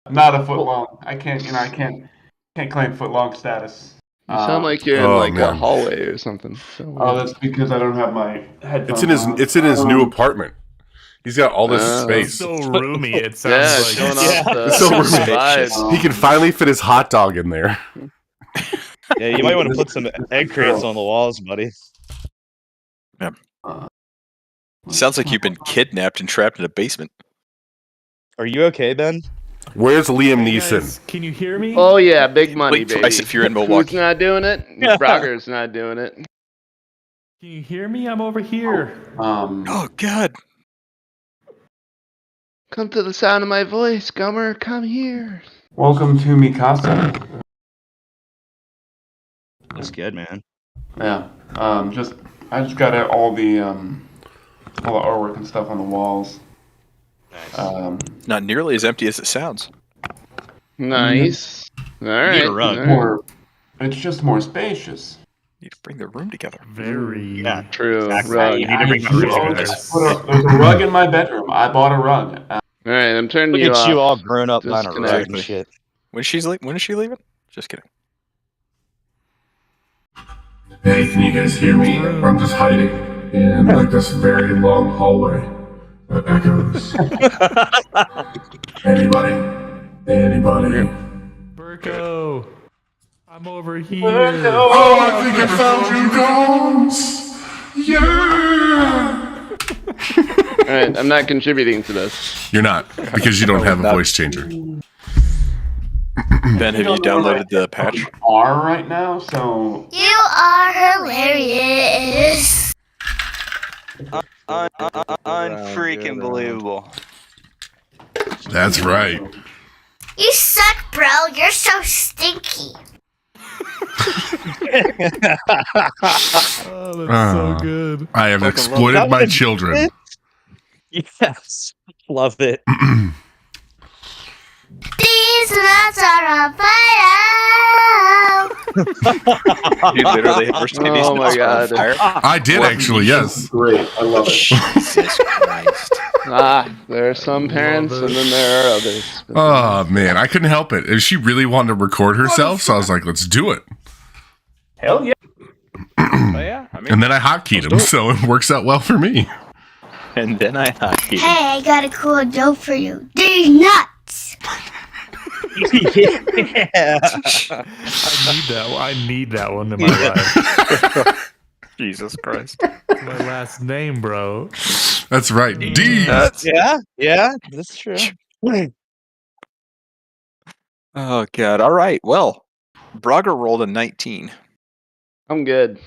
not a foot long. I can't, can't claim foot long status. You sound like you're in like a hallway or something. Oh, that's because I don't have my headphones. It's in his new apartment. He's got all this space. It's so roomy. It sounds like it's so roomy. He can finally fit his hot dog in there. Yeah, you might want to put some egg crates on the walls, buddy. Yeah. Sounds like you've been kidnapped and trapped in a basement. Are you okay, Ben? Where's Liam Neeson? Guys, can you hear me? Oh yeah, big money, baby. Price if you're in Milwaukee. Who's not doing it? Brogger's not doing it. Can you hear me? I'm over here. Oh God. Come to the sound of my voice, Gummer. Come here. Welcome to Mikasa. That's good, man. Yeah. I just got all the artwork and stuff on the walls. Nice. Not nearly as empty as it sounds. Nice. All right. Need a rug. All right. It's just more spacious. You need to bring the room together. Very. Yeah. True. Exactly. Rug. You need to bring the room together. There's a rug in my bedroom. I bought a rug. All right, I'm turning Look you at off. you all grown up on a rug Disconnect. and shit. When is she leaving? Just kidding. Hey, can you guys hear me? I'm just hiding in like this very long hallway that echoes. Anybody? Burko. I'm over here. Oh, I think I found you, Gomes. Yeah. All right, I'm not contributing to this. You're not, because you don't have a voice changer. Ben, have you downloaded the patch? Are right now, so You are hilarious. Unfreaking believable. That's right. You suck, bro. You're so stinky. Oh, that's so good. I have Fucking exploited love my that. children. Yes. Love it. These nuts are on fire. You literally have Mercedes Oh my God. fire. I did actually, yes. great. I love it. Jesus Christ. There are some parents, and then there are others. Oh man, I couldn't help it. And she really wanted to record herself, so I was like, let's do it. Hell yeah. Oh, yeah. I mean, And then I hotkeyed him, so it works out well for me. and then I hockeyed. Hey, I got a cool joke for you. These nuts. Yeah. I need that one in my life. Jesus Christ. It's my last name, bro. That's right. D. Yeah, that's true. Oh, God. All right. Well, Brogger rolled a 19. I'm good.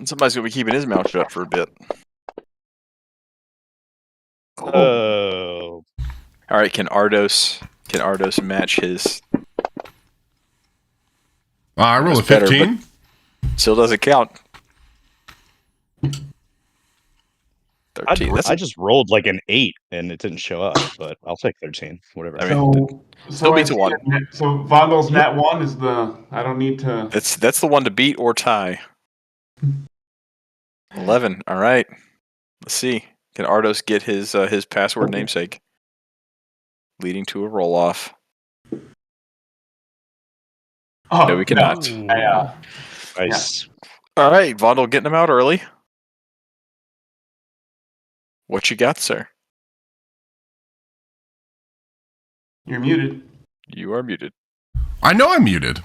Somebody's going to be keeping his mouth shut for a bit. Oh. All right. Can Ardos match his? I rolled a That's better, 15. Still doesn't count. 13. I just rolled like an 8 and it didn't show up, but I'll take 13. Whatever. I mean, still beats a 1. So Vondel's Nat 1 is the. I don't need to. That's the one to beat or tie. 11. All right. Let's see. Can Ardos get his password namesake? Leading to a roll off. Oh, No, we cannot. Yeah. Nice. All right, Vondel getting him out early. What you got, sir? You're muted. You are muted. I know I'm muted.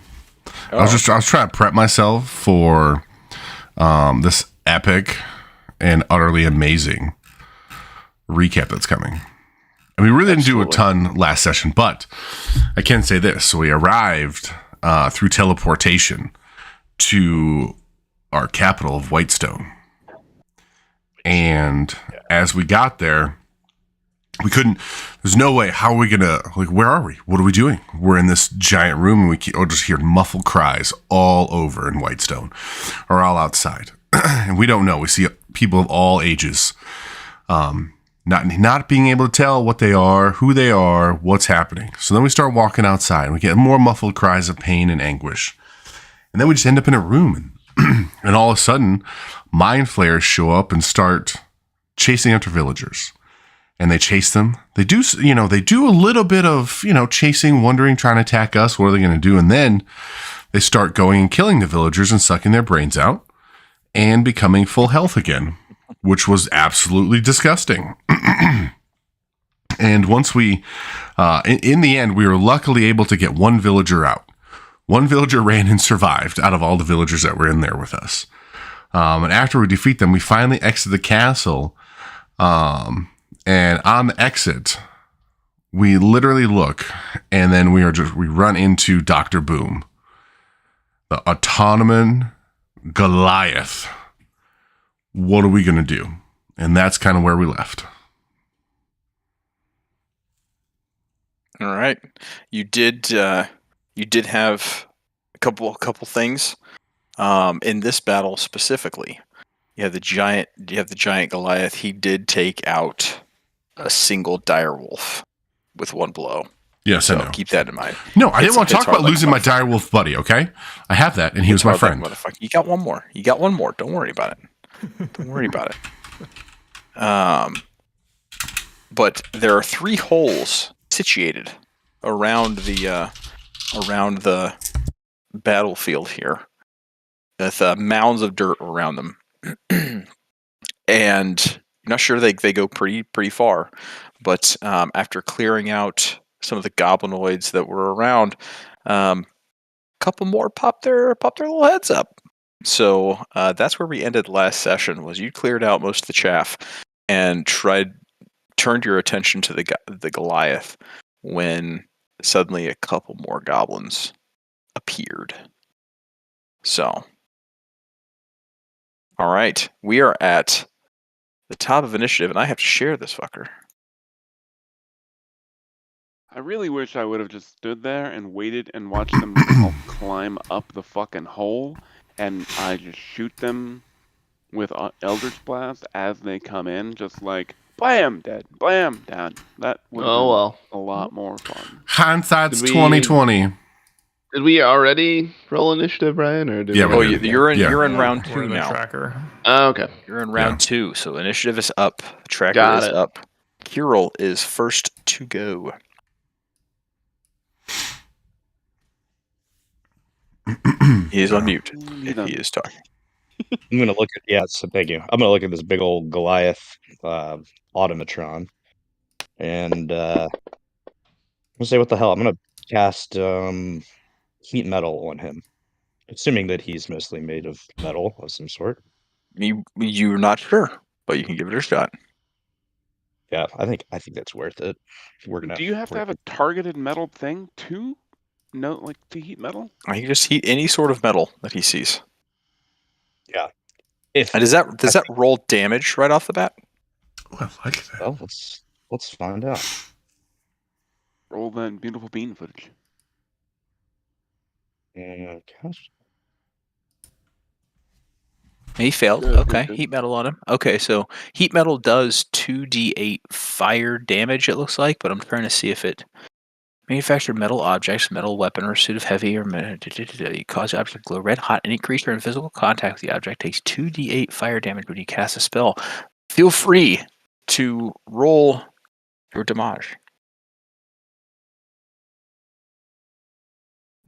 Oh. I was trying to prep myself for this epic and utterly amazing recap that's coming. And we really didn't do a ton last session, but I can say this. So we arrived through teleportation to our capital of Whitestone. And as we got there, we couldn't, there's no way, how are we going to, like, where are we? What are we doing? We're in this giant room and we just hear muffled cries all over in Whitestone or all outside. And we don't know. We see people of all ages, not being able to tell what they are, who they are, what's happening. So then we start walking outside and we get more muffled cries of pain and anguish. And then we just end up in a room and all of a sudden mind flayers show up and start chasing after villagers. and they chase them. They do a little bit of, chasing, wondering, trying to attack us. What are they going to do? And then they start going and killing the villagers and sucking their brains out and becoming full health again, which was absolutely disgusting. And once we, in the end, we were luckily able to get one villager out. One villager ran and survived out of all the villagers that were in there with us. And after we defeat them, we finally exit the castle. And on the exit, we literally look, and then we run into Dr. Boom, the autonomous Goliath. What are we going to do? And that's kind of where we left. All right, you did have a couple things in this battle specifically. You have the giant Goliath. He did take out a single direwolf with one blow. Yes, so I know. Keep that in mind. No, I didn't want to talk about losing my direwolf buddy. Okay, I have that, and he was my friend. You got one more. Don't worry about it. But there are 3 holes situated around the battlefield here, with mounds of dirt around them, and I'm not sure they go pretty far. But after clearing out some of the goblinoids that were around, a couple more popped their little heads up. So that's where we ended last session. Was you cleared out most of the chaff and turned your attention to the Goliath, when suddenly a couple more goblins appeared. So, all right, we are at the top of initiative, and I have to share this fucker. I really wish I would have just stood there and waited and watched them all climb up the fucking hole, and I just shoot them with Eldritch Blast as they come in, just like, blam, dead, blam, down. That would have been a lot more fun. Hindsight's 2020. Did we already roll initiative, Brian? Or did You're in round 2 now. Tracker. Oh, okay. You're in round 2, so initiative is up. The tracker is up. Kirill is first to go. He is on mute if he is talking. I'm gonna look at so thank you. I'm gonna look at this big old Goliath automatron, and I'm gonna say, what the hell? I'm gonna cast heat metal on him, assuming that he's mostly made of metal of some sort. You're not sure, but you can give it a shot. Yeah, I think that's worth it. Do you have to have a targeted metal thing too? No, like to heat metal? I can just heat any sort of metal that he sees. Yeah. And does that roll damage right off the bat? Oh, I like that. Well, let's find out. Roll that beautiful bean footage. And gosh. He failed. Okay, heat metal on him. Okay, so heat metal does 2d8 fire damage, it looks like, but I'm trying to see if it manufactured metal objects, metal weapon, or suit of heavy or you cause the object to glow red hot. Any creature in physical contact with the object takes 2d8 fire damage when you cast a spell. Feel free to roll your damage.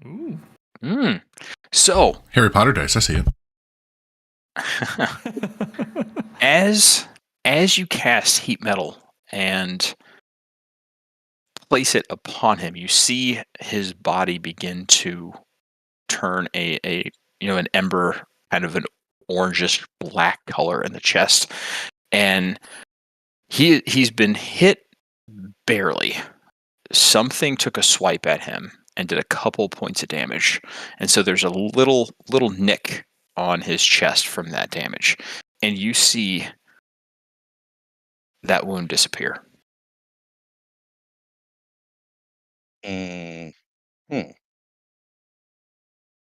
Ooh. So Harry Potter dice, I see it. as you cast heat metal and place it upon him, you see his body begin to turn an ember, kind of an orangish black color in the chest, and he's been hit barely. Something took a swipe at him and did a couple points of damage, and so there's a little nick on his chest from that damage, and you see that wound disappear. Hmm.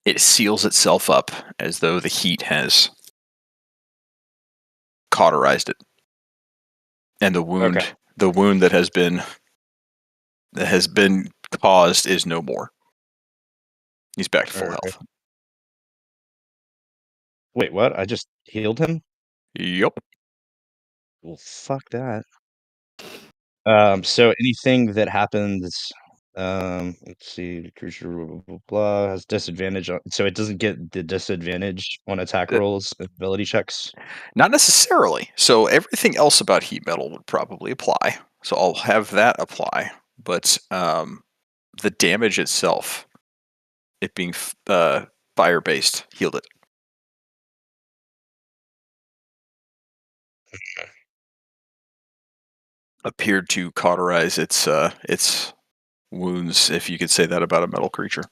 It seals itself up as though the heat has cauterized it, and the wound that has been caused is no more. He's back to full health. Wait, what? I just healed him? Yep. Well, fuck that. So anything that happens, let's see, the creature blah, blah, blah, has disadvantage on, so it doesn't get the disadvantage on attack rolls, ability checks. Not necessarily. So everything else about heat metal would probably apply. So I'll have that apply. But the damage itself, it being fire based, healed it. Appeared to cauterize its wounds, if you could say that about a metal creature.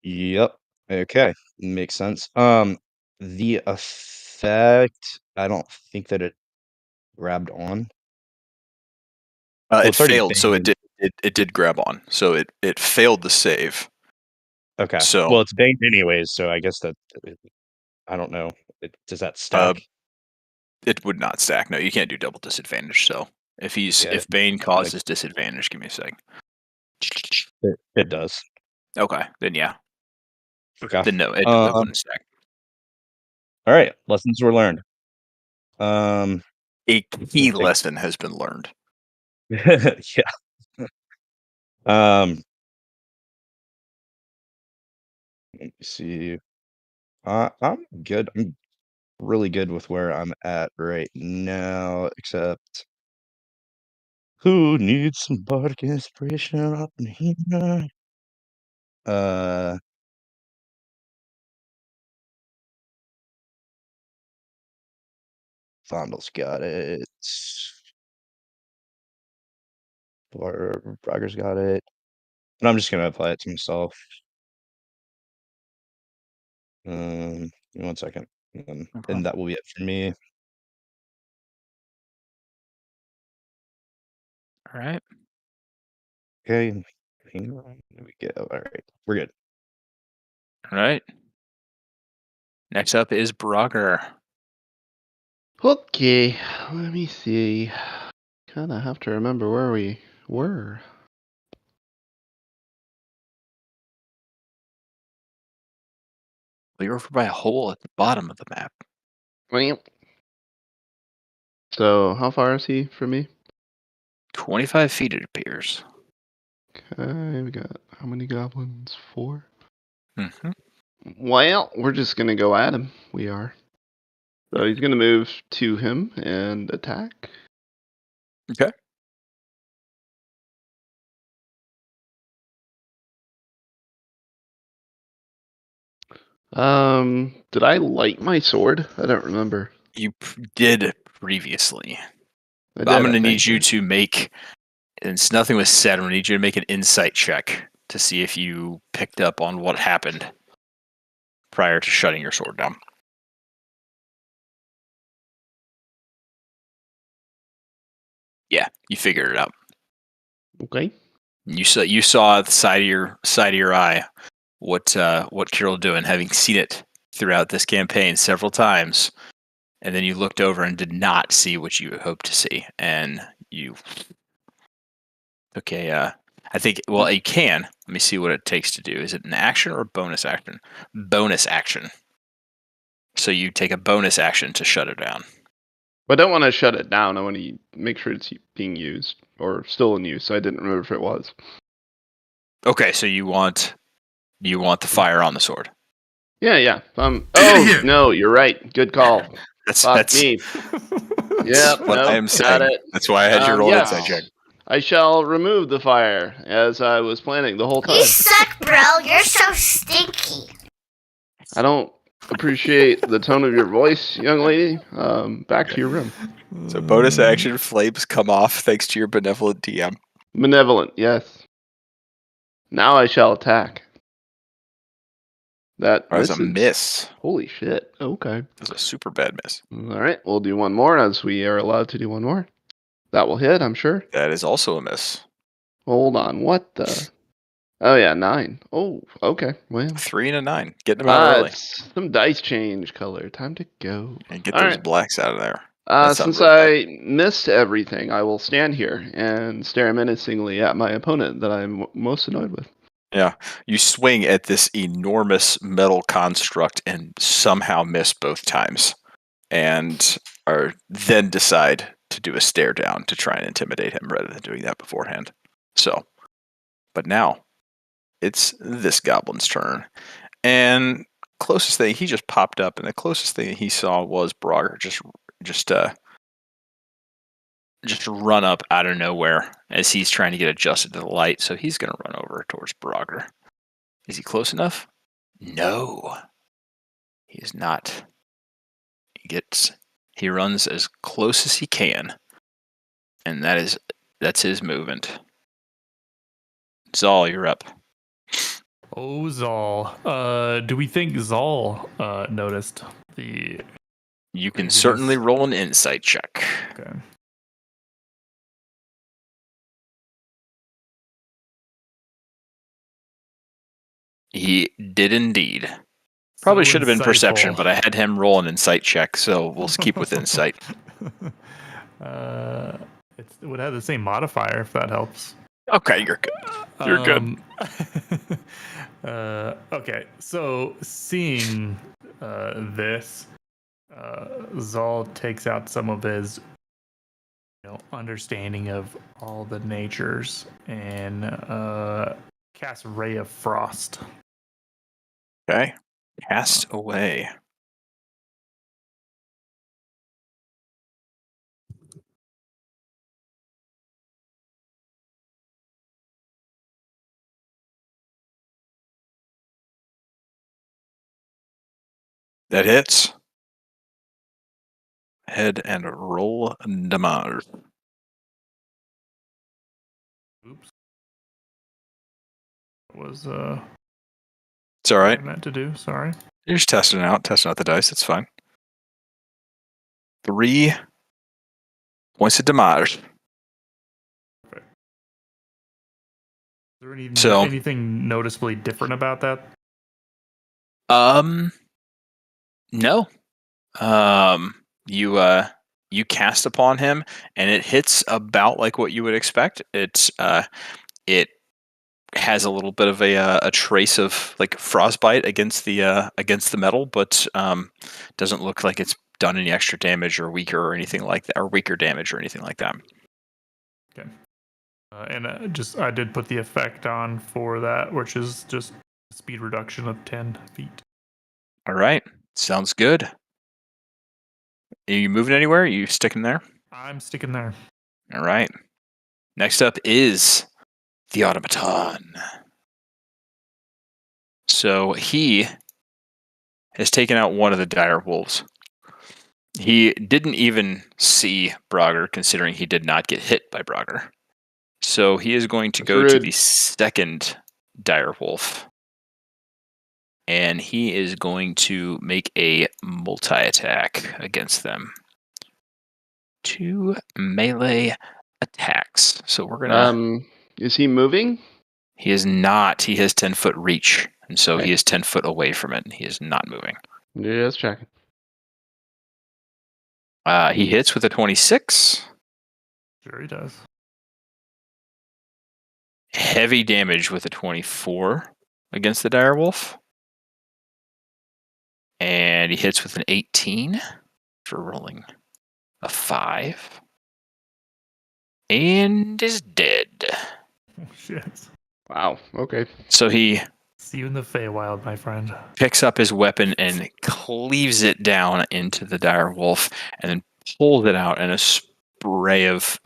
Yep. Okay, makes sense. The effect, I don't think that it grabbed on. It it's already failed, so banged. it did grab on. So it failed the save. Okay. So Well, it's banged anyways, so I guess that I don't know. Does that stack? it would not stack. No, you can't do double disadvantage. So if if Bane causes disadvantage, give me a sec. It does. Okay, then yeah. Okay. Then no, it wouldn't stack. All right, lessons were learned. A key lesson has been learned. Yeah. Let me see. I'm good. I'm really good with where I'm at right now, except who needs some bardic inspiration up in here? Fondle's got it. Brogger's got it. And I'm just gonna apply it to myself. Give me 1 second. And that will be it for me. All right. Okay. There we go. All right. We're good. All right. Next up is Brogger. Okay, let me see. Kind of have to remember where we were. Well, you're over by a hole at the bottom of the map. Well, so how far is he from me? 25 feet, it appears. Okay, we got how many goblins? 4? Mm-hmm. Well, we're just gonna go at him. We are. So he's gonna move to him and attack. Okay. Did I light my sword? I don't remember. You did previously. I But I'm did, going to I need think, you right? to make, and nothing was said, I'm going to need you to make an insight check to see if you picked up on what happened prior to shutting your sword down. Yeah, you figured it out. Okay. You saw at the side of your eye what Kirill doing, having seen it throughout this campaign several times, and then you looked over and did not see what you hoped to see, and you took a. I think. Well, you can. Let me see what it takes to do. Is it an action or a bonus action? Bonus action. So you take a bonus action to shut it down. But I don't want to shut it down. I want to make sure it's being used or still in use. I didn't remember if it was. Okay, so you want the fire on the sword. Yeah. Oh no, you're right. Good call. That's me. Yeah, what I am saying. Got it. That's why I had you roll yes. inside check. I shall remove the fire as I was planning the whole time. You suck, bro. You're so stinky. I don't appreciate the tone of your voice, young lady. Back to your room. So bonus action, flames come off thanks to your benevolent DM. Benevolent, yes. Now I shall attack. That was a misses. miss. Holy shit. Okay. That's a super bad miss. All right, we'll do one more as we are allowed to do one more. That will hit, I'm sure. That is also a miss. Hold on, what the? Oh yeah, 9. Oh, okay. Well, 3 and a 9. Getting them out early. Some dice change color. Time to go. And get All those right. blacks out of there. Since I missed everything, I will stand here and stare menacingly at my opponent that I'm most annoyed with. Yeah, you swing at this enormous metal construct and somehow miss both times, and then decide to do a stare down to try and intimidate him rather than doing that beforehand. So, but now it's this goblin's turn. And closest thing, he just popped up, and the closest thing he saw was Brogger just run up out of nowhere as he's trying to get adjusted to the light. So he's going to run over towards Brogger. Is he close enough? No, he is not. He runs as close as he can, and that's his movement. Zal, you're up. Oh, Zal. Do we think Zal noticed the... You can certainly roll an insight check. Okay. He did indeed. Probably So should have been perception, insightful. but I had him roll an insight check, so we'll keep with insight. It would have the same modifier if that helps. Okay, you're good. You're good. Okay, so seeing this, Zal takes out some of his understanding of all the natures and casts Ray of Frost. Okay. Cast away. That hits. Head and roll damage. Oops. Was It's all right. what I meant to do. Sorry. You're just testing out the dice. It's fine. 3 points of damage. Is there anything noticeably different about that? No. You cast upon him, and it hits about like what you would expect. It has a little bit of a trace of like frostbite against the metal, but doesn't look like it's done any extra damage or weaker or anything like that, or weaker damage or anything like that. Okay. And I did put the effect on for that, which is just a speed reduction of 10 feet. All right, sounds good. Are you moving anywhere? Are you sticking there? I'm sticking there. All right. Next up is the automaton. So he has taken out one of the dire wolves. He didn't even see Brogger, considering he did not get hit by Brogger. So he is going to go to the second dire wolf. And he is going to make a multi-attack against them. 2 melee attacks. So we're gonna. Is he moving? He is not. He has 10-foot reach, and so he is 10 foot away from it. And he is not moving. Yeah, let's check. He hits with a 26. Sure, he does. Heavy damage with a 24 against the direwolf. And he hits with an 18 for rolling a 5. And is dead. Oh, shit. Wow. Okay. So he See you in the Feywild, my friend. picks up his weapon and cleaves it down into the dire wolf, and then pulls it out, and a spray of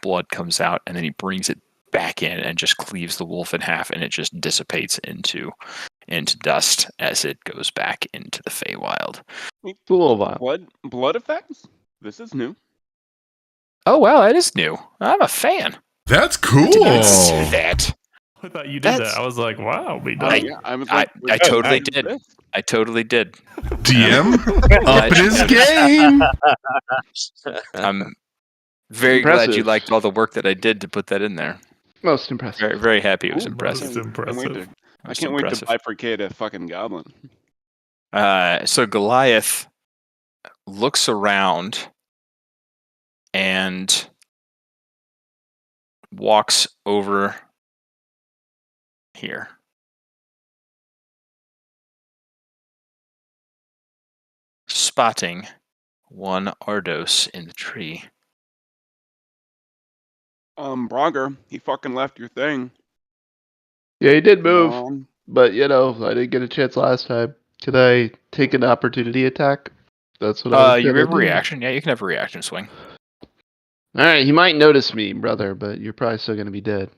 blood comes out, and then he brings it back in and just cleaves the wolf in half, and it just dissipates into dust as it goes back into the Feywild. Cool vial. Blood effects? This is new. Oh wow, that is new. I'm a fan. That's cool. Did not see that. I thought you did that. I was like, wow, we done. I was like, I totally did. I totally did. DM up in his game. I'm very glad you liked all the work that I did to put that in there. Most impressive. Very, very happy. It was Most impressive. impressive. I can't wait to bifurcate a fucking goblin. So Goliath looks around and walks over here. Spotting one Ardos in the tree. Brogger, he fucking left your thing. Yeah, he did move, Um, but I didn't get a chance last time. Could I take an opportunity attack? That's what I was You gonna have a do. reaction. Yeah, you can have a reaction swing. All right, he might notice me, brother, but you're probably still gonna be dead.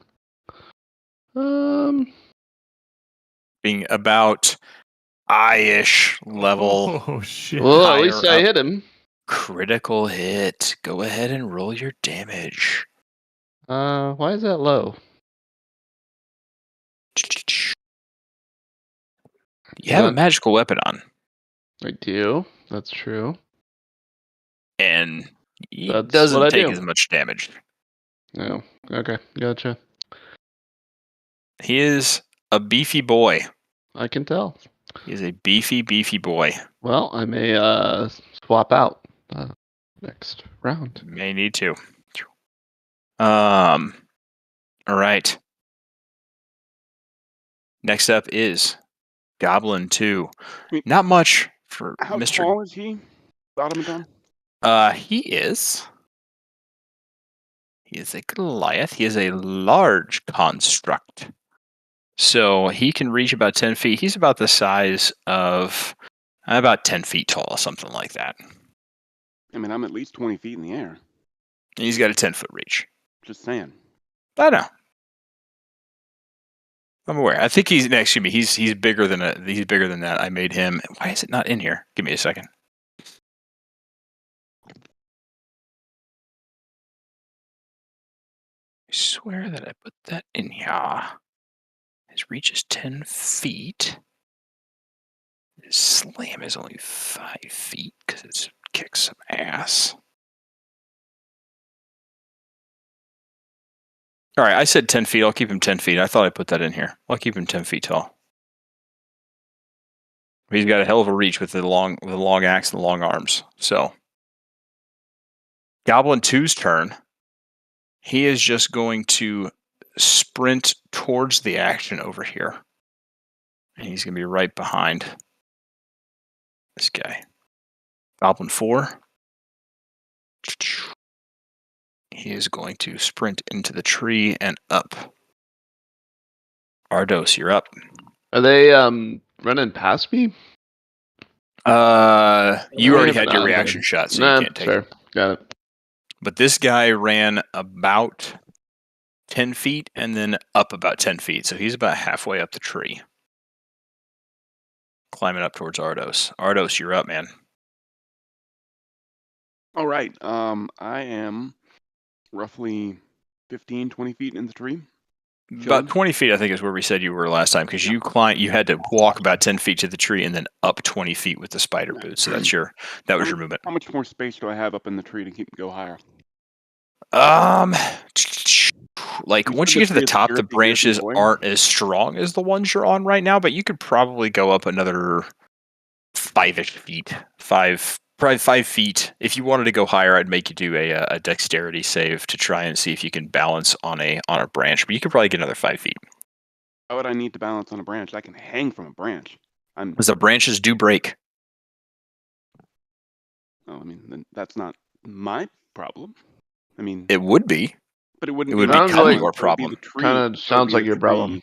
Being about eye-ish level. Oh shit! Well, at higher least I up. hit him. Critical hit. Go ahead and roll your damage. Why is that low? You have a magical weapon on, I do. That's true. and he That's doesn't what I take do. as much damage. No. Okay, gotcha. He is a beefy boy. I can tell. He is a beefy boy. Well, I may swap out next round. May need to. All right. Next up is Goblin 2. Wait. Not much for how Mr. tall is he? Automaton? He is a Goliath. He is a large construct. So he can reach about 10 feet. He's about the size of about 10 feet tall, something like that. I mean, I'm at least 20 feet in the air. And he's got a 10-foot reach. Just saying. I know. I'm aware. I think he's bigger than that. I made him. Why is it not in here? Give me a second. I swear that I put that in here. His reach is 10 feet. His slam is only 5 feet because it kicks some ass. All right, I said 10 feet. I'll keep him 10 feet. I thought I put that in here. I'll keep him 10 feet tall. He's got a hell of a reach with the long axe and the long arms. So, Goblin 2's turn. He is just going to sprint towards the action over here. And he's going to be right behind this guy. Goblin 4. He is going to sprint into the tree and up. Ardos, you're up. Are they running past me? You already had your Okay. reaction shot, so Nah, you can't take fair. it. Got it. But this guy ran about 10 feet and then up about 10 feet. So he's about halfway up the tree. Climbing up towards Ardos. Ardos, you're up, man. All right. I am roughly 15, 20 feet in the tree. About 20 feet, I think, is where we said you were last time, because you had to walk about 10 feet to the tree and then up 20 feet with the spider boots. So that was your movement. How much more space do I have up in the tree to go higher? Like once you get to the top, the branches aren't as strong as the ones you're on right now, but you could probably go up another 5-ish feet. Probably 5 feet. If you wanted to go higher, I'd make you do a dexterity save to try and see if you can balance on a branch. But you could probably get another 5 feet. Why would I need to balance on a branch? I can hang from a branch. Because the branches do break. Oh, I mean, then that's not my problem. I mean, it would be, but it wouldn't. It would become your problem. Kind of sounds like your problem.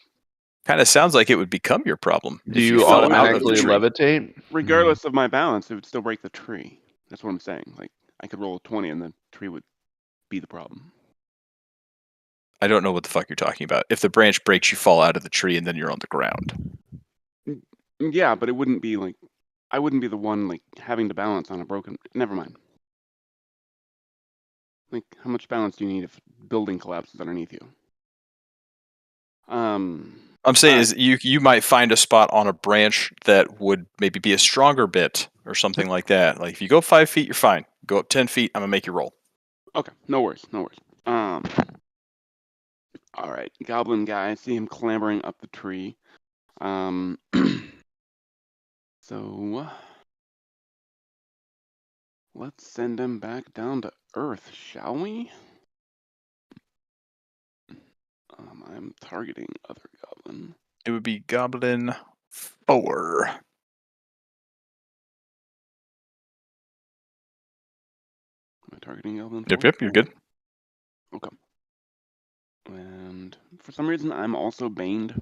Kind of sounds like it would become your problem. Do you automatically levitate? Regardless of my balance, it would still break the tree. That's what I'm saying. Like, I could roll a 20 and the tree would be the problem. I don't know what the fuck you're talking about. If the branch breaks, you fall out of the tree and then you're on the ground. Yeah, but it wouldn't be like, I wouldn't be the one like having to balance on a broken. Never mind. Like, how much balance do you need if building collapses underneath you? I'm saying is you might find a spot on a branch that would maybe be a stronger bit or something like that. Like if you go 5 feet, you're fine. Go up 10 feet, I'm gonna make you roll. Okay, no worries. All right, Goblin guy. I see him clambering up the tree. So let's send him back down to Earth, shall we? I'm targeting other goblin. It would be Goblin 4. Am I targeting Goblin 4? Yep, you're good. Okay. And for some reason, I'm also baned.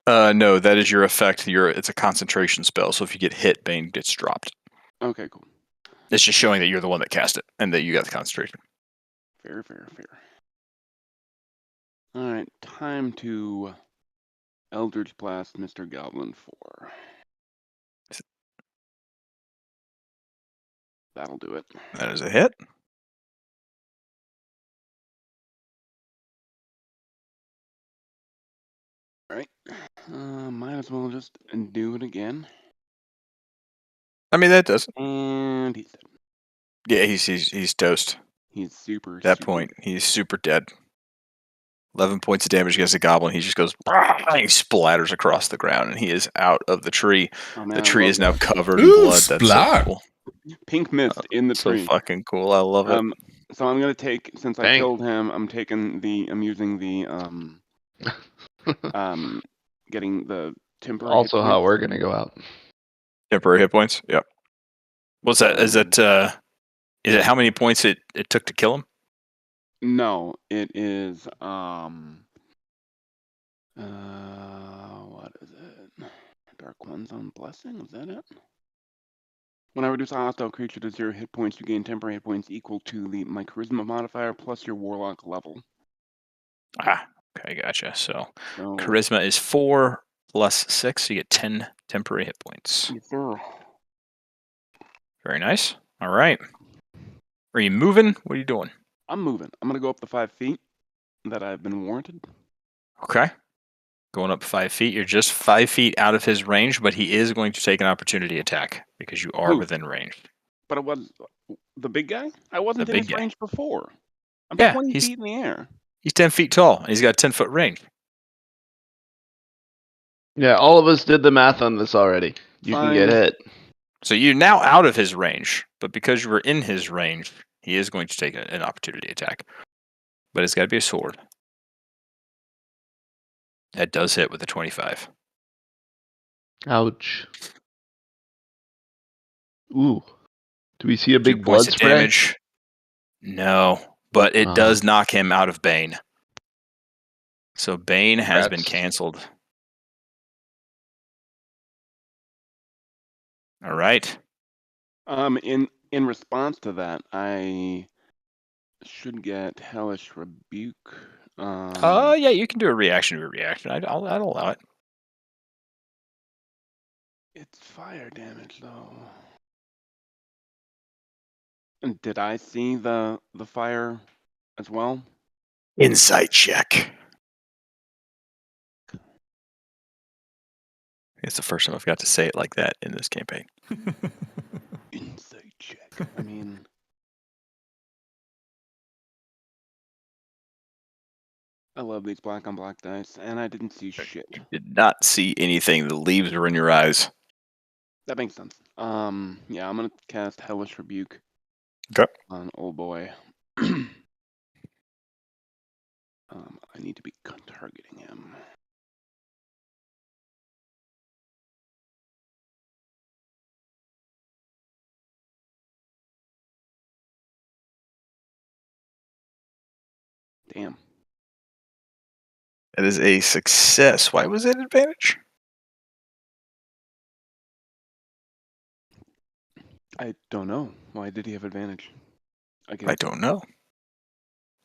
No, that is your effect. It's a concentration spell, so if you get hit, Bane gets dropped. Okay, cool. It's just showing that you're the one that cast it and that you got the concentration. Fair. All right, time to Eldritch Blast Mr. Goblin 4. That'll do it. That is a hit. All right. Might as well just do it again. I mean, that does. And he's dead. Yeah, he's toast. He's super. At that super point, he's super dead. 11 points of damage against the goblin. He just goes, he splatters across the ground, and he is out of the tree. Oh, man, The I tree love is now that. covered in Ooh, blood. That's splat. so cool. Pink mist in the So tree. fucking cool. I love it. So I'm gonna take, since I Dang. killed him, I'm using the getting the temporary. Also, hit how points. we're gonna go out. Temporary hit points. Yep. What's that? Is it how many points it took to kill him? No, it is what is it? Dark One's on Blessing, is that it? When I reduce a hostile creature to 0 hit points, you gain temporary hit points equal to my charisma modifier plus your warlock level. Okay, gotcha. So So, charisma is 4 plus 6, so you get 10 temporary hit points. yes, sir. Very nice. All right. Are you moving? What are you doing? I'm moving. I'm gonna go up the 5 feet that I've been warranted. Okay. Going up 5 feet. You're just 5 feet out of his range, but he is going to take an opportunity attack because you are Who? within range. But it was the big guy? I wasn't The in big his guy. range before. I'm Yeah, 20 he's- feet in the air. He's 10 feet tall, and he's got a 10-foot range. Yeah, all of us did the math on this already. You can get Fine. hit. So you're now out of his range, but because you were in his range, he is going to take an opportunity attack. But it's got to be a sword. That does hit with a 25. Ouch. Ooh. Do we see a 2 big blood points of spray? damage. No, but it does knock him out of Bane. So Bane has been Congrats. canceled. All right. In response to that, I should get Hellish Rebuke. Yeah, you can do a reaction to a reaction. I'd allow it. It's fire damage though. And did I see the fire as well? Insight check. It's the first time I've got to say it like that in this campaign. Insight check. I mean, I love these black on black dice, and I didn't see shit. You did not see anything. The leaves were in your eyes. That makes sense. Yeah, I'm gonna cast Hellish Rebuke. Okay. On old boy. I need to be targeting him. Damn. That is a success. Why was it advantage? I don't know. Why did he have advantage? I don't know.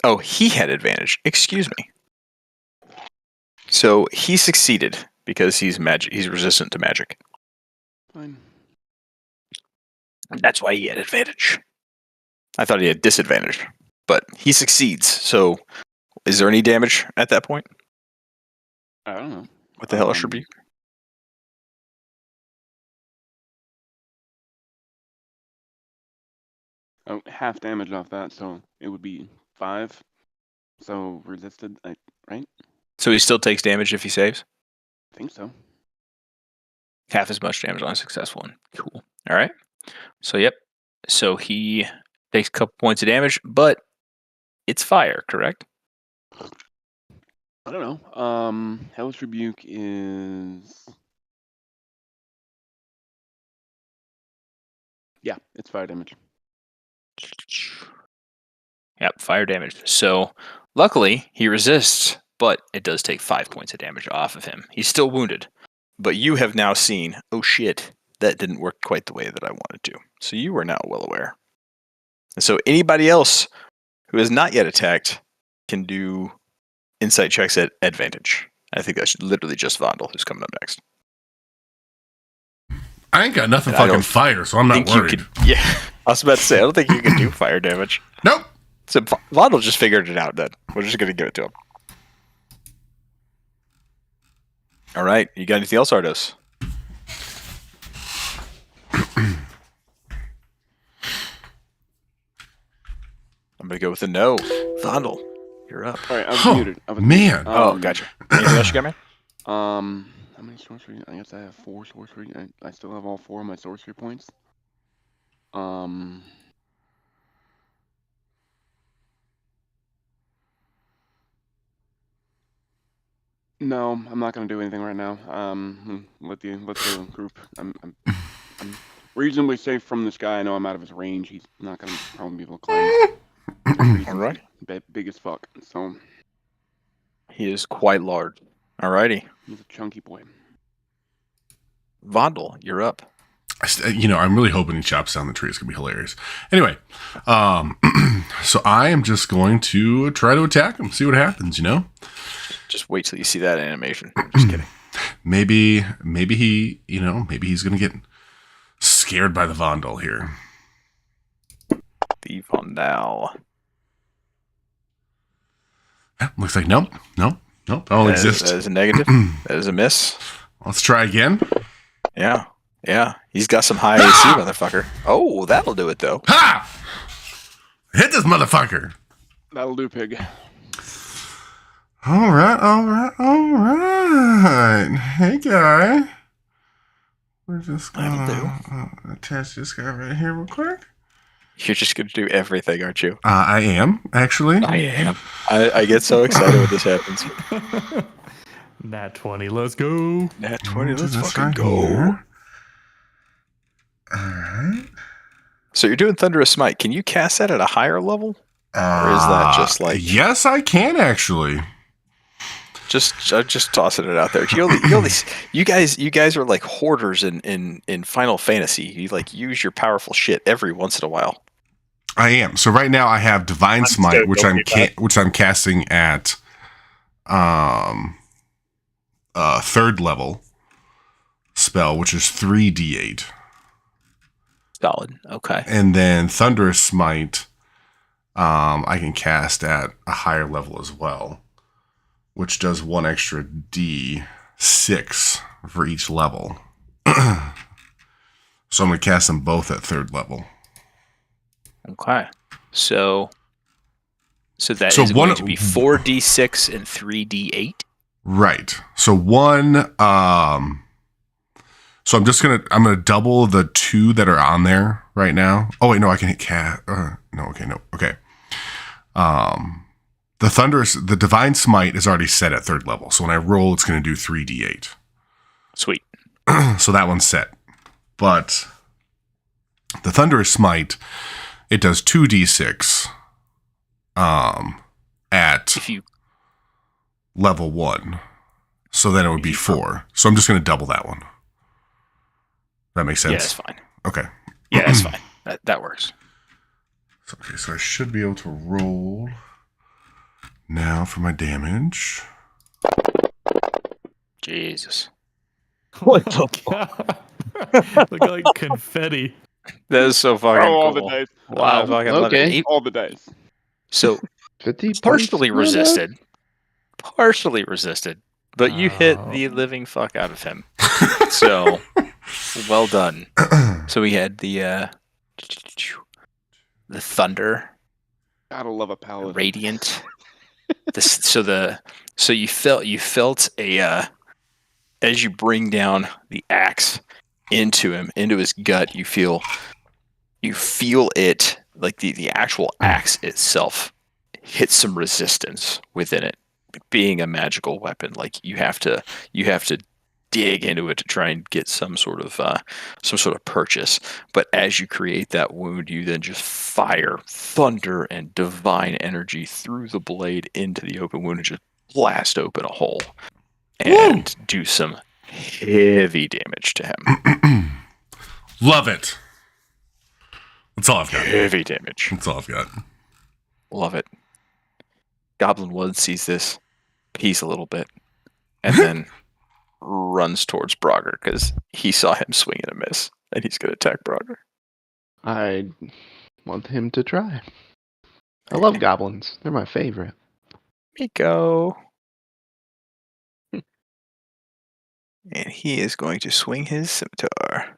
Oh, he had advantage. Excuse me. So he succeeded because he's magic. He's resistant to magic. Fine. That's why he had advantage. I thought he had disadvantage, but he succeeds. So, is there any damage at that point? I don't know. What the hell should be? Oh, half damage off that, so it would be 5. So resisted, right? So he still takes damage if he saves? I think so. Half as much damage on a successful one. Cool. All right. So, yep. So he takes a couple points of damage, but it's fire, correct? I don't know. Hellish Rebuke is... Yeah, it's fire damage. Yep, fire damage. So luckily he resists, but it does take 5 points of damage off of him. He's still wounded, but you have now seen, oh shit, that didn't work quite the way that I wanted to. So you are now well aware. And so anybody else who has not yet attacked can do insight checks at advantage. I think that's literally just Vondel who's coming up next. I ain't got nothing And I fucking don't fire, so I'm not think you worried. could, yeah, I was about to say, I don't think you can do fire damage. Nope. So Vondel just figured it out then. We're just going to give it to him. All right. You got anything else, Ardos? I'm going to go with a no. Vondel, you're up. All right, I was Oh, muted. I was man. Oh, gotcha. Anything else you got, man? How many sorcery? I guess I have 4 sorcery. I still have all 4 of my sorcery points. No, I'm not gonna do anything right now. Let the group. I'm reasonably safe from this guy. I know I'm out of his range. He's not gonna probably be able to climb. All right. Big as fuck. So He is quite large. Alrighty. he's a chunky boy. Vondel, you're up. I'm really hoping he chops down the tree. It's gonna be hilarious. Anyway, so I am just going to try to attack him. See what happens. Just wait till you see that animation. Just kidding. Maybe he, maybe he's gonna get scared by the Vondel here. The Vondel. Looks like nope. I don't exist. That is a negative. That is a miss. Let's try again. Yeah. He's got some high AC, motherfucker. Oh, that'll do it, though. Ha! Hit this motherfucker. That'll do, pig. All right. Hey, guy. We're just gonna attach this guy right here real quick. You're just going to do everything, aren't you? I am, actually. I am. I get so excited when this happens. Nat 20, let's go. Nat 20, let's This fucking right go. here. All right. So you're doing Thunderous Smite. Can you cast that at a higher level? Or is that just like... Yes, I can, actually. Just tossing it out there. You guys are like hoarders in Final Fantasy. You like use your powerful shit every once in a while. I am. So right now I have Divine Smite, which I'm casting at third level spell, which is 3d8. Solid. Okay. And then Thunderous Smite, I can cast at a higher level as well, which does 1 extra d6 for each level. So I'm going to cast them both at third level. Okay. So that is going to be 4d6 and 3d8. Right. So so I'm gonna double the 2 that are on there right now. Oh wait, no, I can hit okay. The Divine Smite is already set at third level. So when I roll, it's gonna do 3d8. Sweet. So that one's set. But the Thunderous Smite, it does 2d6 at level 1. So then it would be 4. So I'm just going to double that one. That makes sense? Yeah, that's fine. Okay. Yeah, that's fine. That works. So I should be able to roll now for my damage. Jesus. What the fuck? Look like confetti. That is so fucking cool. All the dice. Wow. Fucking love it. Okay. All the dice. So 50 partially points? resisted, but you hit the living fuck out of him. So well done. So we had the thunder, Gotta love a paladin. radiant. So you felt a as you bring down the axe into his gut, you feel it, like the actual axe itself hits some resistance within it. Being a magical weapon, like you have to dig into it to try and get some sort of purchase. But as you create that wound, you then just fire thunder and divine energy through the blade into the open wound and just blast open a hole and do some heavy damage to him. Love it. That's all I've got. Heavy damage. That's all I've got. Love it. Goblin 1 sees this piece a little bit and then runs towards Brogger because he saw him swing and a miss, and he's going to attack Brogger. I want him to try. I love goblins. They're my favorite. Miko. And he is going to swing his scimitar.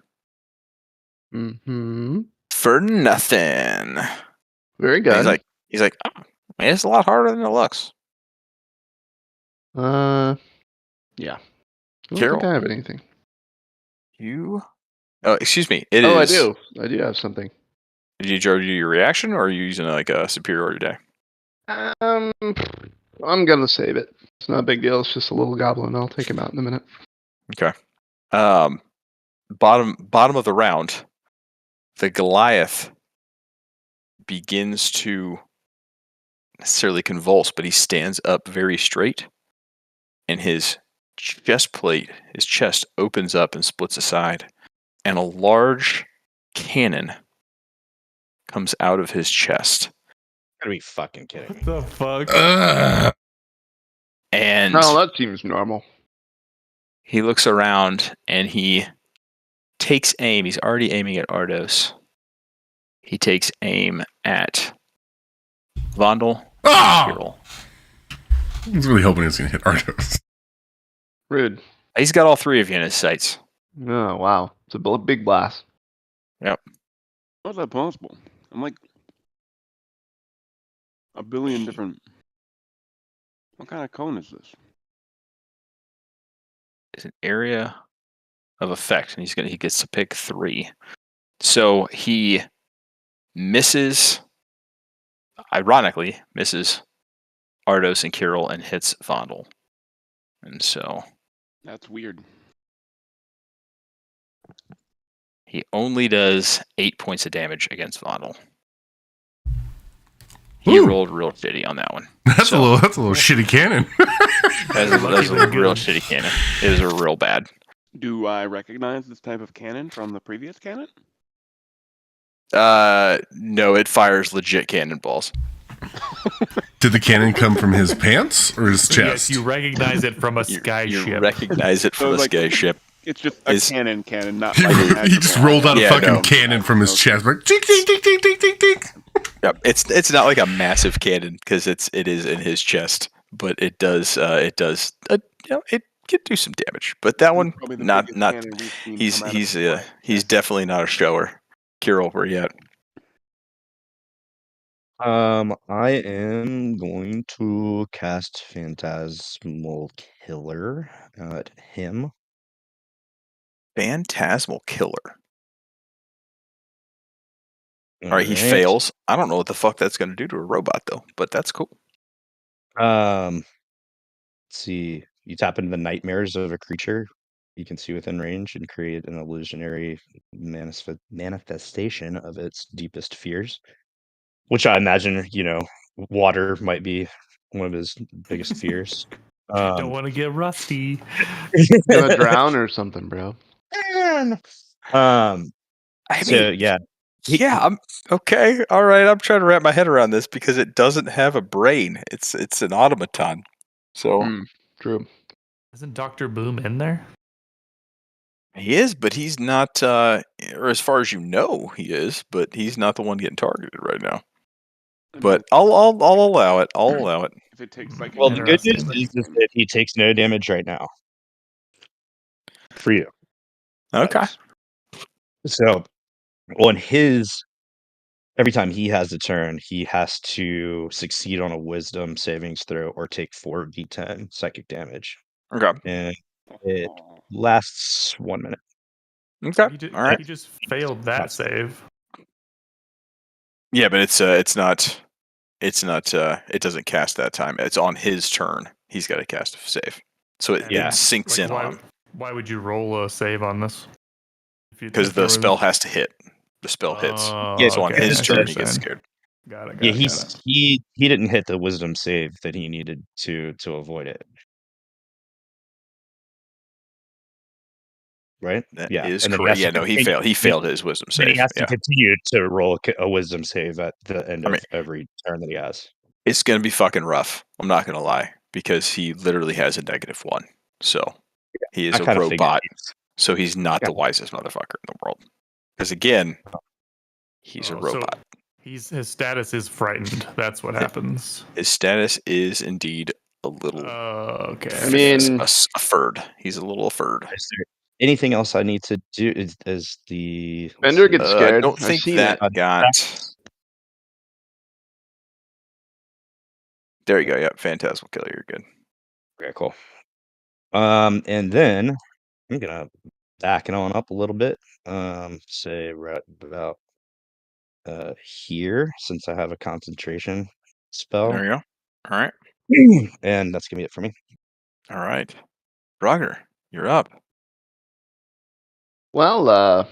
Mm-hmm. For nothing. Very good. He's like, oh, man, it's a lot harder than it looks. Yeah. I don't Carol. think I have anything. Oh, excuse me. It I is. do. I do have something. Did you do your reaction, or are you using like a superiority die? I'm gonna save it. It's not a big deal. It's just a little goblin. I'll take him out in a minute. Okay. Bottom of the round, the Goliath begins to necessarily convulse, but he stands up very straight, and his chest opens up and splits aside, and a large cannon comes out of his chest. Gotta be fucking kidding me. What the fuck? And No, that seems normal. he looks around and he takes aim. He's already aiming at Ardos. He takes aim at Vondel. I was really hoping he was going to hit Ardos. Rude. He's got all three of you in his sights. Oh, wow. It's a big blast. Yep. How's that possible? I'm like a billion different. What kind of cone is this? It's an area of effect, and he gets to pick 3. So he misses, ironically, misses Ardos and Kirill and hits Vondel. And so That's weird. he only does 8 points of damage against Vondel. He Ooh. rolled real shitty on that one. That's a little shitty cannon. That's a real shitty cannon. It was a real bad. Do I recognize this type of cannon from the previous cannon? No, it fires legit cannonballs. Did the cannon come from his pants or his chest? Yes, you recognize it from a sky You ship. recognize it from a sky ship. It's just a cannon, not like a He just magical rolled out a cannon. fucking cannon from his chest. Like, tick, tick, tick, tick, tick, tick, tick. Yep, it's not like a massive cannon because it is in his chest, but it can do some damage. But that one, Probably the not biggest cannon we've seen he's come out of he's the he's definitely not a shower. Kirill, where you at? I am going to cast Phantasmal Killer at him. Phantasmal Killer. All right, he Alright. fails. I don't know what the fuck that's going to do to a robot though, but that's cool. Let's see. You tap into the nightmares of a creature you can see within range and create an illusionary manifestation of its deepest fears. Which I imagine, water might be one of his biggest fears. Don't want to get rusty. Gonna drown or something, bro. I So mean, yeah, yeah, I'm okay. All right, I'm trying to wrap my head around this because it doesn't have a brain. It's an automaton. So True. Isn't Dr. Boom in there? he is, but he's not. Or as far as you know, he is, but he's not the one getting targeted right now. But I'll allow it. I'll allow it. If it takes psychic well, the good news Interesting. is that he takes no damage right now. For you. Okay. So, every time he has a turn, he has to succeed on a wisdom savings throw or take 4d10 psychic damage. Okay. And it lasts 1 minute. Okay. He All right. just failed that save. Yeah, but it's not. It doesn't cast that time. It's on his turn. He's got to cast a save, so it Yeah. sinks in on him. Why would you roll a save on this? Because the spell has to hit. The spell hits. Oh, So on okay, I his see what turn, you're he gets saying. scared. Got it. Yeah, he didn't hit the wisdom save that he needed to avoid it. Right? That Yeah. is And then correct. he has to He continue- failed. He failed his wisdom Then he save. has to Yeah. continue to roll a wisdom save at the end I of mean- every turn that he has. It's going to be fucking rough. I'm not going to lie. Because he literally has a -1. So he is I a kinda figured robot. he's- So he's not the Yeah. wisest motherfucker in the world. Because again, he's a Oh, so robot. his status is frightened. That's what happens. His status is indeed a little Okay. I mean, a furred. He's a little furred. Is there anything else I need to do? Is the Bender gets I scared. don't I've think seen that it. got. There you go. Yep, Phantasmal Killer. You're good. Okay, cool. And then I'm gonna back it on up a little bit. Say right about here, since I have a concentration spell. There you go. All right. And that's gonna be it for me. All right. Brogger, you're up. Well,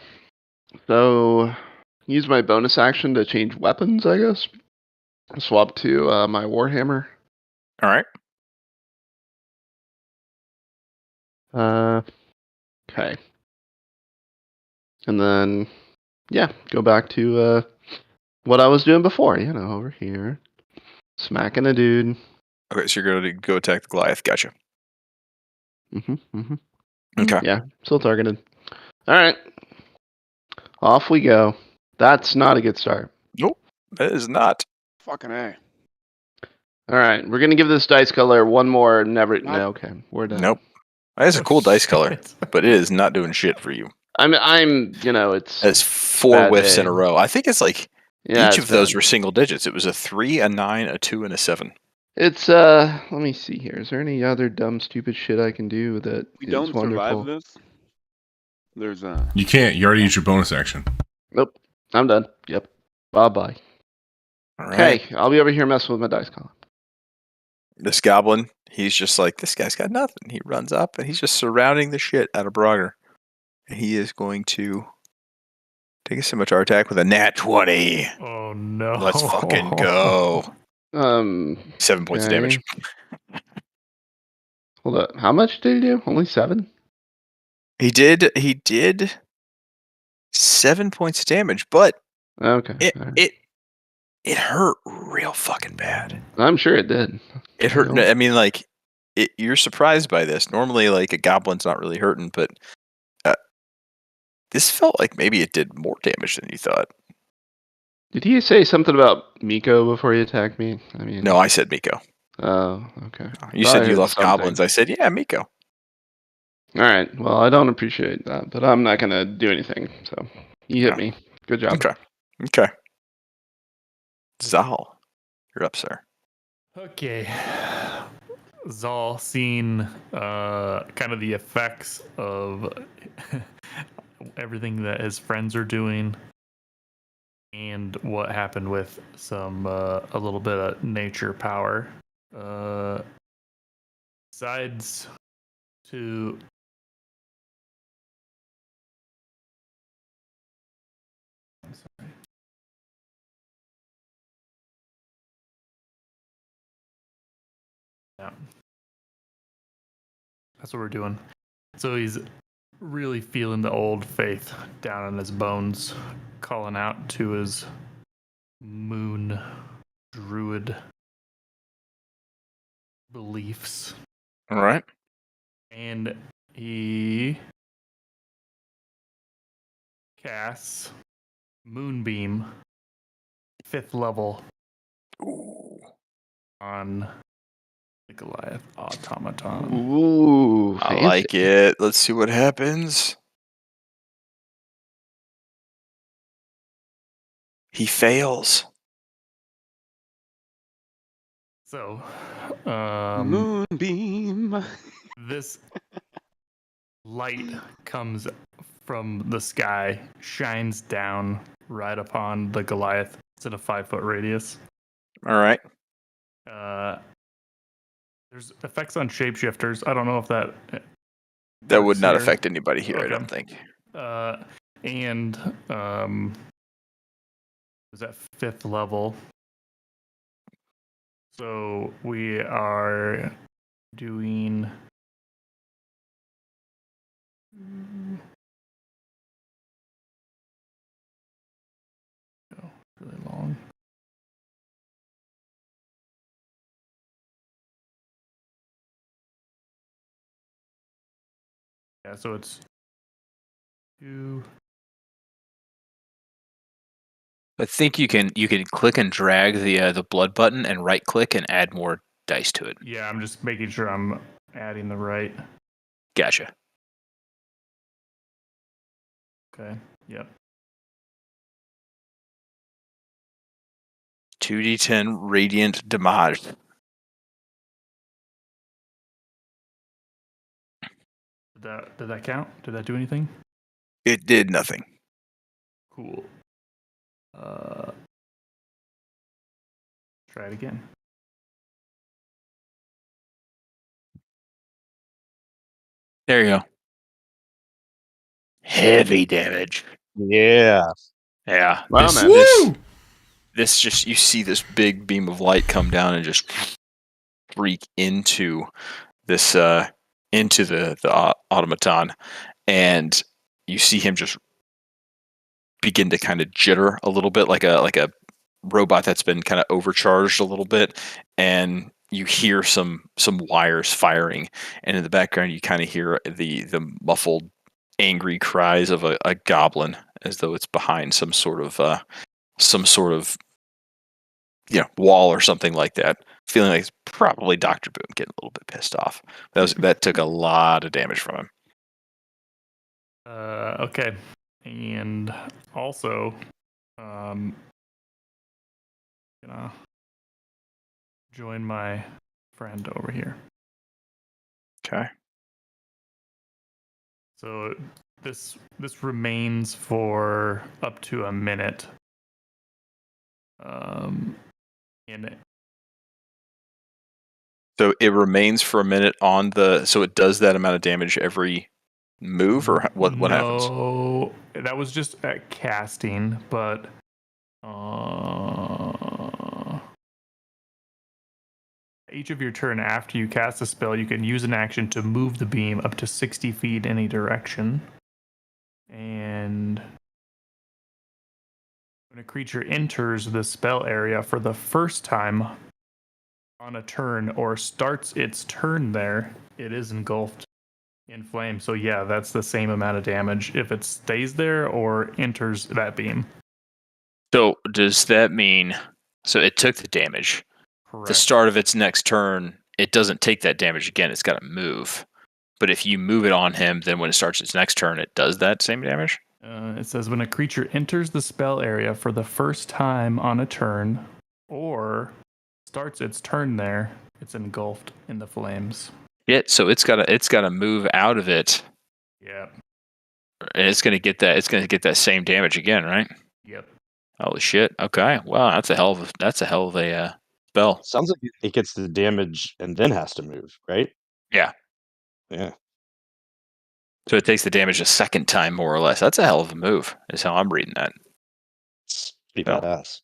so use my bonus action to change weapons, I guess. Swap to my Warhammer. All right. Okay. And then, yeah, go back to what I was doing before, over here. Smacking a dude. Okay, so you're going to go attack the Goliath. Gotcha. Okay. Yeah, still targeted. All right. Off we go. That's not a good start. Nope. That is not. Fucking A. All right, we're gonna give this dice color one more. Never. Not- No, okay, we're done. Nope. That is a cool dice color, but it is not doing shit for you. I'm. It's. That's 4 Bad whiffs in day. a row. I think it's like Yeah, each it's of those bad. were single digits. It was a 3, a 9, a 2, and a 7. It's. Let me see here. Is there any other dumb, stupid shit I can do that We is don't wonderful? survive this. There's a. You can't. You already used your bonus action. Nope. I'm done. Yep. Bye bye. All right. Okay, I'll be over here messing with my dice column. This goblin, he's just like, this guy's got nothing. He runs up and he's just surrounding the shit out of Brogger. And he is going to take a scimitar attack with a nat 20. Oh no. Let's fucking go. 7 points of okay. damage. Hold up. How much did he do? Only 7? He did 7 points of damage, but Okay. it all right. it hurt real fucking bad. I'm sure it did. It hurt. Well. I mean, like, you're surprised by this. Normally, like, a goblin's not really hurting, but this felt like maybe it did more damage than you thought. Did he say something about Miko before he attacked me? I mean. No, I said Miko. Oh, okay. You Thought I said you heard love something. goblins. I said, yeah, Miko. All right. Well, I don't appreciate that, but I'm not gonna do anything. So you hit Yeah. me. Good job. Okay. Zal, you're up, sir. Okay. Zal seen kind of the effects of everything that his friends are doing and what happened with some a little bit of nature power. Decides to I'm sorry. Yeah. That's what we're doing. So he's really feeling the old faith down in his bones, calling out to his moon druid beliefs. All right. And he casts Moonbeam 5th level Ooh. on the Goliath automaton. Ooh, I fancy. like it. Let's see what happens. He fails. So, Moonbeam. this light comes from the sky, shines down right upon the Goliath. It's in a 5-foot radius. All right. There's effects on shapeshifters. I don't know if that That would works not here. affect anybody here, I Okay. don't think. And is at 5th level. So we are doing. Oh, really long. Yeah, so it's 2. I think you can click and drag the blood button and right click and add more dice to it. Yeah, I'm just making sure I'm adding the right. Gotcha. Okay. Yep. 2d10 radiant damage. Did that count? Did that do anything? It did nothing. Cool. Try it again. There you go. Heavy damage. Yeah. Yeah. Wow, this, man. this, this just, you see this big beam of light come down and just freak into this into the automaton, and you see him just begin to kind of jitter a little bit, like a robot that's been kind of overcharged a little bit, and you hear some wires firing, and in the background you kind of hear the muffled angry cries of a goblin, as though it's behind some sort of wall or something like that, feeling like it's probably Dr. Boom getting a little bit pissed off. That took a lot of damage from him. Okay. And also, gonna join my friend over here. Okay. So this remains for up to a minute. And So it remains for a minute on the. So it does that amount of damage every move, or what happens? No, that was just at casting, but each of your turn after you cast a spell, you can use an action to move the beam up to 60 feet in any direction. And when a creature enters the spell area for the first time on a turn or starts its turn there, it is engulfed in flame. So yeah, that's the same amount of damage if it stays there or enters that beam. So does that mean? So it took the damage. Correct. The start of its next turn, it doesn't take that damage again. It's got to move. But if you move it on him, then when it starts its next turn, it does that same damage? It says when a creature enters the spell area for the first time on a turn or starts its turn there, it's engulfed in the flames. Yeah, so it's gotta move out of it, Yeah. and it's gonna get that same damage again, right? Yep. Holy shit! Okay, wow, that's a hell of a spell. Sounds like it gets the damage and then has to move, right? Yeah. Yeah. So it takes the damage a second time, more or less. That's a hell of a move, is how I'm reading that. It's pretty Oh. badass.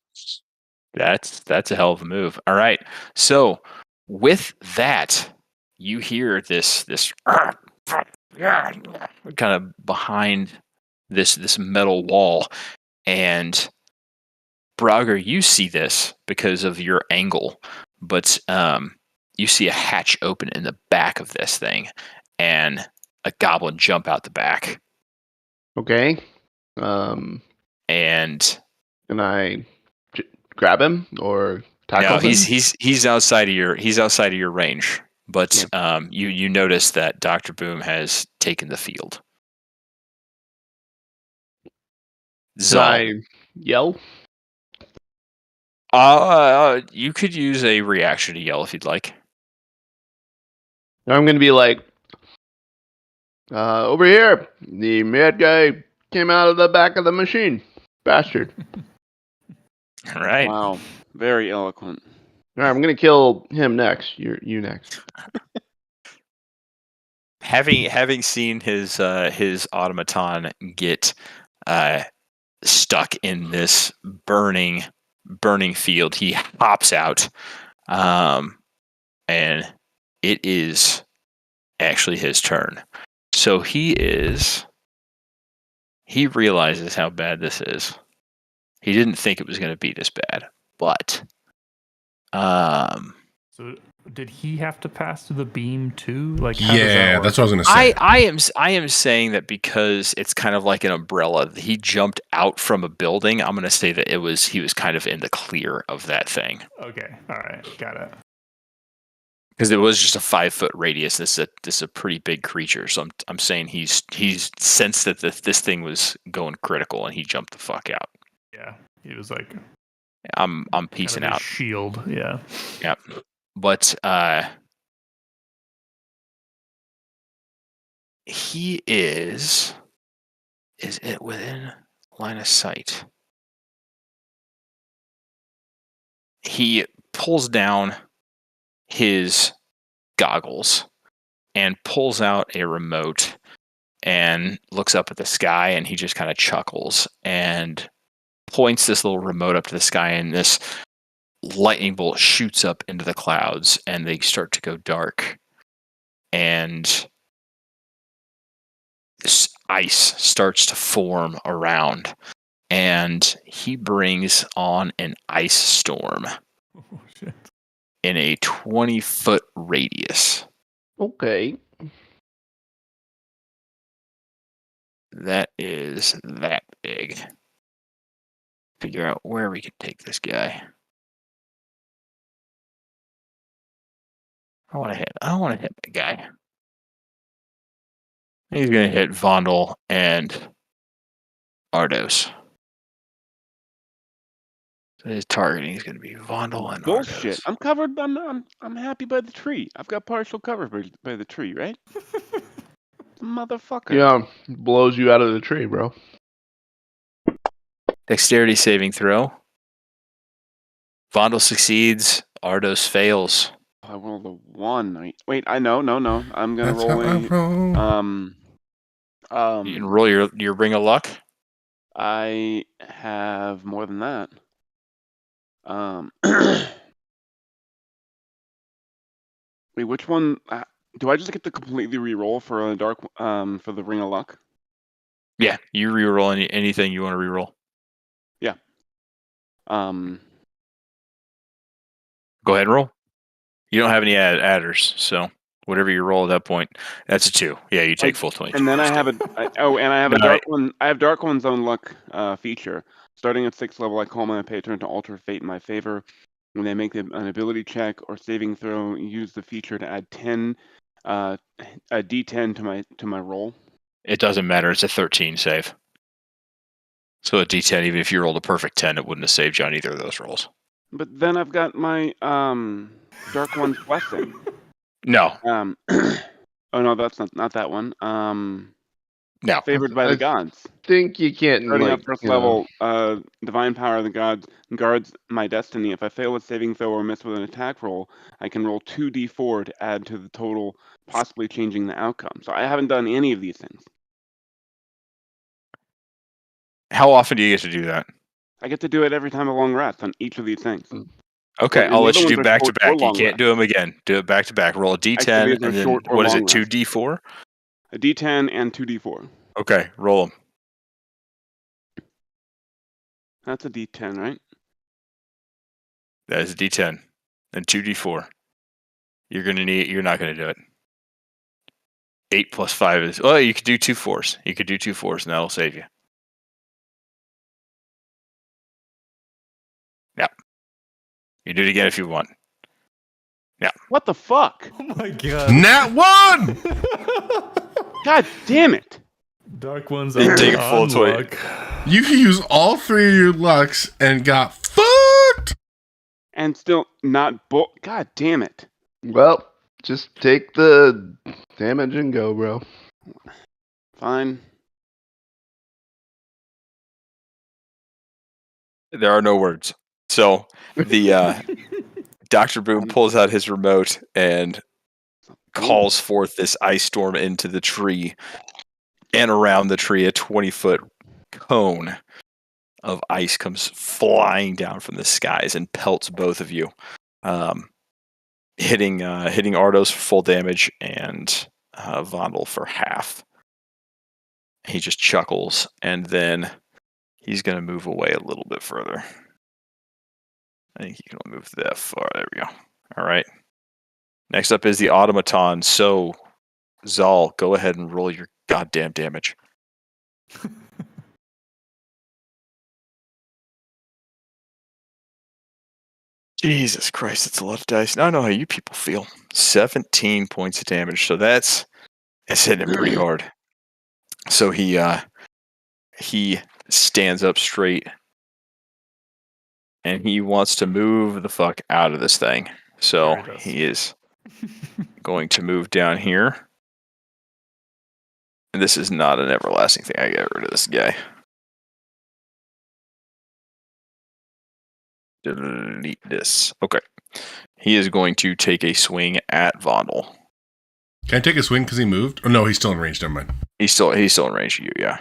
That's a hell of a move. All right. So with that, you hear this kind of behind this metal wall, and Brogger, you see this because of your angle, but you see a hatch open in the back of this thing, and a goblin jump out the back. Okay. And Can I grab him or tackle no, him? he's outside of your range. But you notice that Dr. Boom has taken the field. Can I yell? You could use a reaction to yell if you'd like. I'm gonna be like, over here. The mad guy came out of the back of the machine. Bastard. All right. Wow, very eloquent. All right, I'm gonna kill him next. You next. having seen his automaton get stuck in this burning field, he hops out, and it is actually his turn. So he realizes how bad this is. He didn't think it was going to be this bad, but So did he have to pass through the beam too? Like, how does that Yeah, work? that's what I was gonna say. I am saying that because it's kind of like an umbrella. He jumped out from a building. I'm going to say that he was kind of in the clear of that thing Okay, all right, got it. because it was just a 5-foot radius. This is a pretty big creature, so I'm saying he's sensed that this thing was going critical and he jumped the fuck out. Yeah, he was like I'm piecing kind of a out. shield. Yeah. Yep. But he is it within line of sight? He pulls down his goggles and pulls out a remote and looks up at the sky, and he just kind of chuckles and points this little remote up to the sky, and this lightning bolt shoots up into the clouds, and they start to go dark, and this ice starts to form around, and he brings on an ice storm Oh shit. in a 20-foot radius. Okay. That is that big. Figure out where we can take this guy. I don't want to hit the guy. He's gonna hit Vondel and Ardos. So his targeting is gonna be Vondel and Bullshit. Ardos. I'm covered. I'm happy by the tree. I've got partial cover by the tree, right? Motherfucker. Yeah, blows you out of the tree, bro. Dexterity saving throw. Vondel succeeds. Ardos fails. I rolled a 1. Wait, I know. No. I'm gonna That's roll how I roll. You can roll your ring of luck. I have more than that. Wait, which one? Do I just get to completely re-roll for a dark? For the ring of luck? Yeah, you re-roll anything you want to re-roll. Yeah. Go ahead and roll. You don't have any adders, so whatever you roll at that point, that's a 2. Yeah, you take full 22. And then I have a No, dark one. I have Dark One's own luck feature. Starting at 6th level, I call my patron to alter fate in my favor. When they make an ability check or saving throw, use the feature to add 10, a D10 to my roll. It doesn't matter. It's a 13 save. So a D10, even if you rolled a perfect 10, it wouldn't have saved you on either of those rolls. But then I've got my Dark One's blessing. No. Oh no, that's not that one. No. Favored by the gods. Think you can't Starting like at first you know, level, divine power of the gods guards my destiny. If I fail a saving throw or miss with an attack roll, I can roll 2d4 to add to the total, possibly changing the outcome. So I haven't done any of these things. How often do you get to do that? I get to do it every time a long rest on each of these things. Okay, And I'll the let other you do ones are back to short or back. You long can't rest. do them again. Do it back to back. Roll a D10 Actually, these are and then short or what is long it? rest. 2d4. A d10 and 2d4. Okay, roll them. That's a d10, right? That is a D10 and 2d4. You're not gonna do it. 8 plus 5 is. Oh, you could do 2 4s. You could do 2 4s, and that'll save you. Yeah. You do it again if you want. Yeah. What the fuck? Oh my god. Nat 1! God damn it! Dark ones You are take a full on 20. luck. You use all 3 of your lucks and got fucked! And still not God damn it. well, just take the damage and go, bro. Fine. There are no words. So the Dr. Boom pulls out his remote and calls forth this ice storm into the tree, and around the tree, a 20-foot cone of ice comes flying down from the skies and pelts both of you, hitting Ardos for full damage and Vondel for half. He just chuckles, and then he's going to move away a little bit further. I think he can only move that far. There we go. All right. Next up is the automaton. So, Zal, go ahead and roll your goddamn damage. Jesus Christ, it's a lot of dice. Now I know how you people feel. 17 points of damage. So that's hitting him pretty hard. So he stands up straight, and he wants to move the fuck out of this thing. So he is going to move down here. And this is not an everlasting thing. I get rid of this guy. Delete this. Okay. He is going to take a swing at Vondel. Can I take a swing because he moved? Oh, no, he's still in range. Never mind. He's still in range of you, yeah.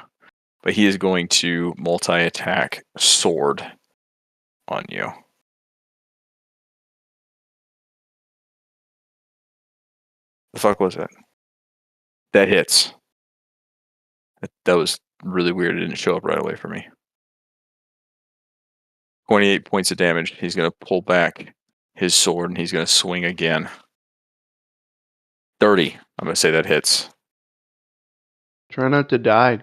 But he is going to multi-attack sword on you. The fuck was that? That hits. That was really weird. It didn't show up right away for me. 28 points of damage. He's going to pull back his sword, and he's going to swing again. 30. I'm going to say that hits. Try not to die.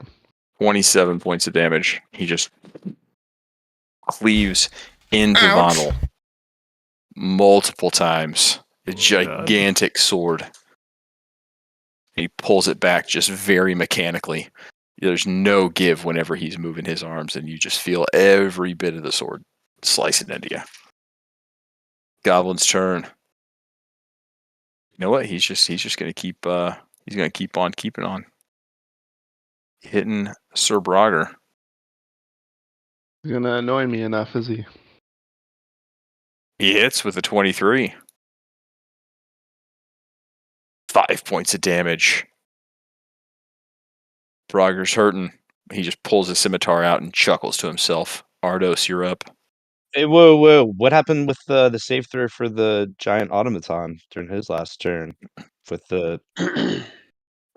27 points of damage. He just cleaves into Ouch. Vondel multiple times. A gigantic sword. He pulls it back just very mechanically. There's no give whenever he's moving his arms, and you just feel every bit of the sword slicing into you. Goblin's turn. You know what? He's just gonna keep on keeping on. Hitting Sir Brogger. He's gonna annoy me enough, is he? He hits with a 23. 5 points of damage. Brogger's hurting. He just pulls his scimitar out and chuckles to himself. Ardos, you're up. Hey, whoa! What happened with the save throw for the giant automaton during his last turn? With the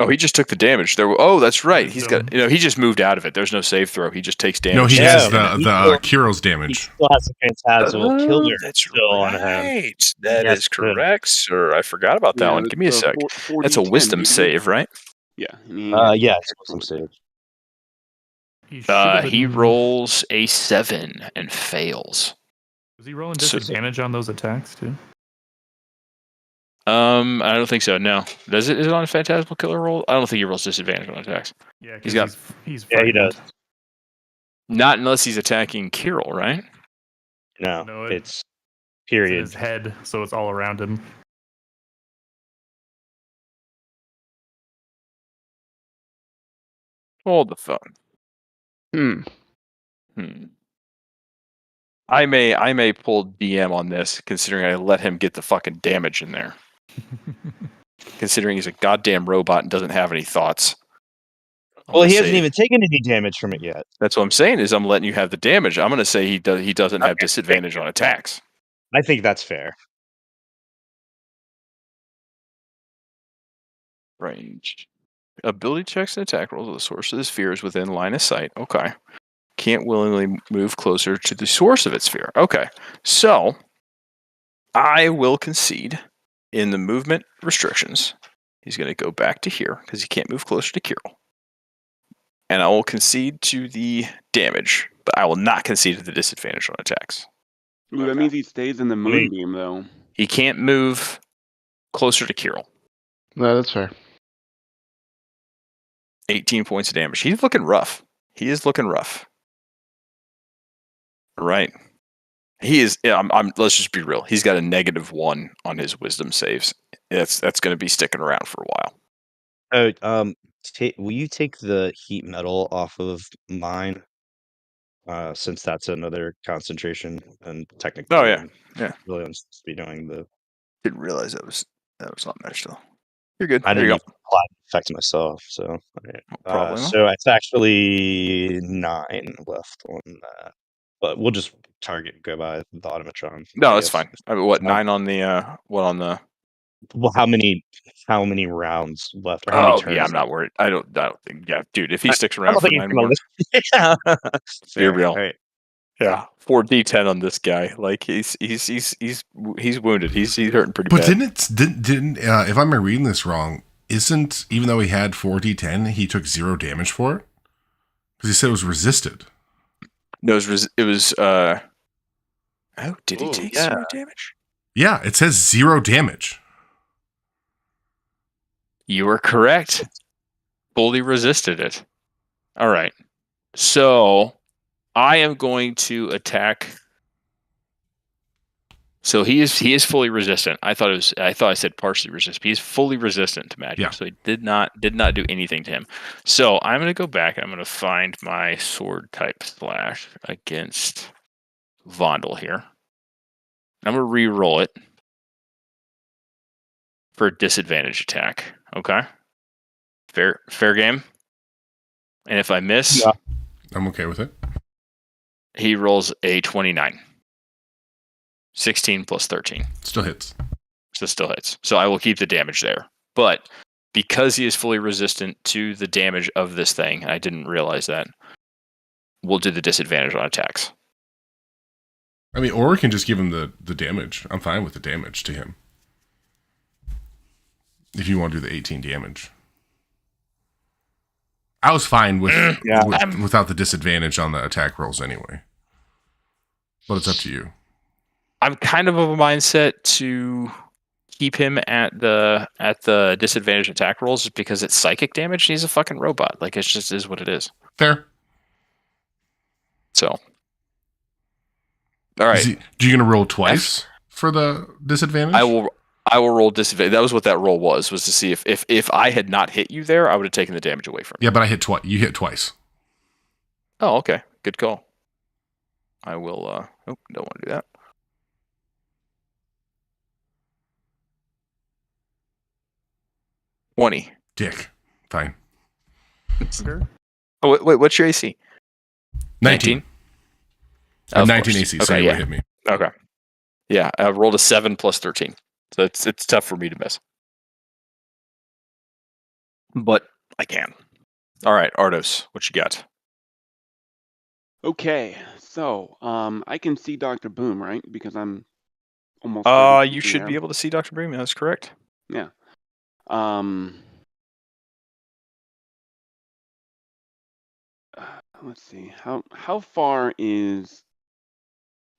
Oh, he just took the damage. That's right. He's He's done. got. He just moved out of it. There's no save throw. He just takes damage. No, he Yeah, has but he the still- Kiro's he damage. still has a phantasmal killer That's still on him. right. That Yes, is sir. correct, sir. I forgot about that one. Give me a sec. That's a wisdom save, right? Yeah. Yeah, it's wisdom save. He, should have He been- rolls a 7 and fails. Was he rolling So- disadvantage on those attacks too? I don't think so. No. Is it on a Phantasmal Killer roll? I don't think he rolls disadvantage on attacks. Yeah, 'cause He's got- he's Yeah, he frightened. does. Not unless he's attacking Kirill, right? No, No, it's It's in period. his head, so it's all around him. Hold the phone. I may pull DM on this, considering I let him get the fucking damage in there. Considering he's a goddamn robot and doesn't have any thoughts. Well, he hasn't even taken any damage from it yet. That's what I'm saying. Is I'm letting you have the damage. I'm going to say he doesn't have Okay. disadvantage on attacks. I think that's fair. Range. Ability checks and attack rolls. The source of this sphere is within line of sight. Okay. Can't willingly move closer to the source of its sphere. Okay. So, I will concede in the movement restrictions. He's going to go back to here because he can't move closer to Kirill. And I will concede to the damage, but I will not concede to the disadvantage on attacks. Ooh, that means he stays in the moonbeam, though. He can't move closer to Kirill. No, that's fair. 18 points of damage. He's looking rough. He is looking rough. Right. He is. Yeah, let's just be real. He's got a -1 on his wisdom saves. That's going to be sticking around for a while. Will you take the heat metal off of mine? Since that's another concentration, and technically, Oh, yeah. Yeah. really I'm supposed to be doing the. Didn't realize that was on there still. You're good. I There didn't you even apply the effect myself, so alright. Problem. So it's actually 9 left on that. But we'll just go by the automatron. No, I that's guess. fine. I mean, what Not- 9 on the what on the? Well, how many rounds left, or how many Oh turns? yeah, I'm not worried. I don't think. Yeah, dude, if he sticks I around don't for think he's 9 gonna more, listen. You're Fair, real. alright. yeah, 4d10 on this guy. Like he's wounded. He's hurting pretty But bad. didn't if I'm reading this wrong, isn't even though he had 4d10, he took 0 damage for it? Because he said it was resisted. No, it was. Oh, did he Ooh, take yeah. 0 damage? Yeah, it says 0 damage. You were correct. Fully resisted it. All right. So I am going to attack. So he is fully resistant. I thought I said partially resistant. He's fully resistant to magic. Yeah. So he did not do anything to him. So I'm going to go back and I'm going to find my sword type slash against Vondel here. I'm going to re-roll it for a disadvantage attack. Okay. Fair game. And if I miss, Yeah. I'm okay with it. he rolls a 29. 16 plus 13. Still hits. So it still hits. So I will keep the damage there. But because he is fully resistant to the damage of this thing, I didn't realize that, we'll do the disadvantage on attacks. I mean, or we can just give him the damage. I'm fine with the damage to him. If you want to do the 18 damage. I was fine with, without the disadvantage on the attack rolls anyway. But it's up to you. I'm kind of a mindset to keep him at the disadvantage attack rolls just because it's psychic damage and he's a fucking robot. Like, it just is what it is. Fair. So. All right. You going to roll twice for the disadvantage? I will roll disadvantage. That was what that roll was to see if I had not hit you there, I would have taken the damage away from you. Yeah, but I hit twice. You hit twice. Oh, okay. Good call. I will don't want to do that. $20. Dick. Fine. Oh, wait, what's your AC? 19. Of 19 course. AC, so Okay, you yeah. would hit me. Okay. Yeah, I rolled a 7 plus 13. So it's tough for me to miss. But I can. All right, Ardos, what you got? Okay, so I can see Dr. Boom, right? Because I'm almost. 30 feet You in should the be air. able to see Dr. Bream. That's correct. Yeah. Let's see. How far is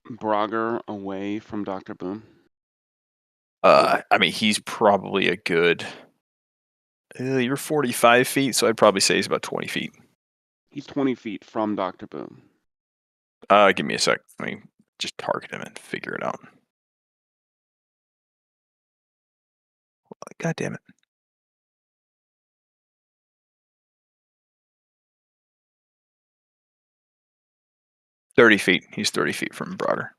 Brogger away from Dr. Boom? I mean, he's probably a good. You're 45 feet, so I'd probably say he's about 20 feet. He's 20 feet from Dr. Boom. Give me a sec. Let me just target him and figure it out. God damn it. $30 feet. He's 30 feet from Brogger.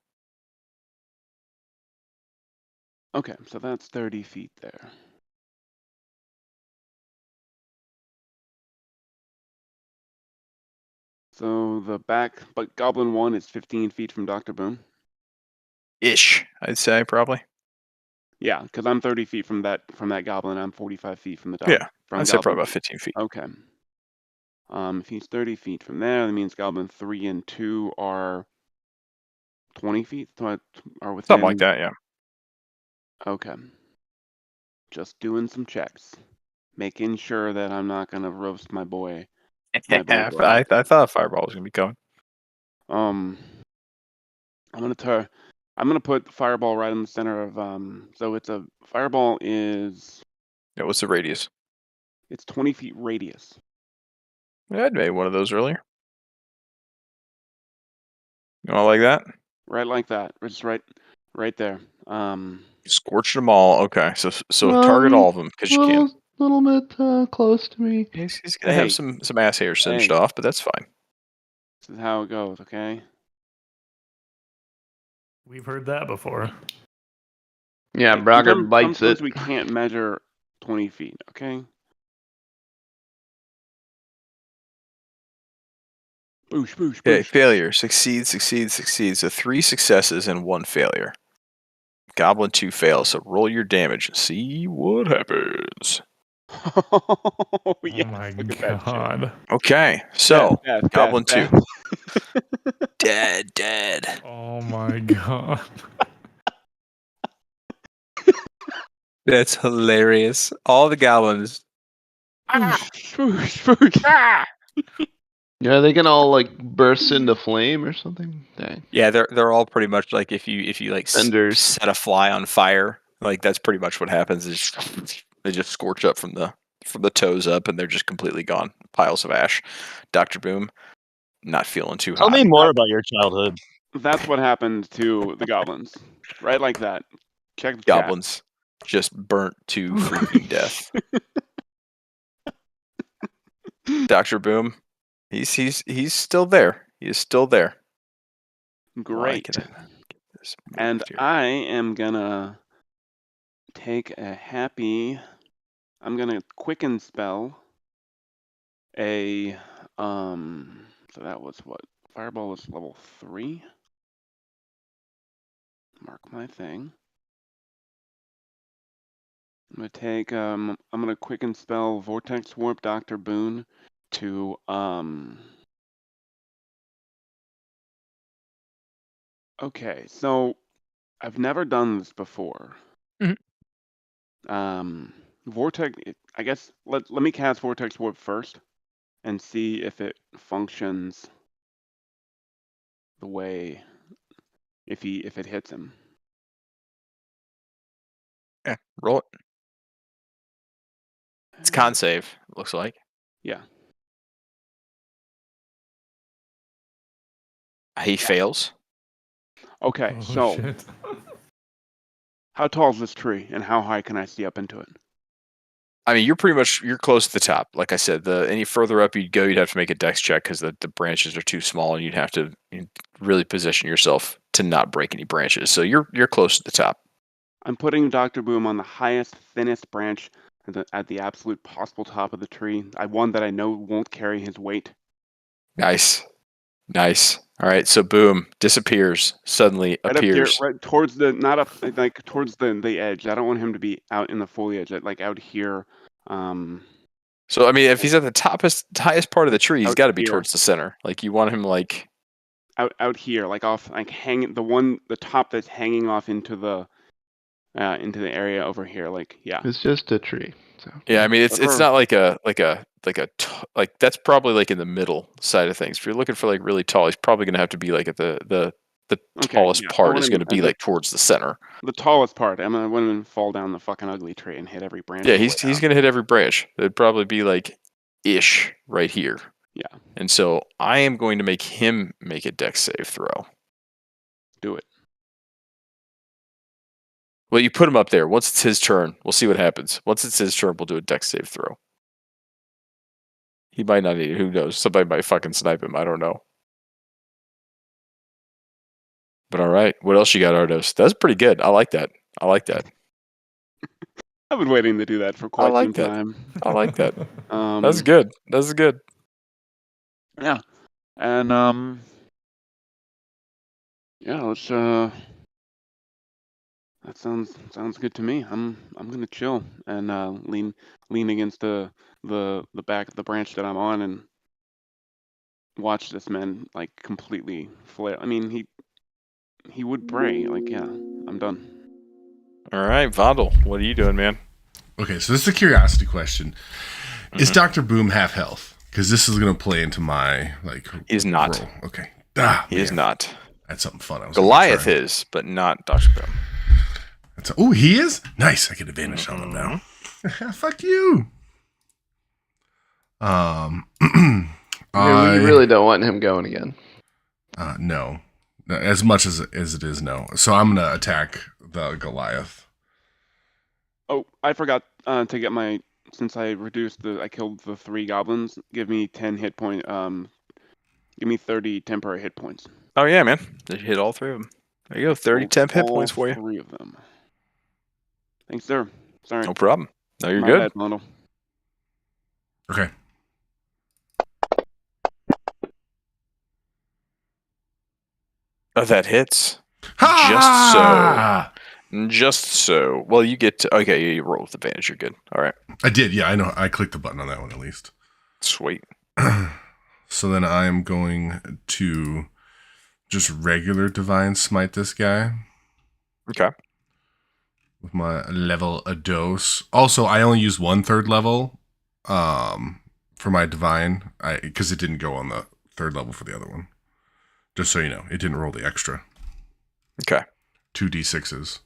Okay, so that's 30 feet there. So but Goblin 1 is 15 feet from Dr. Boom? Ish, I'd say, probably. Yeah, because I'm 30 feet from that Goblin. I'm 45 feet from the top. Yeah, from I'd say Goblin probably about 2. 15 feet. Okay. If he's 30 feet from there, that means Goblin 3 and 2 are 20 feet? Are within... Something like that, yeah. Okay. Just doing some checks. Making sure that I'm not going to roast my boy. I thought a fireball was going to be coming. I'm gonna put the fireball right in the center of so it's a fireball is Yeah, what's the radius? it's 20 feet radius. Yeah, I'd made one of those earlier. You want like that? Right like that. Just right there. Scorched them all. Okay, so target all of them because you can. Little bit close to me. He's gonna have some ass hair singed off, but that's fine. This is how it goes, okay? We've heard that before. Yeah, Like, Brogger sometimes bites it. we can't measure 20 feet. Okay. Boosh, boosh, Okay, boosh. failure. Succeed, succeed, succeed. So 3 successes and 1 failure. Goblin 2 fails, so roll your damage and see what happens. Oh, Oh yes, my look at that shit. god. Okay, so Death, Goblin death, 2. Dead, dead. Oh my god. That's hilarious. All the goblins. Boosh, boosh, boosh. Yeah, they can all like burst into flame or something. Dang. Yeah, they're all pretty much like if you like Cinders. set a fly on fire, like that's pretty much what happens. Is they just scorch up from the toes up, and they're just completely gone. Piles of ash. Dr. Boom, not feeling too Tell hot. me more about your childhood. That's what happened to the goblins. Right like that. Check the Goblins just burnt to freaking death. Dr. Boom, he's still there. He is still there. chat. Great. Get this And moved here. I am gonna take a happy. I'm gonna quicken spell a So that was what? Fireball was level 3. Mark my thing. I'm gonna take I'm gonna quicken spell Vortex Warp Dr. Boone to Okay, so I've never done this before. Vortex I guess let me cast Vortex Warp first and see if it functions the way if it hits him. Yeah, roll it. It's con save, it looks like. Yeah. He fails. Okay, Oh, so shit. how tall is this tree and how high can I see up into it? I mean, you're close to the top. Like I said, any further up you'd go, you'd have to make a dex check because the branches are too small, and you'd have to really position yourself to not break any branches. So you're close to the top. I'm putting Dr. Boom on the highest, thinnest branch at the absolute possible top of the tree. One that I know won't carry his weight. Nice. All right, so Boom disappears, suddenly Right appears. up here, right towards the not up like towards the edge. I don't want him to be out in the foliage, like out here. So I mean, if he's at the highest part of the tree, he's Out got to be here. towards the center. Like you want him like out here, like off, like hanging the top that's hanging off into the area over here. Like yeah. It's just a tree. So yeah. I mean, it's Or- not like that's probably like in the middle side of things. If you're looking for like really tall, he's probably going to have to be like at the Okay, tallest yeah. I part want is him going to be at like towards the center. the tallest part. I'm gonna want him to fall down the fucking ugly tree and hit every branch. Yeah, on the he's way down. going to hit every branch. It'd probably be like ish right here. Yeah. And so I am going to make him make a dex save throw. Do it. Well, you put him up there. Once it's his turn, we'll see what happens. Once it's his turn, we'll do a dex save throw. He might not need it. Who knows? Somebody might fucking snipe him. I don't know. But all right. What else you got, Ardos? That's pretty good. I like that. I've been waiting to do that for quite like some that. time. I like that. Um, That's good. That's good. Yeah, and yeah, let's that sounds good to me. I'm gonna chill and lean against the back of the branch that I'm on and watch this man like completely flail. I mean, he would pray like, yeah, I'm done. All right, Vondel, what are you doing, man? Okay, so this is a curiosity question. Is Dr. Boom half health? Because this is going to play into my like. He's not. Role. Okay. He is not. That's something fun. Goliath is, but not Dr. Boom. Oh, he is? Nice. I get advantage on him now. Fuck you. you really don't want him going again. No. As much as it is, no. So I'm going to attack the Goliath. Oh, I forgot to get my, since I killed the 3 goblins, give me 10 hit point, give me 30 temporary hit points. Oh, yeah, man. Did you hit all 3 of them? There you go. 30 temp hit points for you. 3 of them. Thanks, sir. Sorry. No problem. No, you're My good. bad, Mono. Okay. Oh, that hits. Ha! Just so. Well, you get to. Okay, you roll with advantage. You're good. All right. I did. Yeah, I know. I clicked the button on that one at least. Sweet. So then I am going to just regular divine smite this guy Okay. with my level a dose. Also, I only use 1/3 level for my divine because it didn't go on the 3rd level for the other one. Just so you know, it didn't roll the extra. Okay. 2 d6s.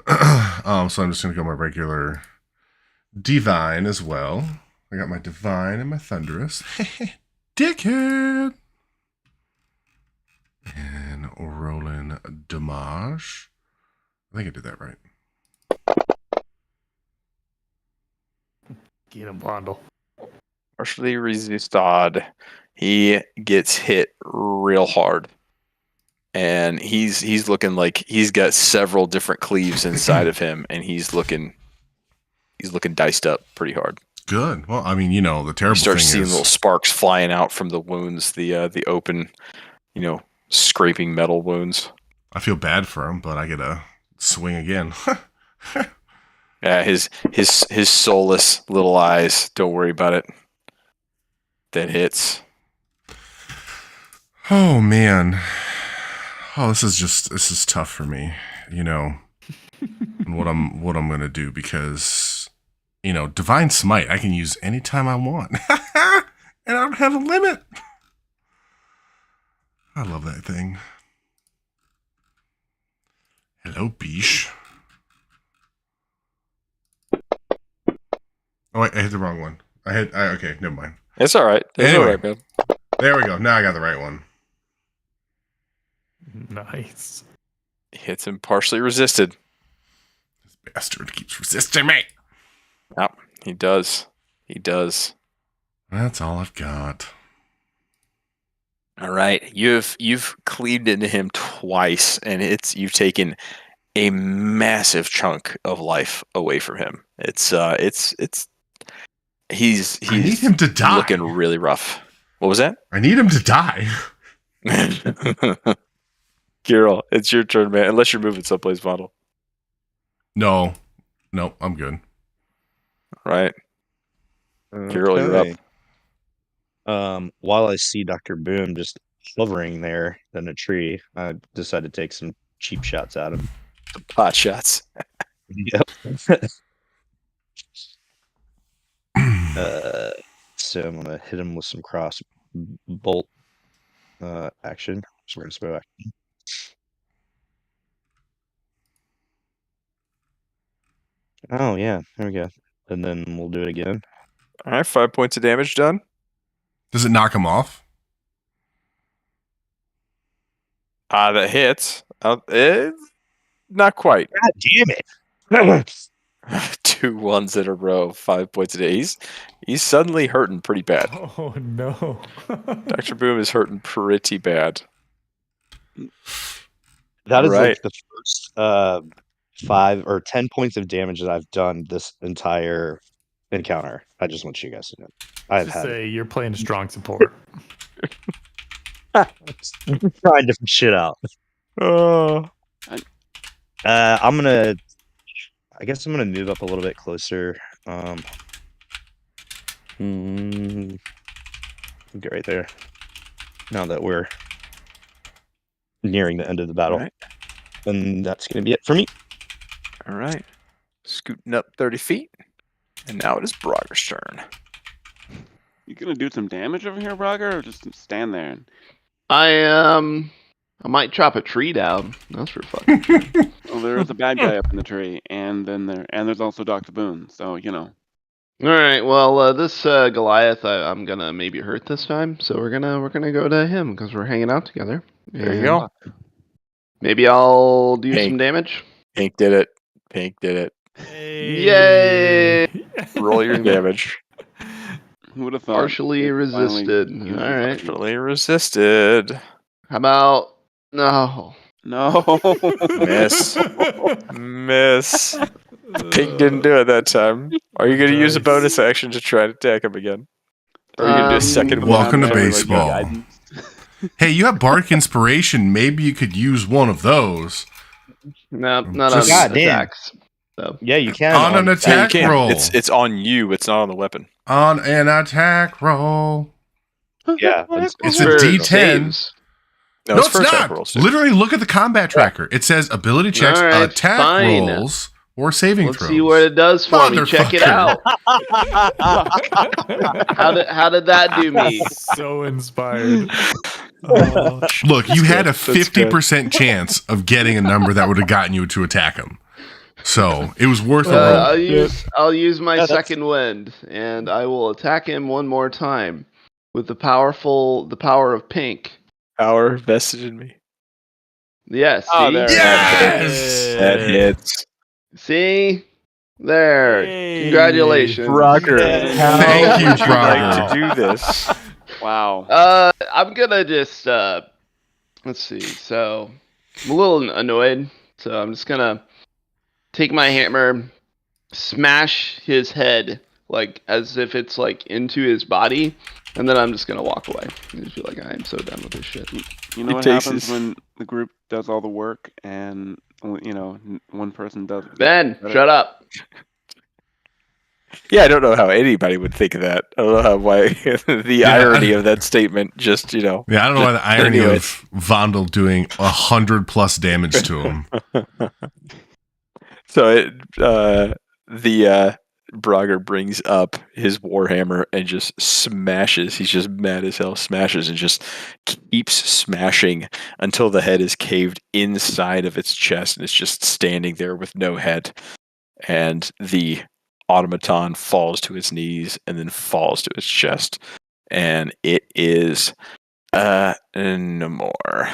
So I'm just gonna go my regular divine as well. I got my divine and my thunderous. Dickhead. And rolling damage. I think I did that right. Get him, Bondle. Partially resisted. He gets hit real hard. And he's looking like he's got several different cleaves inside of him, and he's looking diced up pretty hard. Good. Well, I mean, you know, the terrible You start thing seeing is little sparks flying out from the wounds, the open, scraping metal wounds. I feel bad for him, but I get to swing again. Yeah, his soulless little eyes. Don't worry about it. That hits. Oh man. Oh, this is tough for me, and what I'm gonna do because, divine smite I can use anytime I want, and I don't have a limit. I love that thing. Hello, Bish. Oh wait, I hit the wrong one. Okay, never mind. It's all right. It's Anyway. all right, man. There we go. Now I got the right one. Nice. Hits him partially resisted. This bastard keeps resisting me. Yep, he does. He does. That's all I've got. All right, you've cleaved into him twice, and you've taken a massive chunk of life away from him. He's I need him to die. looking really rough. What was that? I need him to die. Kirill, it's your turn, man. Unless you're moving someplace, Model. No, I'm good. All right. Kirill, you're up. While I see Dr. Boom just hovering there in a tree, I decide to take some cheap shots at him. Pot shots. Yep. So I'm gonna hit him with some cross bolt action. So we're gonna spell action. Oh yeah, there we go. And then we'll do it again. All right, 5 points of damage done. Does it knock him off? That hits. Not quite. God damn it! 2 ones in a row. 5 points a day. He's suddenly hurting pretty bad. Oh no. Dr. Boom is hurting pretty bad. That is Right. like the first 5 or 10 points of damage that I've done this entire encounter. I just want you guys to know. I've Just had say you're playing a strong support. trying different shit out. I guess I'm gonna move up a little bit closer. Get right there. Now that we're nearing the end of the battle, All right. and that's gonna be it for me. All right. Scooting up 30 feet. And now it is Brogger's turn. You gonna do some damage over here, Brogger, or just stand there? And... I might chop a tree down. That's for fun. Well, there is a bad guy up in the tree, and there's also Dr. Boone. So All right. Well, this Goliath, I'm gonna maybe hurt this time. So we're gonna go to him because we're hanging out together. There you And go. Maybe I'll do Hey. some damage. Pink did it. Pink did it. Yay! Roll your damage. who would have thought? Partially it finally resisted. uses All right. Partially resisted. How about no? No. Miss. Miss. Ping didn't do it that time. Are you going to use a bonus action to try to attack him again? Or are you going to do a second one? Welcome to Like your baseball. guidance. Hey, you have Bardic Inspiration. Maybe you could use one of those No, not Just- on Goddamn. attacks. So. Yeah, you can. on an Yeah, you attack can. roll. It's on you. It's not on the weapon. On an attack roll. Yeah, It's For a D10. saves. No, No, it's it's for attack not. rolls. Dude. Literally, look at the combat tracker. It says ability checks, All right, attack fine. rolls, or saving Let's throws. see what it does for me. Check it Motherfucker. out. How did that do me? So inspired. Oh, Look, you had a good. That's good. 50% chance of getting a number that would have gotten you to attack him. So it was worth a roll. I'll use my Yeah, that's- second wind, and I will attack him one more time with the power of pink. Power vested in me. Yes. Oh, see? there. Yes! That hits. See? There. Hey. Congratulations. Rocker. Thank you, would you like Brogger. to do this? Wow. I'm gonna just let's see. So I'm a little annoyed, so I'm just gonna take my hammer, smash his head like as if it's like into his body, and then I'm just gonna walk away. And just be like, I am so done with this shit. You know He what takes happens his- when the group does all the work and one person does it? Ben, shut up. Yeah, I don't know how anybody would think of that. I don't know why the Yeah, irony of that statement just, Yeah, I don't know why the irony Anyway. of Vondel doing 100+ damage to him. So the Brogger brings up his warhammer and just smashes. He's just mad as hell. Smashes and just keeps smashing until the head is caved inside of its chest and it's just standing there with no head. And the automaton falls to its knees and then falls to its chest, and it is no more.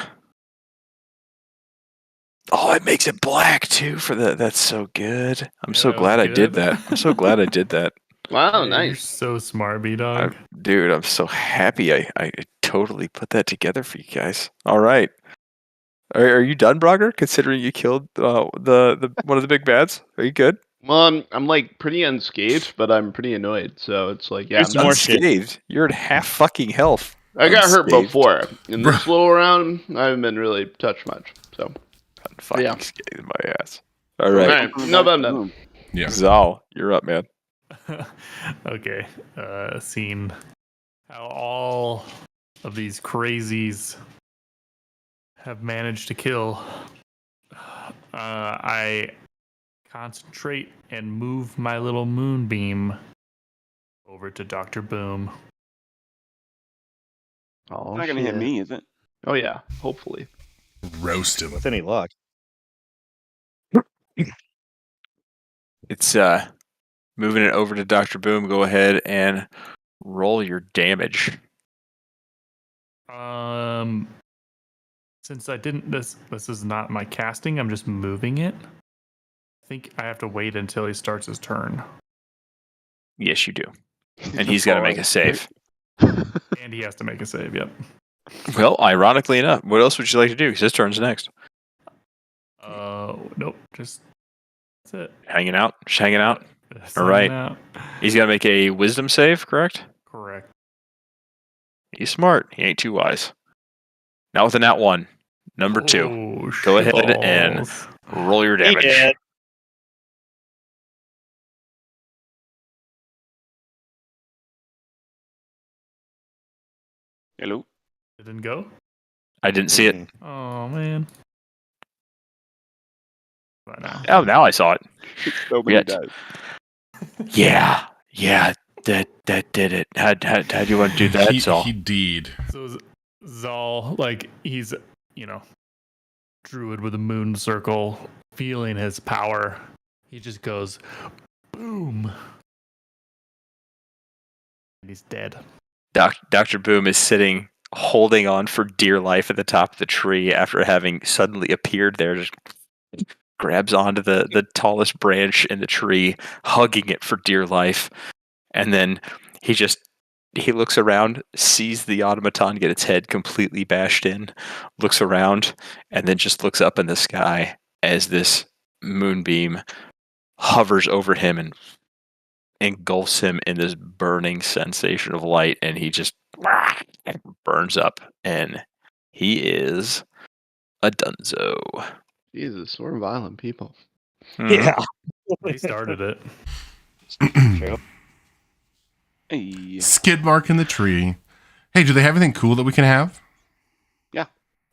Oh, it makes it black too for the. That's so good. I'm so Yeah, glad I good. did that. I'm so glad I did that. Wow, You're nice. so smart, B-Dog. Dude, I'm so happy I totally put that together for you guys. All right. Are you done, Brogger? Considering you killed the one of the big bads, are you good? Well, I'm like pretty unscathed, but I'm pretty annoyed. So it's like, yeah, Here's I'm more done. shit. Unscathed. You're at half fucking health. I got hurt unscathed. before. In this little round, I haven't been really touched much. So Fucking Yeah. scathed my ass. All right. Alright, no, but I'm done. Yeah. Zal, you're up, man. Okay. Seeing how all of these crazies have managed to kill, I concentrate and move my little moonbeam over to Dr. Boom. Oh, It's not gonna hit shit. me, is it? Oh yeah, hopefully. Roast him. with any luck. It's moving it over to Dr. Boom. Go ahead and roll your damage. Since I didn't this is not my casting, I'm just moving it. I think I have to wait until he starts his turn. Yes, you do. And he's got to make a save. And he has to make a save, yep. Well, ironically enough, what else would you like to do? Because his turn's next. Nope, just that's it. Hanging out. Just hanging out. Just All right. hanging out. He's got to make a wisdom save, correct? Correct. He's smart. He ain't too wise. Not with a nat 1. Number 2. Oh, Go ahead and shitballs. roll your He damage. did. Hello. It didn't go? I didn't see it. Oh man. But now. Oh, now I saw it. Nobody Yet. does. Yeah. That did it. How do you want to do that, Zal? He did. So Zal, like he's, druid with a moon circle, feeling his power. He just goes, boom. And he's dead. Dr. Boom is sitting, holding on for dear life at the top of the tree after having suddenly appeared there. Just grabs onto the tallest branch in the tree, hugging it for dear life. And then he looks around, sees the automaton get its head completely bashed in, looks around, and then just looks up in the sky as this moonbeam hovers over him and engulfs him in this burning sensation of light, and he just burns up, and he is a dunzo. Jesus, we're violent people. Yeah. They started it. True. Hey. Skid mark in the tree. Hey, do they have anything cool that we can have?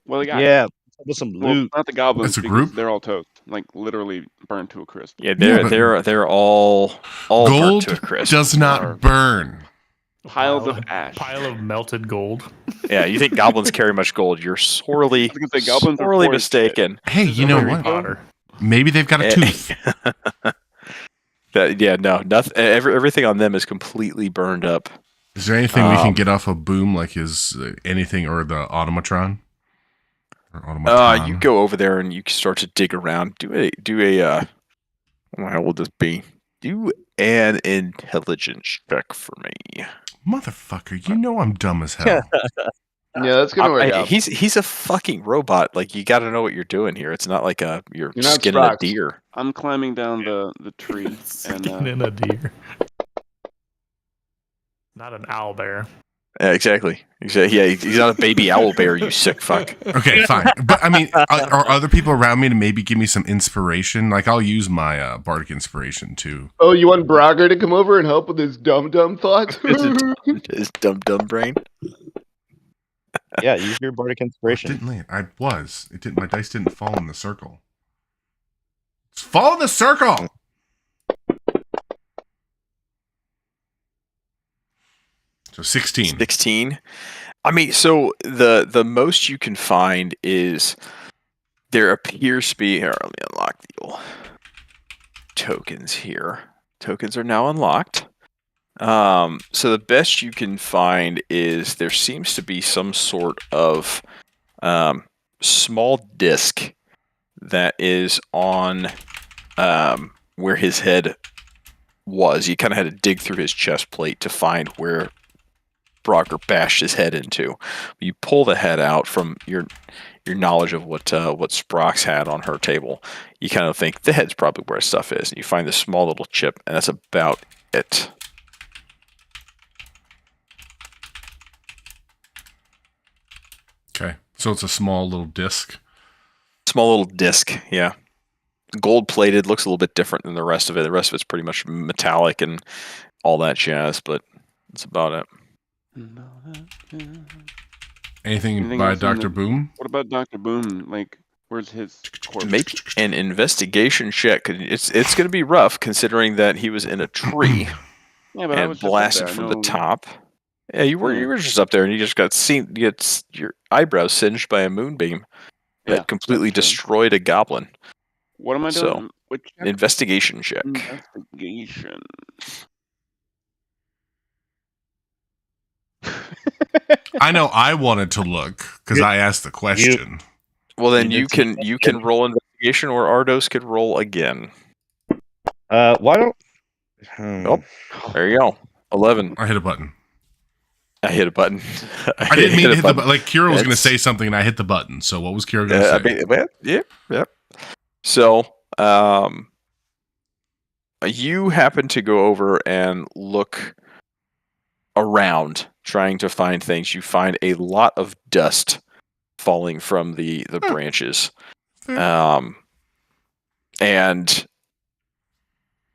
Well, they got Yeah. With some well, loot. not the goblins. It's a because group? They're all toast, like literally burned to a crisp. Yeah, Yeah, but they're all burnt gold to a crisp. does not Or- burn. Piles Pile- of ash. Pile of melted gold. Yeah, you think goblins carry much gold? You're sorely, I was gonna say, goblins are sorely poor as shit. mistaken. Hey, This you is know Harry what? Potter. Maybe they've got a tooth. No, nothing. Everything on them is completely burned up. Is there anything we can Um, get off of Boom, like his anything or the automatron? Or automaton? You go over there and you start to dig around. Do a how will this be? Do an intelligence check for me. Motherfucker, you know I'm dumb as hell. Yeah, that's gonna work out. He's a fucking robot. Like, you got to know what you're doing here. It's not like you're You're not skinning a Sprox. deer. I'm climbing down the tree, and Skin in a deer. Not an owl bear. Yeah, exactly. Yeah, he's not a baby owl bear. You sick fuck. Okay, fine. But I mean, are other people around me to maybe give me some inspiration? Like, I'll use my bardic inspiration too. Oh, you want Brogger to come over and help with his dumb thoughts? His dumb brain. Yeah, use your bardic It inspiration. didn't land. It didn't. My dice didn't fall in the circle. It's fall in the circle. So 16. 16. I mean, so the most you can find is there appears to be. Here, let me unlock the old tokens here. Tokens are now unlocked. So the best you can find is there seems to be some sort of small disc that is on where his head was. You kind of had to dig through his chest plate to find where Brogger bashed his head into. You pull the head out from your knowledge of what Sprox had on her table. You kind of think the head's probably where stuff is, and you find this small little chip, and that's about it. Okay. So it's a small little disc. Small little disc, yeah. Gold plated, looks a little bit different than the rest of it. The rest of it's pretty much metallic and all that jazz, but that's about it. Anything Anything by else in Dr. the- Boom? What about Dr. Boom? Like, where's his corpse? Make an investigation check. 'Cause it's going to be rough considering that he was in a tree Yeah, but I and was just up blasted there. I from the know- top. Yeah, you were just up there, and you just got seen. You get your eyebrows singed by a moonbeam that Yeah, completely that's true. destroyed a goblin. What am I So, doing? Which Investigation check. investigation? I know I wanted to look because I asked the question. Well, then You you did can roll investigation, or Ardos could roll again. Why don't? Nope. There you go. 11. I hit a button. I hit a button. I didn't mean to hit the button. Like, Kira was going to That's- say something and I hit the button. So what was Kira going to I say? mean, well, yeah. So, you happen to go over and look around, trying to find things. You find a lot of dust falling from the branches, and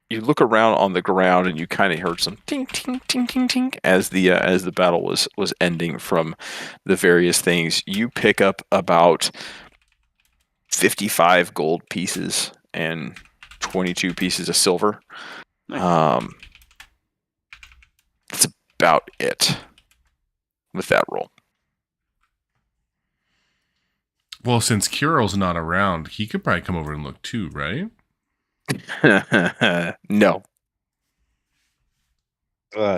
you look around on the ground, and you kind of heard some ting ting ting ting ting as the battle was ending from the various things. You pick up about 55 gold pieces and 22 pieces of silver. Nice. That's about it with that roll. Well, since Kiro's not around, he could probably come over and look too, right? No,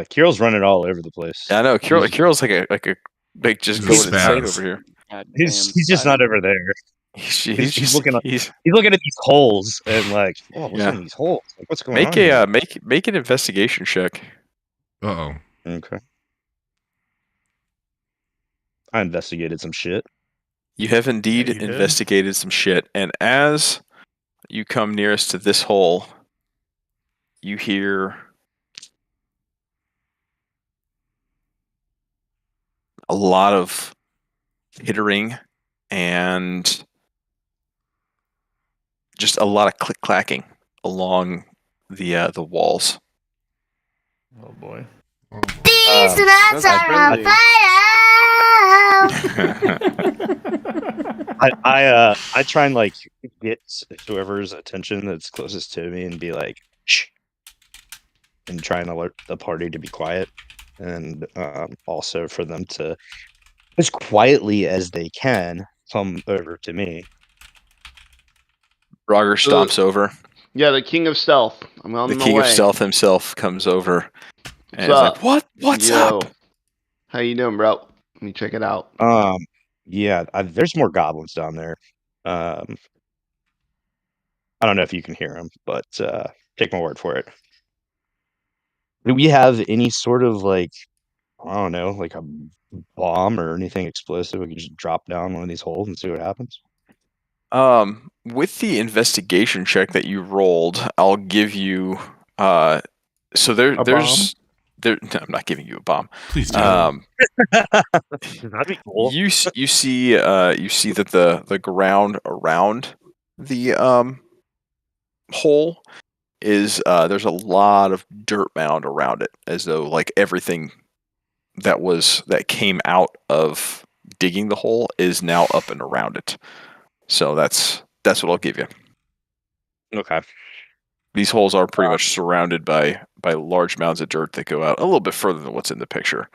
Kirill's running all over the place. I know. Kirill's like a big just He's going insane spaz. over here. God He's damn, just not over there. He's He's just looking up- he's He's looking at these holes and like, oh, what's Yeah. in these holes? Like, what's going make on? here? a make an investigation check. Uh-oh. Okay. I investigated some shit. You have indeed Yeah, you did. investigated some shit, and as you come nearest to this hole, you hear a lot of hittering and just a lot of click clacking along the walls. Oh boy. These nuts that's are on friendly. fire! I try and like get whoever's attention that's closest to me and be like, shh, and try and alert the party to be quiet, and also for them to, as quietly as they can, come over to me. Roger stomps over. Yeah, the king of stealth. I'm on The my king way. of stealth himself comes over and What's is up? like, "What? What's Yo. up?" How you doing, bro? Let me check it out. Yeah, there's more goblins down there. I don't know if you can hear them, but take my word for it. Do we have any sort of like, I don't know, like a bomb or anything explosive we can just drop down one of these holes and see what happens? With the investigation check that you rolled, I'll give you. So A there's. No, I'm not giving you a bomb. Please do. That'd be cool. You see that the ground around the hole is there's a lot of dirt mound around it, as though like everything that came out of digging the hole is now up and around it. So that's what I'll give you. Okay. These holes are pretty much surrounded by large mounds of dirt that go out a little bit further than what's in the picture,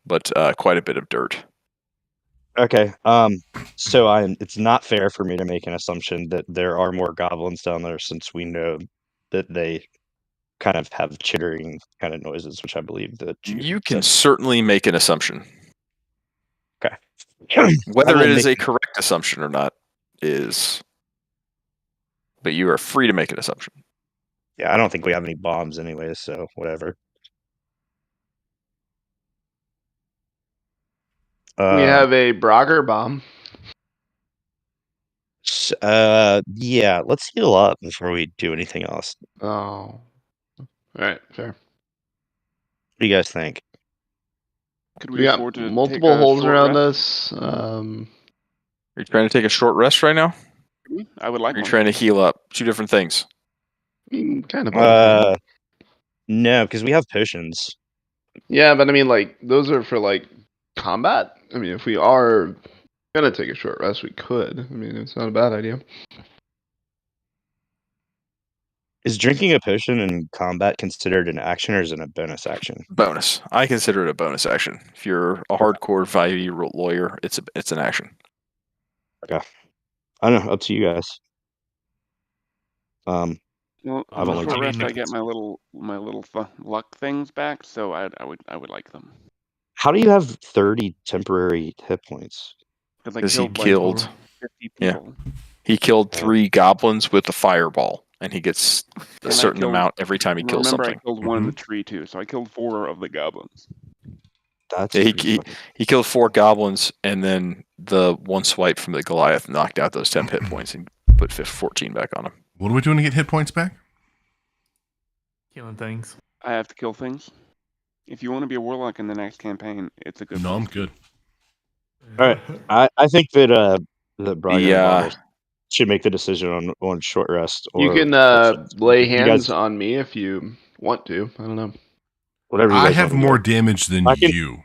but quite a bit of dirt. Okay. So it's not fair for me to make an assumption that there are more goblins down there, since we know that they kind of have chittering kind of noises, which I believe that You can said. certainly make an assumption. Okay. Whether I it will is make- a correct assumption or not but you are free to make an assumption. Yeah, I don't think we have any bombs anyways, so whatever. We have a Brogger bomb. Yeah, let's heal up before we do anything else. Oh. All right, fair. What do you guys think? Could We we got afford to multiple take a holes short around rest? us. Are you trying to take a short rest right now? I would like Or are you one. trying to heal up? Two different things. I mean, kind of both. No, because we have potions. Yeah, but I mean, like, those are for, like, combat. I mean, if we are gonna take a short rest, we could. I mean, it's not a bad idea. Is drinking a potion in combat considered an action, or is it a bonus action? Bonus. I consider it a bonus action. If you're a hardcore 5e lawyer, it's an action. Okay. I don't know. Up to you guys. Well, I've on only the short taken- rest, I get my little luck things back, so I would like them. How do you have 30 temporary hit points? Because he like, killed. 50 Yeah. people. He killed 3 goblins with a fireball, and he gets a And I certain killed- amount every time he kills Remember, something. I killed one in the tree too, so I killed 4 of the goblins. That's Yeah, pretty funny. he killed 4 goblins, and then the one swipe from the Goliath knocked out those 10 hit points and put 14 back on him. What are we doing to get hit points back? Killing things. I have to kill things. If you want to be a warlock in the next campaign, it's a good. No, I'm place. good. All right. I think that Brian Yeah. should make the decision on short rest. Or You can lay You hands guys- on me if you want to. I don't know. whatever. You I guys have wanna more do. damage than I can- you.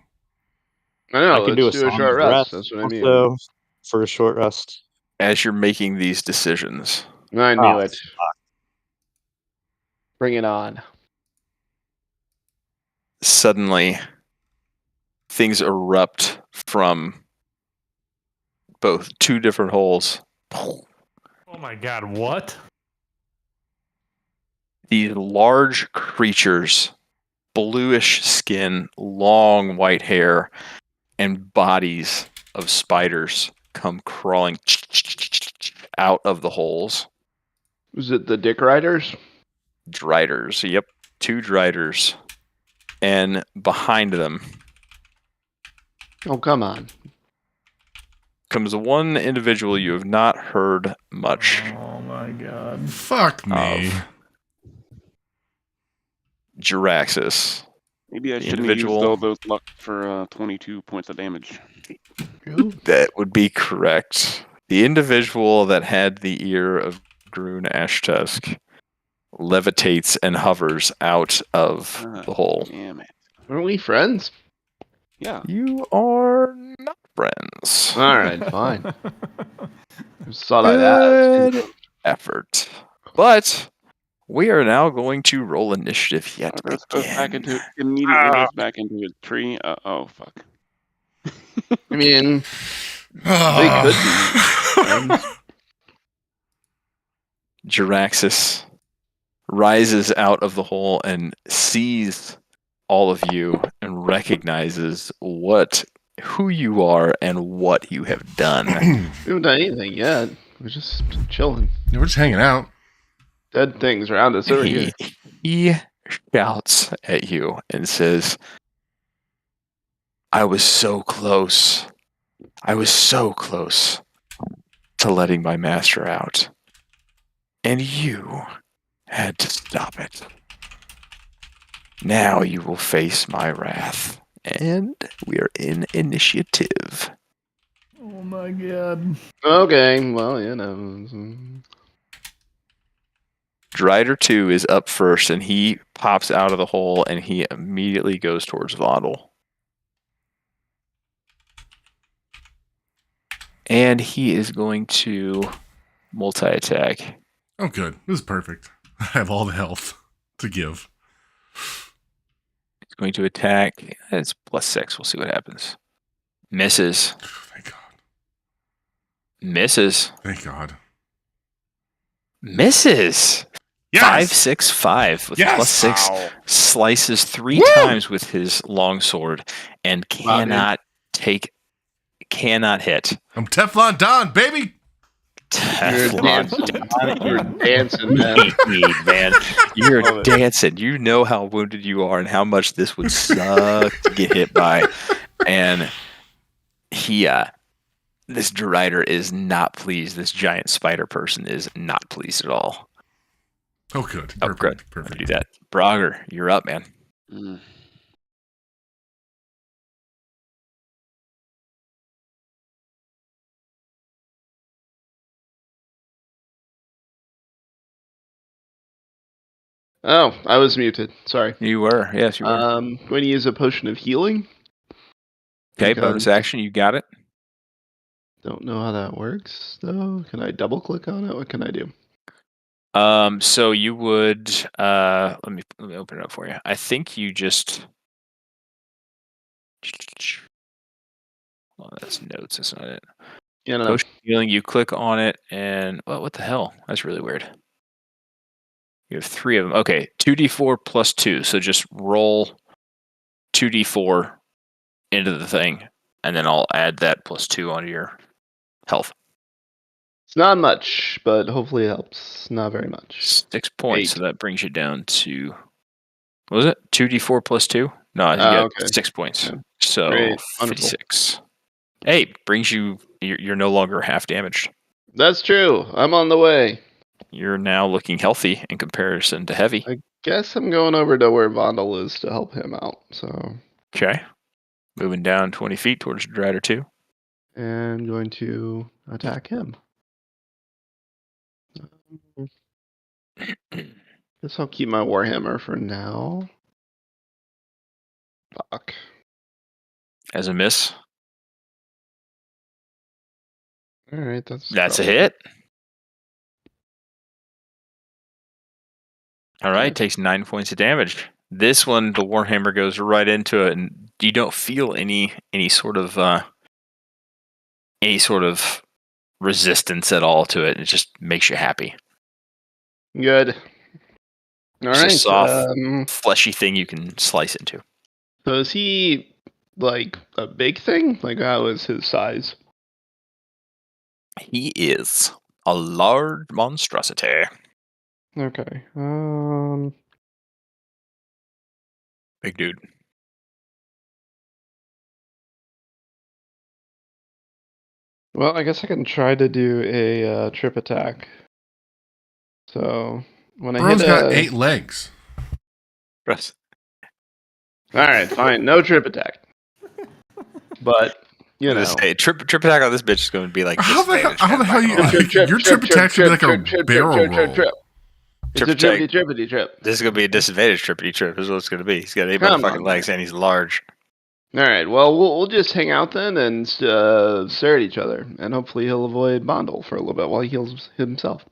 I don't know. I can do a Let's do a song short of rest. That's what I mean. also for a short rest. As you're making these decisions, I knew Oh, it. Bring it on. suddenly things erupt from both 2 different holes. Oh my god, what? These large creatures, bluish skin, long white hair, and bodies of spiders come crawling out of the holes. Was it the Dick Riders? Driders. Yep, 2 driders. And behind them Oh, come on. comes one individual you have not heard much Oh my god. Fuck me. of. Jiraxis. Maybe I The shouldn't have used individual- all those luck for 22 points of damage. That would be correct. The individual that had the ear of Groon Ashtusk levitates and hovers out of the hole. Damn it. Aren't we friends? Yeah. You are not friends. All right, fine. Just thought I'd ask. Good effort. But we are now going to roll initiative yet Goes back again. into immediately goes back into his tree. Oh fuck. I mean, they could be. Jiraxis rises out of the hole and sees all of you and recognizes who you are and what you have done. We haven't done anything yet. We're just chilling. We're just hanging out. Dead things around us over here. He shouts at you and says, I was so close. I was so close to letting my master out. And you had to stop it. Now you will face my wrath. And we are in initiative. Oh my god. Okay, well, you know. Drider 2 is up first, and he pops out of the hole, and he immediately goes towards Vondel. And he is going to multi-attack. Oh, good. This is perfect. I have all the health to give. He's going to attack. It's +6. We'll see what happens. Misses. Thank God. Misses. Thank God. Misses. Yes! 5, 6, 5 with Yes! +6. Wow. Slices 3 Woo! times with his longsword and cannot hit. I'm Teflon Don, baby! You're Teflon dancing. You're dancing, man. man. You're dancing. You know how wounded you are and how much this would suck to get hit by. And he, this Derider is not pleased. This giant spider person is not pleased at all. Oh, good. Oh, Perfect. good. Perfect. Do that. Brogger, you're up, man. Mm. Oh, I was muted. Sorry. You were. Yes, you were. Going to use a potion of healing. Okay, because- bonus action. You got it. Don't know how that works, though. Can I double click on it? What can I do? So you would let me open it up for you. I think you just that's notes, that's not it. Yeah, no. Potion healing, you click on it and what the hell? That's really weird. You have 3 of them. Okay, 2d4 plus 2. So just roll 2d4 into the thing, and then I'll add that plus 2 onto your health. It's not much, but hopefully it helps. Not very much. 6 points, 8. so that brings you down to what was it? 2d4 plus 2? No, you got okay. 6 points. Yeah. So Great. Wonderful. 56. Hey, brings you. You're no longer half damaged. That's true. I'm on the way. You're now looking healthy in comparison to heavy. Guess I'm going over to where Vondel is to help him out. So, Okay, moving down 20 feet towards Drider 2. and going to attack him. Guess I'll keep my Warhammer for now. Fuck. As a miss, All right, that's that's a probably- hit. All right, Okay. takes 9 points of damage. This one, the Warhammer goes right into it, and you don't feel any sort of resistance at all to it. It just makes you happy. Good. All It's a right. soft- Fleshy thing you can slice into. So is he like a big thing? Like, how is his size? He is a large monstrosity. Okay. Big dude. Well, I guess I can try to do a trip attack. So when I Bro's hit got a, 8 legs. Russ. All right, fine. No trip attack. But you I'm know, gonna say trip attack on this bitch is going to be like How the hell? disadvantage. How the I'm hell not you? gonna lie. Your trip attack's gonna be like a barrel roll. It's a Trip attack. trippity trip. This is going to be a disadvantage trippity trip. Is what it's going to be. He's got 8 Come motherfucking on, legs and he's large. All right. Well, we'll just hang out then and stare at each other, and hopefully he'll avoid Bondle for a little bit while he heals himself.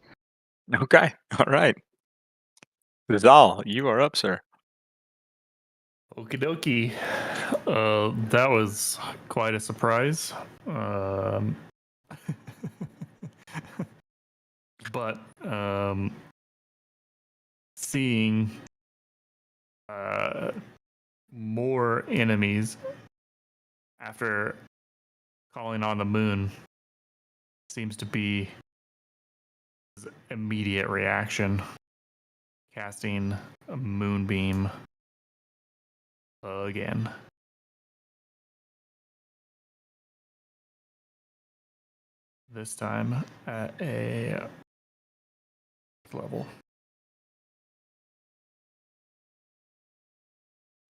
Okay. All right. Zal, you are up, sir. Okie dokie. That was quite a surprise. But seeing more enemies after calling on the moon seems to be his immediate reaction. Casting a moonbeam again. This time at a level.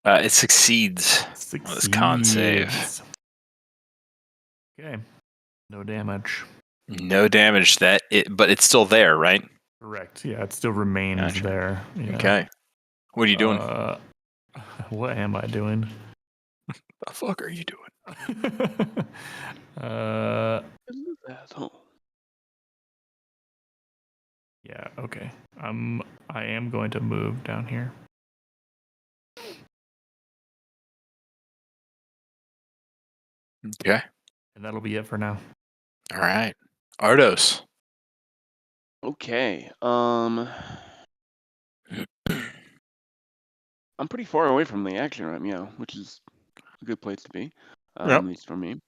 It succeeds. This con save. Okay. No damage. No damage. But it's still there, right? Correct. Yeah, it still remains Gotcha. there. Yeah. Okay. What are you doing? What am I doing? The fuck are you doing? Yeah, okay. I am going to move down here. Okay. And that'll be it for now. All right. Ardos. Okay. I'm pretty far away from the action right now, which is a good place to be. Yep. At least for me.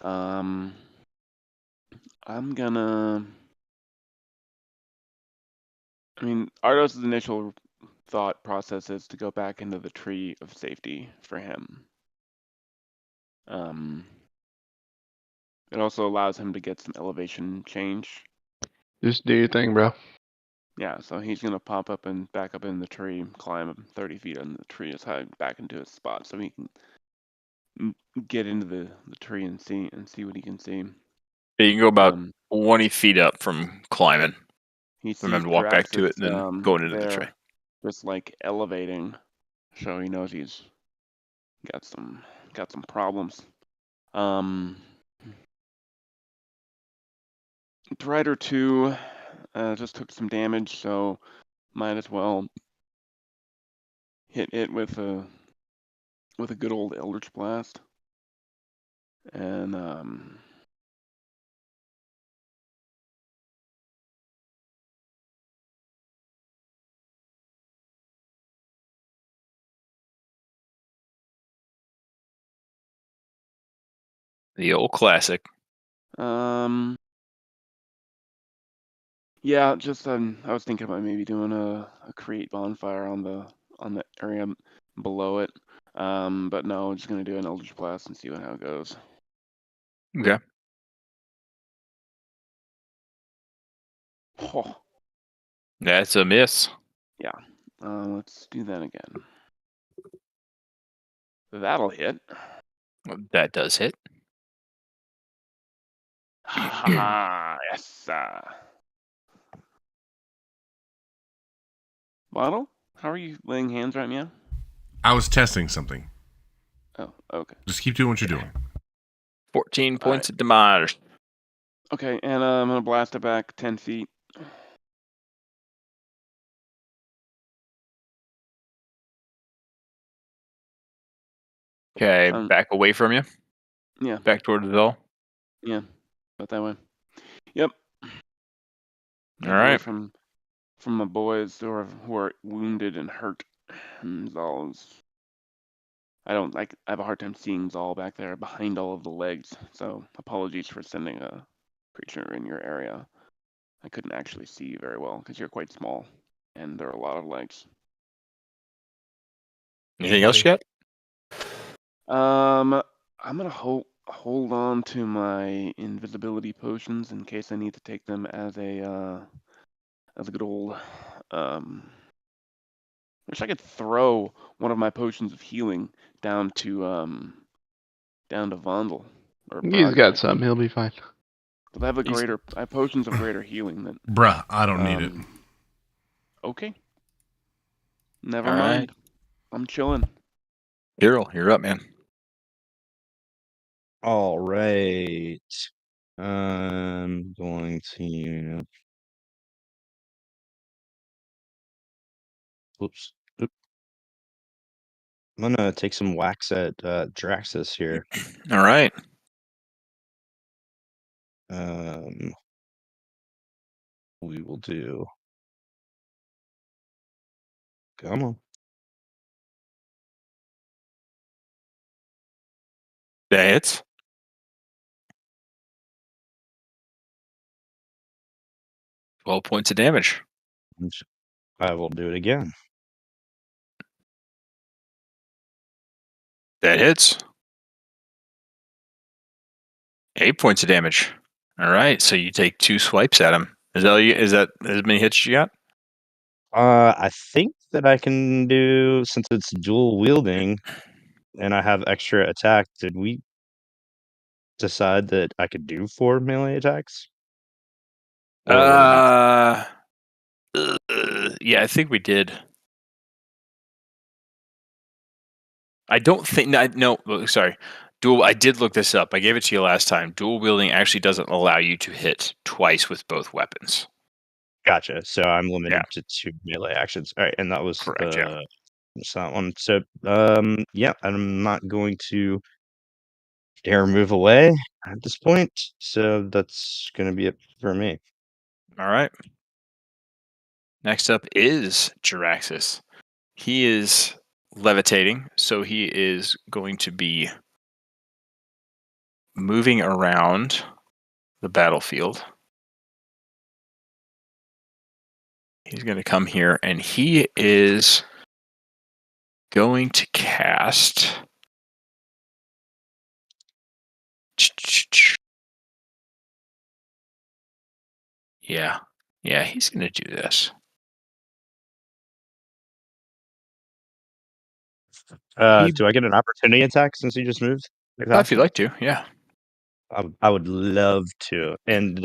I'm gonna. I mean, Ardos' initial thought process is to go back into the tree of safety for him. It also allows him to get some elevation change. Just do your thing, bro. Yeah, so he's gonna pop up and back up in the tree, climb 30 feet on the tree as high back into his spot, so he can get into the tree and see what he can see. Yeah, you can go about 20 feet up from climbing. He And then sees walk back to it Draxus, and then going into the there, tree. just like elevating, so he knows he's got some problems. Drider 2 just took some damage, so might as well hit it with a good old Eldritch Blast. And The old classic. yeah, just I was thinking about maybe doing a create bonfire on the area below it. But no, I'm just gonna do an Eldritch Blast and see how it goes. Okay. Oh, That's a miss. yeah. Let's do that again. That'll hit. That does hit. Yes. Bottle, how are you laying hands right now? I was testing something. Oh, okay. Just keep doing what you're doing. 14 points of damage. Okay, and I'm gonna blast it back 10 feet. Okay, back away from you. Yeah. Back toward the Zal. Yeah, about that way. Yep. All right. From my boys who are wounded and hurt. And Zal's. I have a hard time seeing Zal back there behind all of the legs. So apologies for sending a creature in your area. I couldn't actually see you very well because you're quite small, and there are a lot of legs. Anything else yet? I'm gonna hold on to my invisibility potions in case I need to take them as a good old Wish I could throw one of my potions of healing down to Vondel or He's Braga. got some. He'll be fine. But I have potions of greater healing that. Bruh, I don't need it. Okay. Never All mind. right. I'm chilling. Hero, you're up, man. All right. I'm going to. Oops. Oop. I'm gonna take some wax at Draxus here. All right. We will do. Come on. That hits. Twelve points of damage. I will do it again. That hits. 8 points of damage. All right, so you take 2 swipes at him. Is that as many hits as you got? I think that I can do, since it's dual wielding and I have extra attack. Did we decide that I could do 4 melee attacks? Yeah, I think we did. I don't think no. Sorry, dual. I did look this up. I gave it to you last time. Dual wielding actually doesn't allow you to hit twice with both weapons. Gotcha. So I'm limited to 2 melee actions. All right, and that was Correct, yeah. was that one. So yeah, I'm not going to dare move away at this point. So that's gonna be it for me. All right. Next up is Jaraxxus. He is levitating, so he is going to be moving around the battlefield. He's going to come here, and he is going to cast. Yeah, he's going to do this. Do I get an opportunity attack since he just moved? If you'd like to, yeah. I would love to. And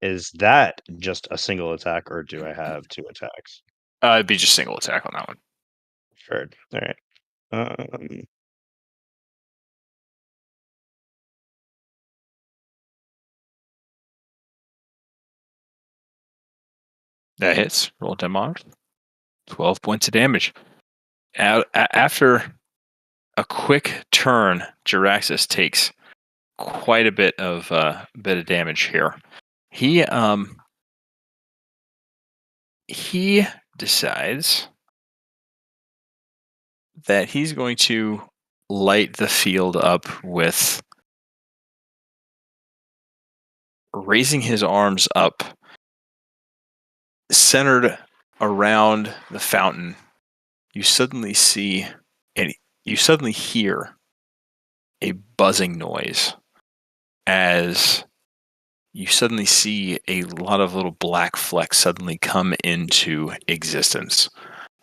is that just a single attack, or do I have 2 attacks? It'd be just single attack on that one. Sure. All right. That hits. Roll 10 mod. 12 points of damage. After a quick turn, Jaraxxus takes quite a bit of damage here. He decides that he's going to light the field up with raising his arms up, centered around the fountain. You suddenly see and you suddenly hear a buzzing noise as you suddenly see a lot of little black flecks suddenly come into existence.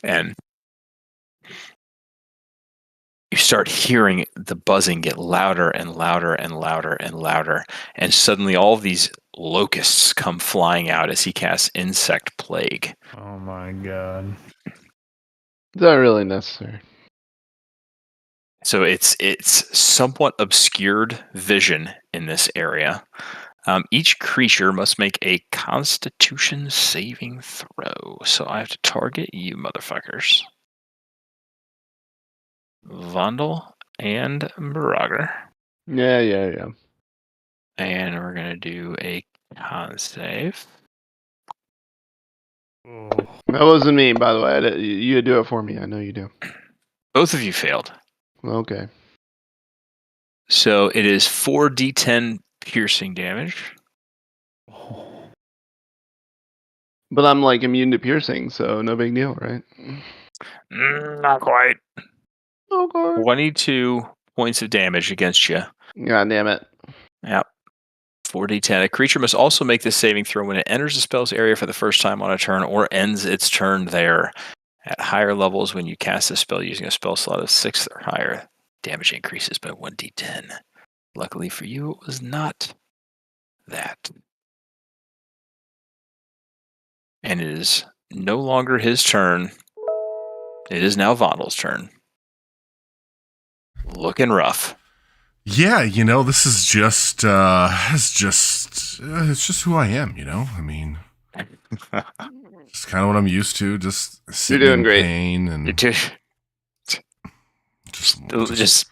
And you start hearing the buzzing get louder and louder and louder and louder. And suddenly all of these locusts come flying out as he casts Insect Plague. Oh my god. Is that really necessary? So it's somewhat obscured vision in this area. Each creature must make a Constitution saving throw. So I have to target you motherfuckers. Vondel and Braga. Yeah. And we're going to do a con save. Oh. That wasn't me, by the way. You do it for me. I know you do. Both of you failed. Okay. So it is 4d10 piercing damage. But I'm like immune to piercing, so no big deal, right? Not quite. Okay. 22 points of damage against you. God damn it. Yep. 4d10. A creature must also make this saving throw when it enters the spell's area for the first time on a turn or ends its turn there. At higher levels, when you cast a spell using a spell slot of 6 or higher, damage increases by 1d10. Luckily for you, it was not that. And it is no longer his turn. It is now Vondel's turn. Looking rough. Yeah, this is just it's just who I am, I mean, it's kind of what I'm used to. Just sitting doing in great. pain and just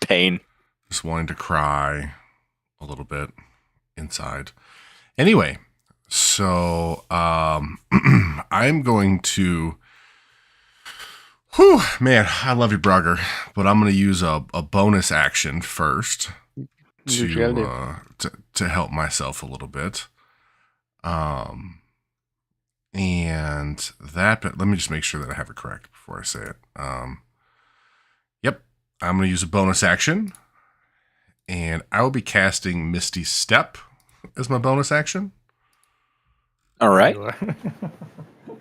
pain. just wanting to cry a little bit inside. Anyway, so I'm going to. Whew, man, I love you, Brugger, but I'm going to use a bonus action first to help myself a little bit. And that, but let me just make sure that I have it correct before I say it. Yep, I'm going to use a bonus action, and I will be casting Misty Step as my bonus action. All right.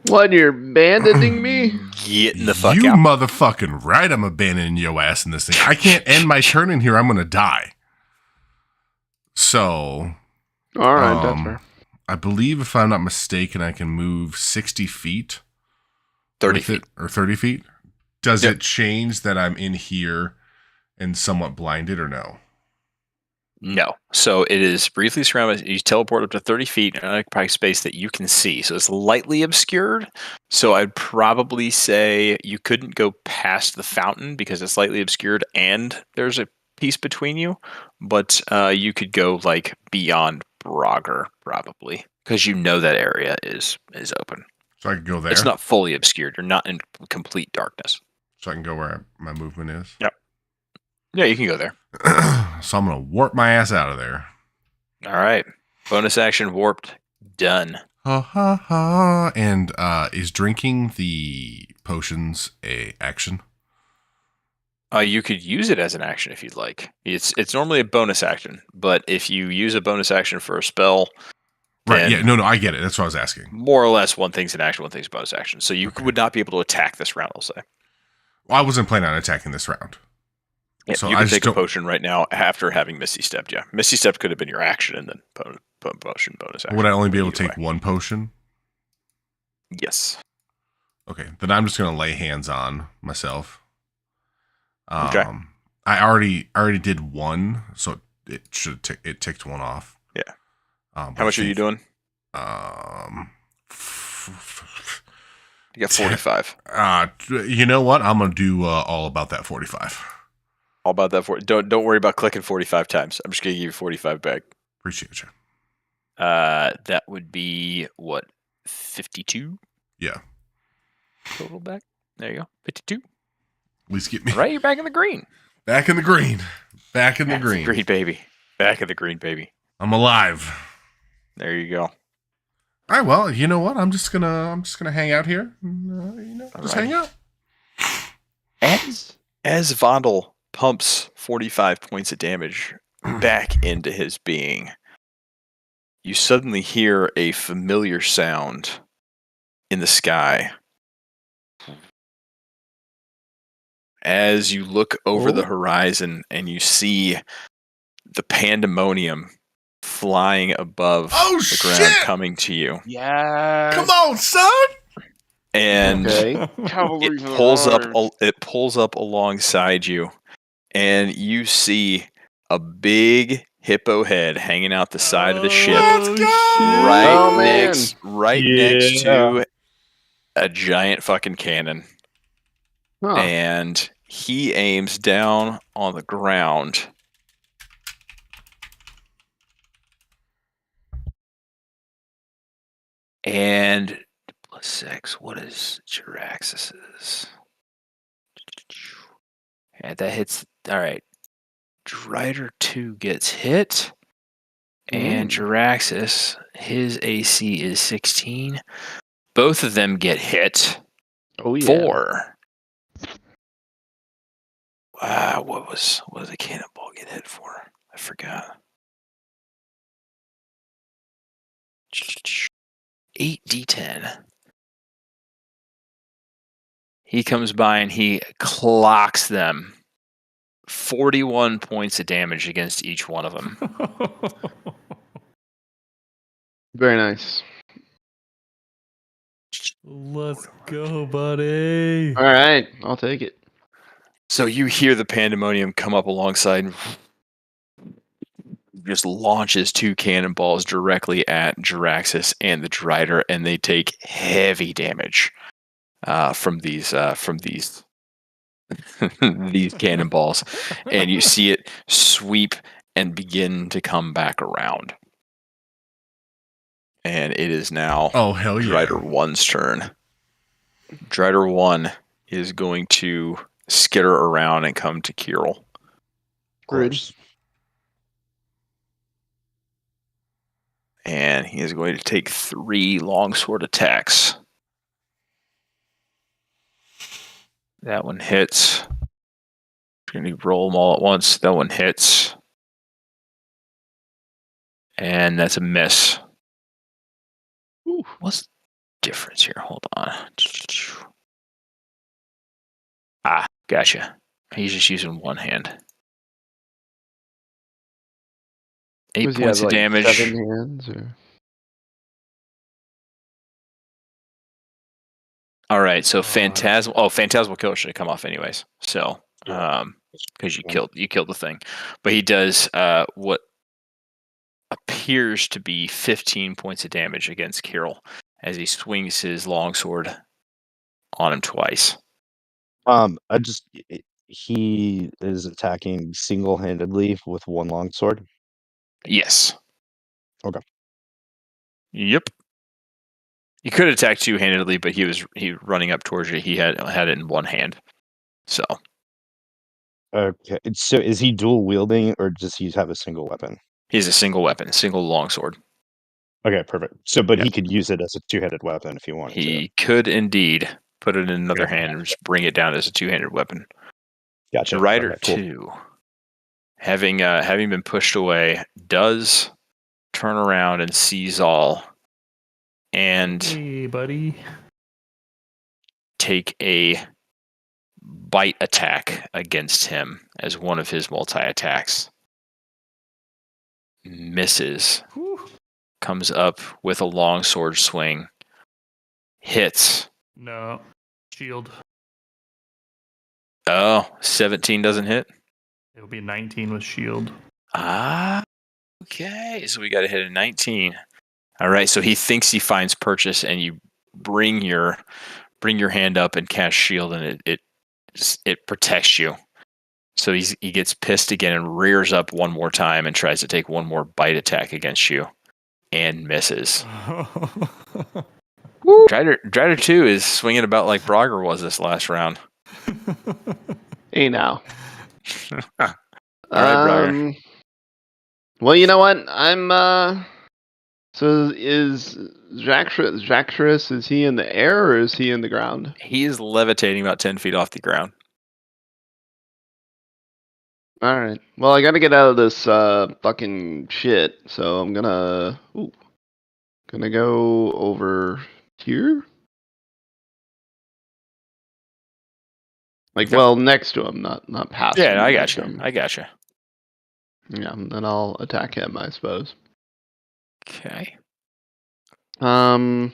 What, you're abandoning me? Getting the fuck you out. Motherfucking right, I'm abandoning your ass in this thing. I can't end my turn in here. I'm going to die. So, All right, that's fair. I believe, if I'm not mistaken, I can move 60 feet. 30 feet. Or 30 feet. Does it change that I'm in here and somewhat blinded, or no? No. So it is briefly surrounded. You teleport up to 30 feet in an occupied space that you can see. So it's lightly obscured. So I'd probably say you couldn't go past the fountain because it's slightly obscured and there's a piece between you. But you could go like beyond Brogger probably because that area is open. So I can go there? It's not fully obscured. You're not in complete darkness. So I can go where my movement is? Yep. Yeah, you can go there. So I'm going to warp my ass out of there. All right. Bonus action warped. Done. Ha ha ha. And is drinking the potions a action? You could use it as an action if you'd like. It's normally a bonus action, but if you use a bonus action for a spell, right? Yeah, no, I get it. That's what I was asking. More or less, one thing's an action, one thing's a bonus action. So you would not be able to attack this round. I'll say. Well, I wasn't planning on attacking this round. Yeah, so you can take a potion right now after having Misty Stepped. Yeah, Misty Step could have been your action, and then potion bonus action. Would I only be able to take one potion? Yes. Okay, then I'm just gonna lay hands on myself. Okay. I already did one, so it should it ticked one off. Yeah. How much are you doing? You got 45. You know what? I'm gonna do all about that 45. All about that. Don't worry about clicking 45 times. I'm just gonna give you 45 back. Appreciate you. That would be what, 52? Yeah. Total back. There you go. 52. At least get me. All right, you're back in the green. Back in the green. Back in the green. Green baby. Back in the green baby. I'm alive. There you go. All right. Well, you know what? I'm just gonna hang out here. Just hang out. As Vondel pumps 45 points of damage back into his being, you suddenly hear a familiar sound in the sky. As you look over the horizon and you see the pandemonium flying above the ground coming to you. Yeah. Come on, son. And it pulls up alongside you, and you see a big hippo head hanging out the side of the ship, next to a giant fucking cannon. Huh. And he aims down on the ground. And +6, what is Jaraxxus's? And that hits. All right. Drider 2 gets hit. And Jaraxxus, his AC is 16. Both of them get hit. Oh, yeah. 4. What did the cannonball get hit for? I forgot. 8d10. He comes by and he clocks them. 41 points of damage against each one of them. Very nice. Let's go, buddy. All right, I'll take it. So you hear the pandemonium come up alongside and just launches 2 cannonballs directly at Jaraxxus and the Drider, and they take heavy damage from these these cannonballs. And you see it sweep and begin to come back around. And it is now Oh, hell yeah. Drider 1's turn. Drider 1 is going to skitter around and come to Kirill. Course. And he is going to take 3 longsword attacks. That one hits. Going to roll them all at once. That one hits. And that's a miss. Ooh, what's the difference here? Hold on. Ah, gotcha. He's just using one hand. 8 Was he points have, of like, damage. 7 hands, or? All right, so Phantasmal Killer should have come off anyways. So, because you killed the thing, but he does what appears to be 15 points of damage against Kirill as he swings his longsword on him twice. He is attacking single-handedly with one longsword. Yes. Okay. Yep. You could attack two-handedly, but he running up towards you. He had it in one hand. So. Okay. So is he dual wielding, or does he have a single weapon? He's a single weapon, single longsword. Okay, perfect. So, but he could use it as a two-handed weapon if he wanted to. He could indeed put it in another hand and just bring it down as a two-handed weapon. Gotcha. Rider Okay, cool. 2, having been pushed away, does turn around and see Zal and Hey, buddy. take a bite attack against him as one of his multi-attacks. Misses. Whew. Comes up with a long sword swing. Hits. No. Shield. Oh, 17 doesn't hit? It'll be 19 with shield. Ah, okay. So we got to hit a 19. All right. So he thinks he finds purchase, and you bring your hand up and cast shield, and it protects you. So he gets pissed again and rears up one more time and tries to take one more bite attack against you, and misses. Drider 2 is swinging about like Brogger was this last round. Hey now. All right, Brogger. Well, you know what? So is Jactrus, is he in the air or is he in the ground? He is levitating about 10 feet off the ground. All right. Well, I got to get out of this fucking shit, so I'm gonna go over here. Like, well, next to him, not past him. Yeah, I got you. Yeah, and then I'll attack him, I suppose. Okay. For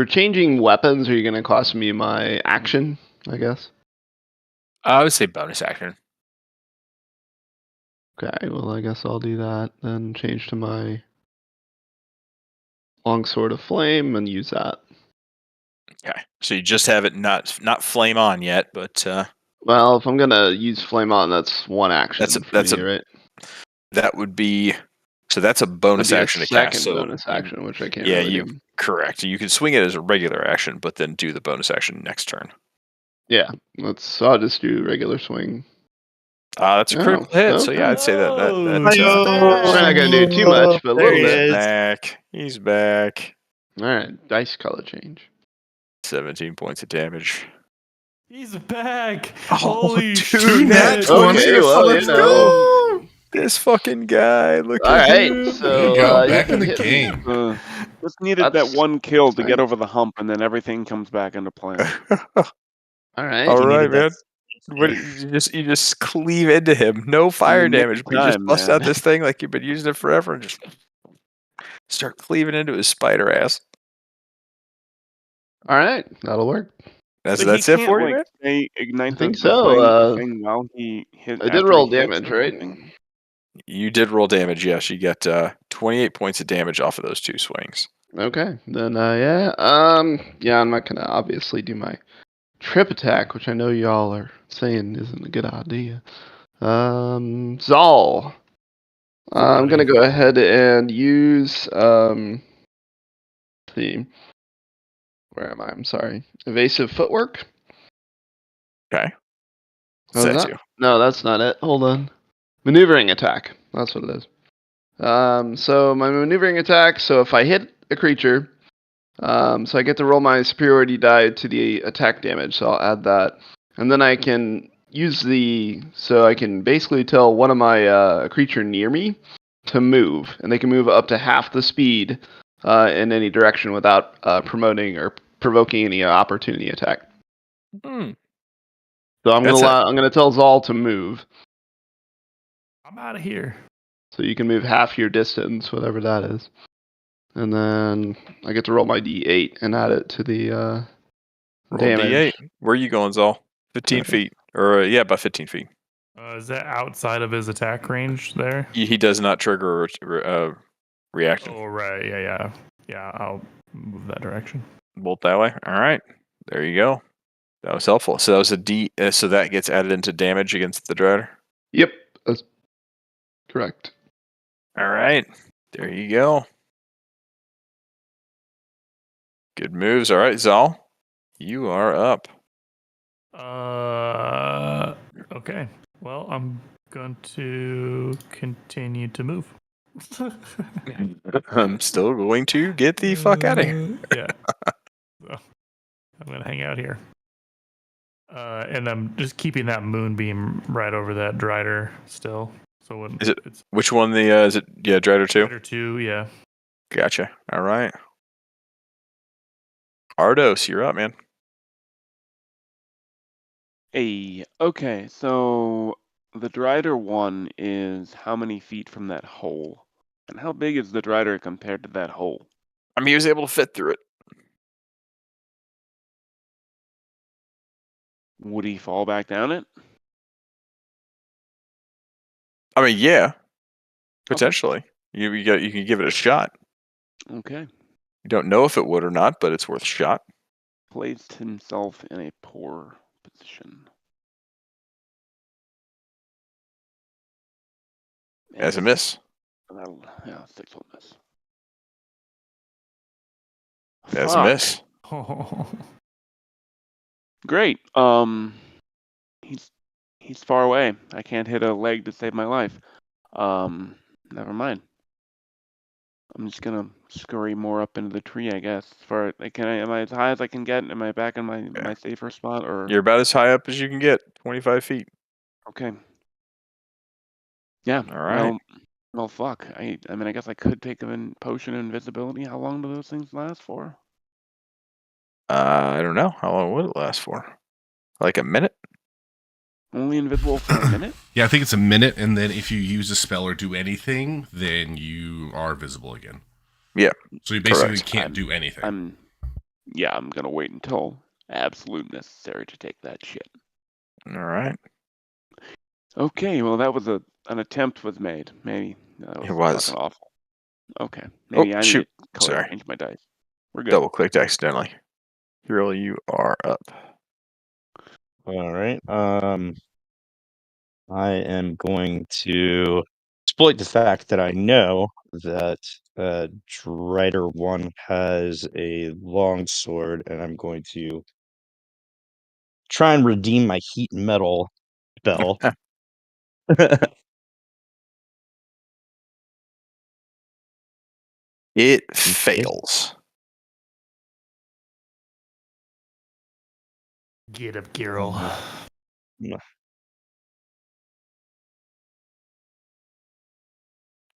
changing weapons, are you gonna cost me my action, I guess? I would say bonus action. Okay, well, I guess I'll do that. Then change to my longsword of flame and use that. Okay. So you just have it not flame on yet, but well, if I'm gonna use flame on, that's one action. That's right. That would be so. That's a bonus action to cast. So bonus action, which I can't. Yeah, really you do. correct. You can swing it as a regular action, but then do the bonus action next turn. Yeah, I'll just do regular swing. That's a critical hit. okay. So yeah, I'd say that. I'm not gonna do too much, but a little bit. He's back. All right, dice color change. 17 points of damage. He's back. Oh, Holy dude, shit. that's Okay, well, let's you know. go. This fucking guy. Look All at right, him. so There you go. you Back can in the hit me. game. just needed that That's one kill to fine. get over the hump, and then everything comes back into play. All right. All You right, needed that man. What, you just cleave into him. No fire the nick damage, of but you just time, bust man. out this thing like you've been using it forever and just start cleaving into his spider ass. All right. That'll work. That's But he it can't, for you, like, man. say, ignite I think the so. thing while he hit. I did after roll he hits damage, or right? something? You did roll damage, yes. You got 28 points of damage off of those 2 swings. Okay. Then yeah. Yeah, I'm not gonna obviously do my trip attack, which I know y'all are saying isn't a good idea. Zal. I'm gonna go ahead and use let's see. Where am I? I'm sorry. Evasive footwork. Okay. Oh, is That's that? you. No, that's not it. Hold on. Maneuvering attack. That's what it is. So my maneuvering attack. So if I hit a creature, so I get to roll my superiority die to the attack damage. So I'll add that, and then I can use so I can basically tell one of my creature near me to move, and they can move up to half the speed in any direction without promoting or provoking any opportunity attack. Hmm. So I'm That's gonna tell Zal to move. I'm out of here. So you can move half your distance, whatever that is. And then I get to roll my d8 and add it to the Roll damage. D8. Where are you going, Zal? 15 feet. Or, yeah, about 15 feet. Is that outside of his attack range there? He does not trigger a reaction. Oh, right. Yeah. I'll move that direction. Bolt that way. All right. There you go. That was helpful. So that was a D. So that gets added into damage against the Drider. Yep, that's correct. All right. There you go. Good moves. All right, Zal. You are up. Okay. Well, I'm going to continue to move. I'm still going to get the fuck out of here. Yeah. So, I'm going to hang out here. And I'm just keeping that moonbeam right over that Drider still. So when Is it- it's Which one? Is it? Yeah, Drider 2. Drider 2, yeah. Gotcha. All right. Ardos, you're up, man. Hey, okay, so the Drider 1 is how many feet from that hole? And how big is the Drider compared to that hole? I mean, he was able to fit through it. Would he fall back down it? I mean, yeah, potentially. You can give it a shot. Okay. You don't know if it would or not, but it's worth a shot. Placed himself in a poor position. As a miss. Yeah, 6 will miss. As a Fuck. miss. Great. He's far away. I can't hit a leg to save my life. Never mind. I'm just gonna scurry more up into the tree, I guess. Am I as high as I can get? Am I back in my safer spot, or? You're about as high up as you can get, 25 feet. Okay. Yeah. All right. Well, fuck. I mean, I guess I could take a potion of invisibility. How long do those things last for? I don't know. How long would it last for? Like a minute? Only invisible for a minute? Yeah, I think it's a minute, and then if you use a spell or do anything, then you are visible again. Yeah. So you basically correct. can't do anything. I'm gonna wait until absolute necessary to take that shit. All right. Okay, well that was an attempt was made. Maybe that was It was. fucking awful. Okay, maybe I need shoot. to color Sorry. change my dice. We're good. Double clicked accidentally. Hero, you are up. All right. I am going to exploit the fact that I know that Drider 1 has a long sword, and I'm going to try and redeem my heat metal spell. It fails. Get up, Girl. All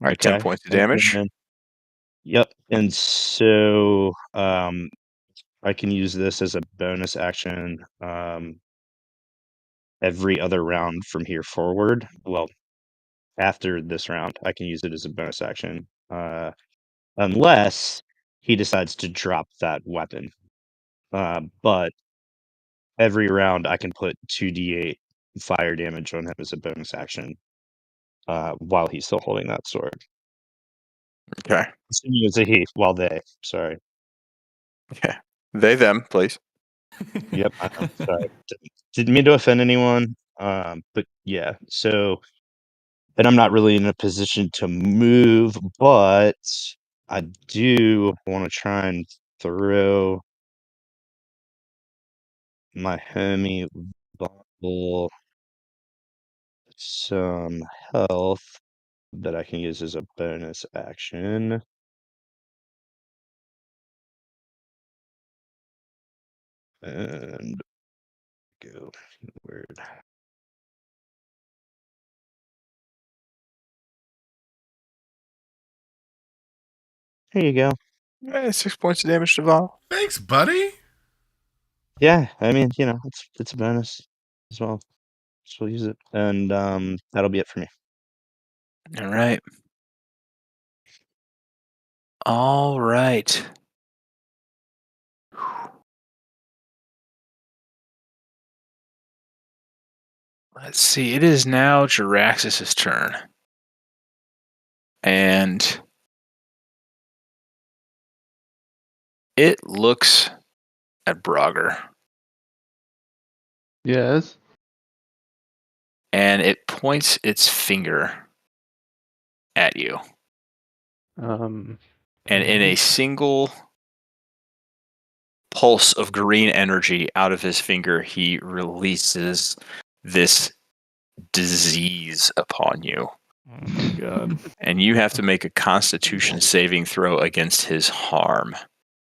right, 10 points of damage. And Yep. And so I can use this as a bonus action every other round from here forward. Well, after this round, I can use it as a bonus action. Unless he decides to drop that weapon. But every round I can put 2d8 fire damage on him as a bonus action while he's still holding that sword. Okay. Assuming it's a he, while they. Sorry. Okay. They, them, please. Yep. I'm sorry. Didn't mean to offend anyone. But yeah. So, and I'm not really in a position to move, but I do want to try and throw my homie Bumble some health that I can use as a bonus action. And go word. There you go. 6 points of damage to Val. Thanks, buddy. Yeah, I mean, it's a bonus as well. So we'll use it. And that'll be it for me. All right. All right. Let's see. It is now Jaraxxus' turn. And it looks at Brogger. Yes. And it points its finger at you. And in a single pulse of green energy out of his finger, he releases this disease upon you. Oh my god. And you have to make a Constitution saving throw against his harm.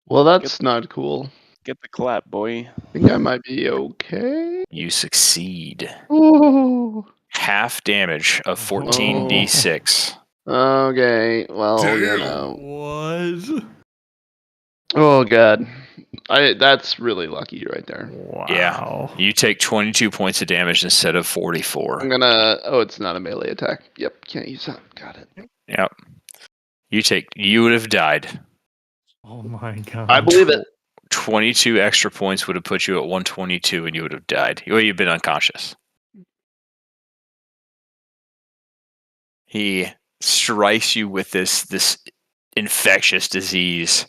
Well, that's not cool. Get the clap, boy. I think I might be okay. You succeed. Ooh. Half damage of 14d6. Okay. Well, Damn. What? Oh god. That's really lucky right there. Wow. Yeah. You take 22 points of damage instead of 44. I'm gonna. Oh, it's not a melee attack. Yep, can't use that. Got it. Yep. You would have died. Oh my god. I believe it. 22 extra points would have put you at 122 and you would have died. Well, you've been unconscious. He strikes you with this infectious disease,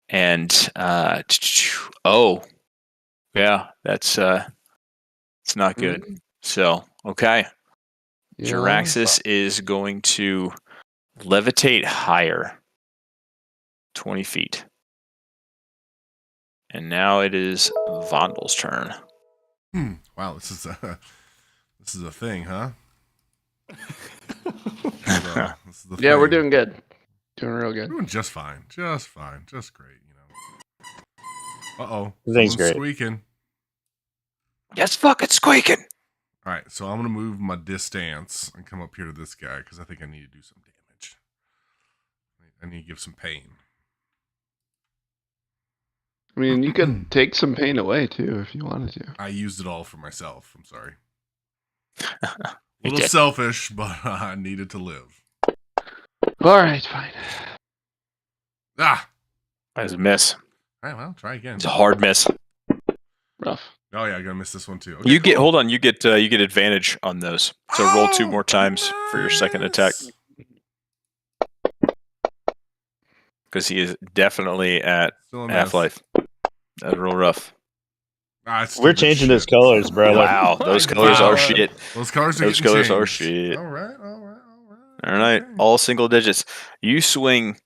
and oh, yeah, that's it's not good. So okay, Yeah. Jaraxxus is going to levitate higher, 20 feet, and now it is Vondel's turn. Wow, this is a thing, huh? This is the Yeah, we're thing. doing good. Doing real good. Doing just fine, just great. Uh-oh, Everything's someone's great. squeaking. Yes, fucking squeaking. All right, so I'm gonna move my distance and come up here to this guy because I think I need to do some damage. I need to give some pain. I mean, you could take some pain away too if you wanted to. I used it all for myself. I'm sorry. A You little did. selfish, but I needed to live. All right, fine. Ah! That was a miss. All right, well, try again. It's a hard miss. Rough. Oh yeah, I gotta miss this one too. Okay, You get cool. hold on. You get advantage on those. So roll 2 more times for your second attack Nice. because he is definitely at Still a miss. Half-Life. That's real rough. Ah, it's We're stupid changing shit. those colors, bro. Wow, those colors Wow. are shit. Those colors are Those getting colors are changed. shit. All right. All right, okay. all single digits. You swing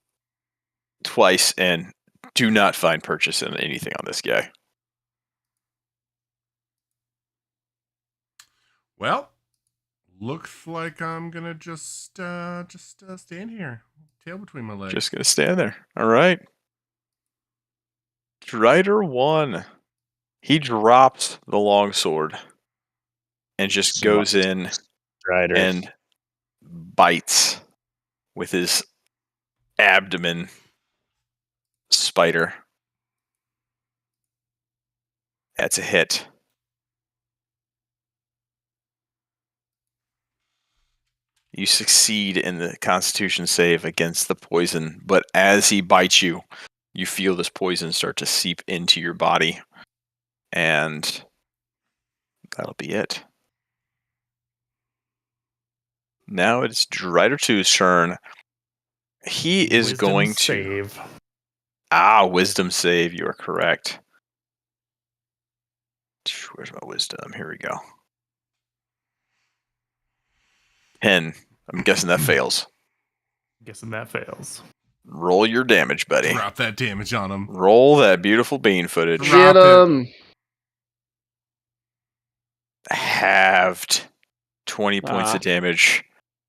twice and do not find purchase in anything on this guy. Well, looks like I'm gonna just stand here, tail between my legs. Just gonna stand there. All right. Strider 1. He drops the longsword and just goes in Strider. and bites with his abdomen spider. That's a hit. You succeed in the Constitution save against the poison, but as he bites you, you feel this poison start to seep into your body, and that'll be it. Now it's Drider 2's turn. He is Wisdom going save. to wisdom save. You are correct. Where's my wisdom? Here we go. 10. I'm guessing that fails. Guessing that fails. Roll your damage, buddy. Drop that damage on him. Roll that beautiful bean footage. Drop Get him. Halved 20 points of damage.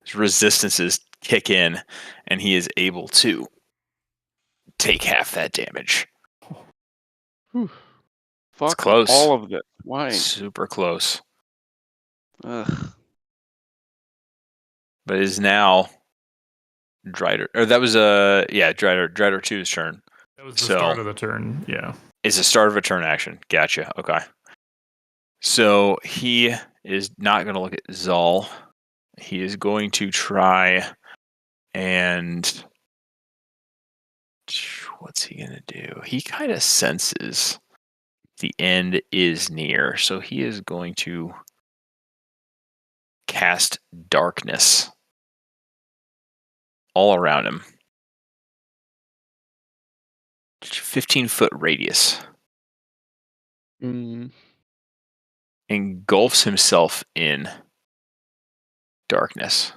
His resistances kick in, and he is able to take half that damage. Fuck close. all of this. Why? Super close. Ugh. But it is now Drider. Or that was Drider 2's turn. That was the start of the turn. Yeah. It's the start of a turn action. Gotcha. Okay. So he is not going to look at Zal. He is going to try and what's he going to do? He kind of senses the end is near, so he is going to cast darkness all around him. 15-foot radius. Engulfs himself in darkness.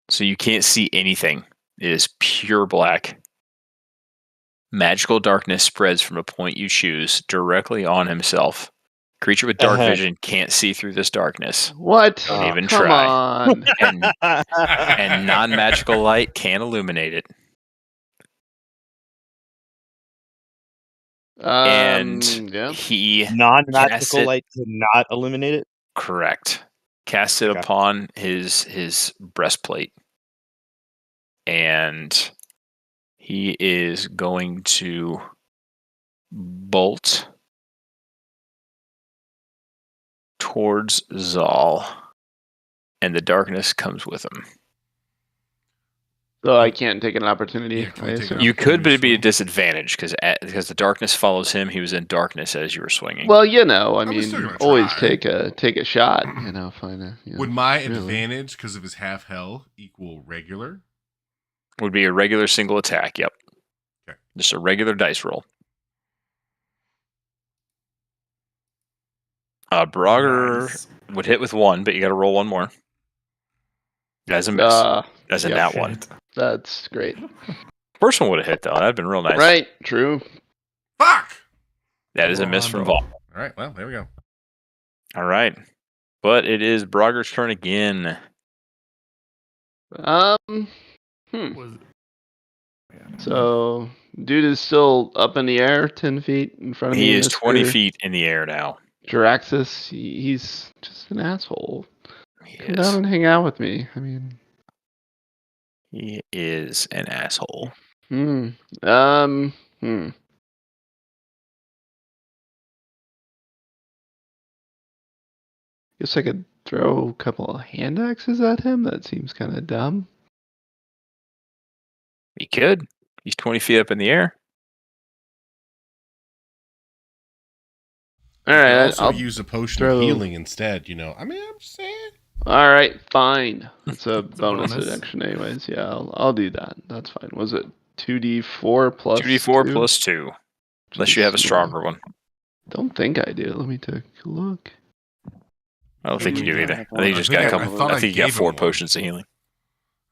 So you can't see anything. It is pure black. Magical darkness spreads from a point you choose directly on himself. Creature with dark vision can't see through this darkness. What? Don't even Come try. on. And non-magical light can illuminate it. And yeah. he Non-magical casts it- light to not illuminate it. Correct. Cast it Okay. upon his breastplate. And he is going to bolt towards Zal. And the darkness comes with him. So I can't take an opportunity. Yeah, can we I take assume. an You could, but it'd be a swing. disadvantage because the darkness follows him. He was in darkness as you were swinging. Well, you know, I I was mean, still gonna always try. take a shot. You know, find a. You know, Would my really. advantage because of his half hell equal regular? Would be a regular single attack. Yep. Okay. Just a regular dice roll. Brogger Nice. would hit with 1, but you got to roll 1 more. As a miss. As a yeah, nat 1. Shit. That's great. First one would have hit though. That'd been real nice. Right. True. Fuck! That is a miss from Rondo. Vol. All right, well, there we go. All right. But it is Brogger's turn again. Was So, dude is still up in the air, 10 feet in front of me. He is Mr. 20 feet in the air now. Jaraxxus, he's just an asshole. He Come down is. and hang out with me. I mean, He is an asshole. Guess I could throw a couple of hand axes at him. That seems kind of dumb. He could. He's 20 feet up in the air. All You could right, also I'll use a potion throw- of healing instead. You know, I mean, I'm just saying. All right, fine. It's a a bonus bonus. action, anyways. Yeah, I'll do that. That's fine. Was it 2d4 plus 2d4 2? plus 2. Unless you have a stronger one. Don't think I do. Let me take a look. I don't think you do either. I think you just I got a think I- couple. I thought I I think you got gave 4 him one. potions of healing.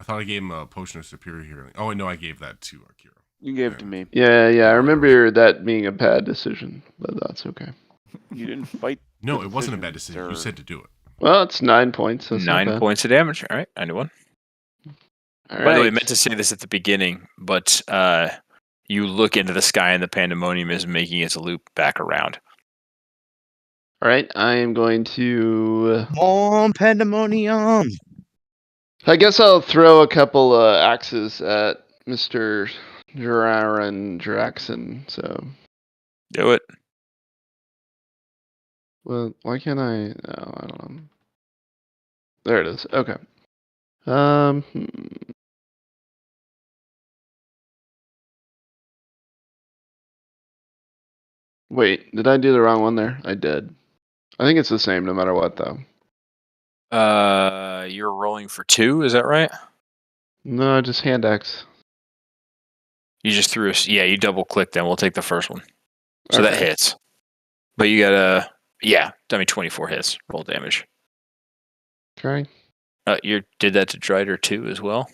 I thought I gave him a potion of superior healing. Oh, no, I gave that to Akira. You gave it to me. Yeah, I remember that being a bad decision, but that's okay. You didn't fight. No, the it wasn't a bad decision. You sir. said to do it. Well, it's 9 points. That's not 9 bad. points of damage. All right, 91. All By the way, I right. meant to say this at the beginning, but you look into the sky and the pandemonium is making its loop back around. All right, I am going to. Pandemonium. I guess I'll throw a couple axes at Mr. Jararan Draxon. So, Do it. well, why can't I? Oh, I don't know. There it is. Okay. Hmm. Wait, did I do the wrong one there? I did. I think it's the same no matter what, though. You're rolling for 2, is that right? No, just hand X. You just threw yeah, you double click them. We'll take the first one. So that Okay. hits. But you got yeah, 24 hits. Roll damage. Okay. You did that to Drider too as well?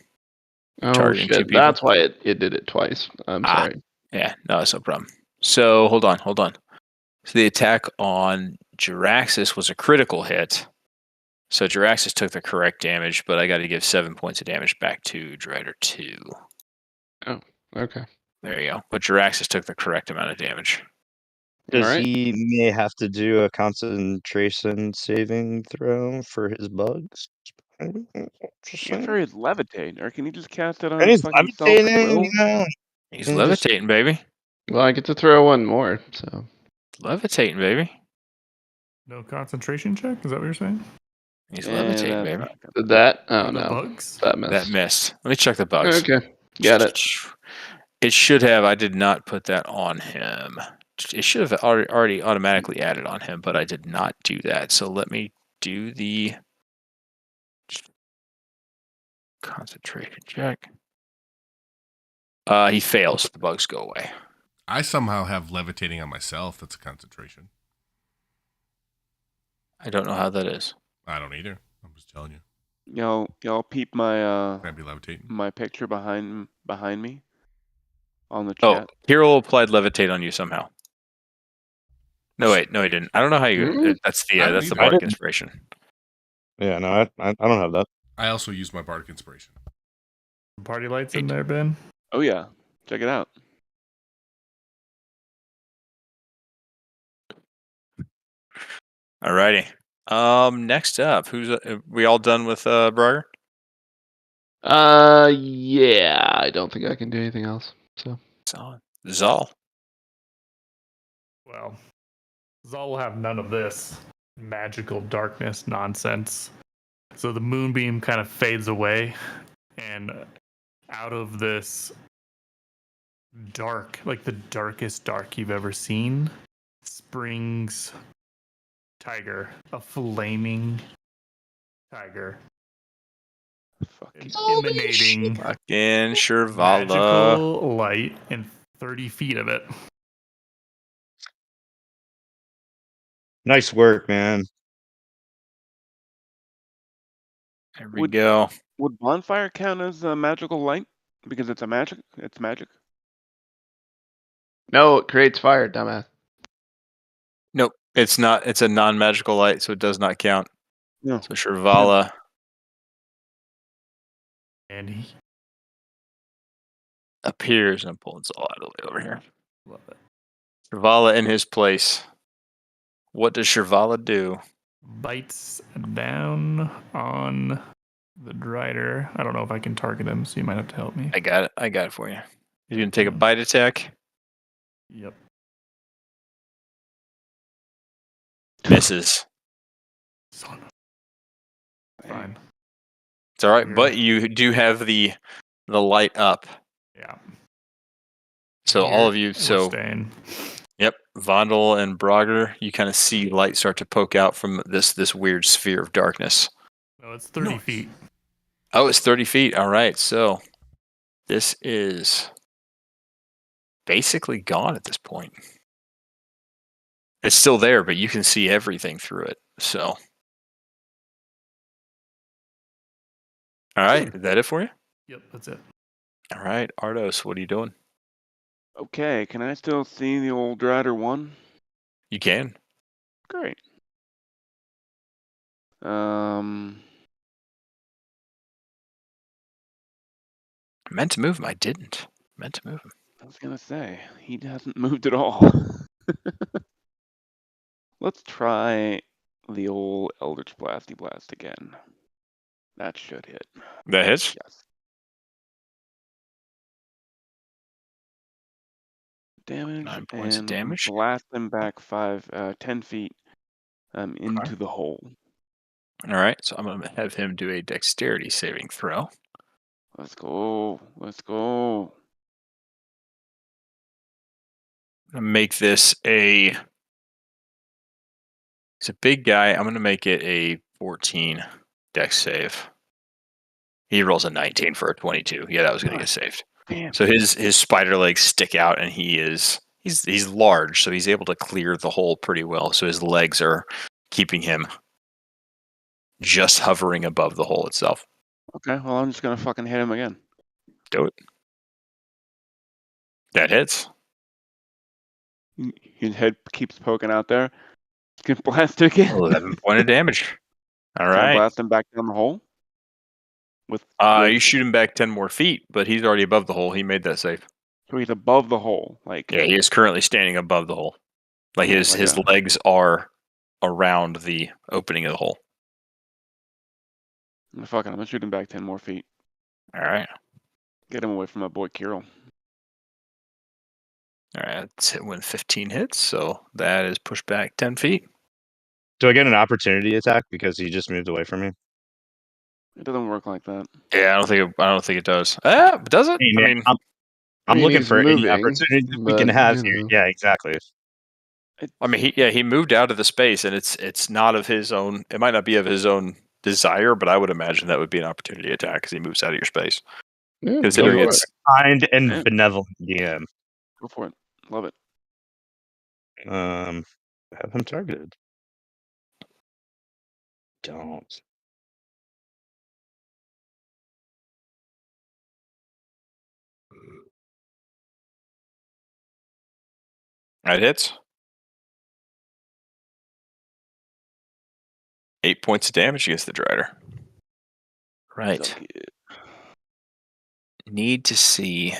Oh Targeting 2 shit! people? That's why it did it twice. I'm sorry. Yeah, no, that's no problem. So hold on. So the attack on Jaraxxus was a critical hit. So Jaraxxus took the correct damage, but I got to give 7 points of damage back to Drider 2. Okay. There you go. But Jaraxxus took the correct amount of damage. Does Alright. he may have to do a concentration saving throw for his bugs? Just Yeah, saying. for his levitate, or can he just cast it on And his he's fucking self at levitating, will? you know. He's And just- levitating, baby. Well, I get to throw one more. So Levitating, baby. No concentration check? Is that what you're saying? He's Eh, levitating, that's baby. not gonna did that? Oh For the no, bugs? that missed. That missed. Let me check the bugs. Okay, got it. It should have. I did not put that on him. It should have already automatically added on him, but I did not do that. So let me do the concentration check. He fails. The bugs go away. I somehow have levitating on myself. That's a concentration. I don't know how that is. I don't either. I'm just telling you. Y'all peep my Can't be levitating. my picture behind me on the Oh, chat. Hero applied levitate on you somehow. No, wait, no, he didn't. I don't know how you. Really? That's I don't that's the either. bardic inspiration. Yeah, no, I don't have that. I also use my bardic inspiration. Party lights in there, Ben? Oh yeah, check it out. Alrighty. Next up, who's we all done with Briar? Yeah, I don't think I can do anything else. So Zal. Well, Zal will have none of this magical darkness nonsense. So the moonbeam kind of fades away, and out of this dark, like the darkest dark you've ever seen, springs Tiger, a flaming tiger, Fucking emanating Fucking Shirvala. magical light in 30 feet of it. Nice work, man. There we go. Would bonfire count as a magical light because it's a magic? It's magic. no, it creates fire, dumbass. Nope, it's not. It's a non-magical light, so it does not count. No. So Shirvala. And he Appears, and I'm pulling Zal out of the way over here. love it. Shirvala in his place. What does Shirvala do? Bites down on the Drider. I don't know if I can target him, so you might have to help me. I got it for you. He's gonna take a bite attack. Yep. Misses. Son of- Fine. It's all right, Weird. but you do have the light up. Yeah. So all of you. We're So staying. yep, Vondel and Brogger, you kind of see light start to poke out from this weird sphere of darkness. No, it's 30 Nice. feet. Oh, it's 30 feet. All right, so this is basically gone at this point. It's still there, but you can see everything through it. So, all right, is that it for you? Yep, that's it. All right, Ardos, what are you doing? Okay, can I still see the old Rider 1? You can. Great. I meant to move him. I didn't. Meant to move him. I was gonna say he hasn't moved at all. Let's try the old Eldritch Blasty Blast again. That should hit. That hits. Yes. damage 9 points of and damage. blast them back 10 feet into the hole. All right, so I'm going to have him do a dexterity saving throw. Let's go. Let's go. I'm going to make this a... He's a big guy. I'm going to make it a 14 dex save. He rolls a 19 for a 22. Yeah, that was going to get saved. Damn. So his spider legs stick out, and he's large, so he's able to clear the hole pretty well. So his legs are keeping him just hovering above the hole itself. Okay, well, I'm just going to fucking hit him again. Do it. That hits. His head keeps poking out there. Can blast it again. 11 point of damage. All Can I right. blast him back down the hole? With You shoot him back 10 more feet, but he's already above the hole. He made that save. So he's above the hole. Like, Yeah, he is currently standing above the hole. Like his legs are around the opening of the hole. fuck it, I'm going to shoot him back 10 more feet. All right. Get him away from my boy Kirill. All right, that's hit when 15 hits, so that is pushed back 10 feet. Do I get an opportunity attack because he just moved away from me? It doesn't work like that. Yeah, I don't think it does. Does it? Hey, man, I mean, I'm looking he's for any moving, opportunity we but, can have you here. know. Yeah, exactly. he moved out of the space, and it's not of his own. It might not be of his own desire, but I would imagine that would be an opportunity attack because he moves out of your space. Yeah, Considering go for it's Kind and Yeah. benevolent DM. Go for it. Love it. Have him targeted. Don't. that hits. 8 points of damage against the Drider. Right. Suck it. Need to see.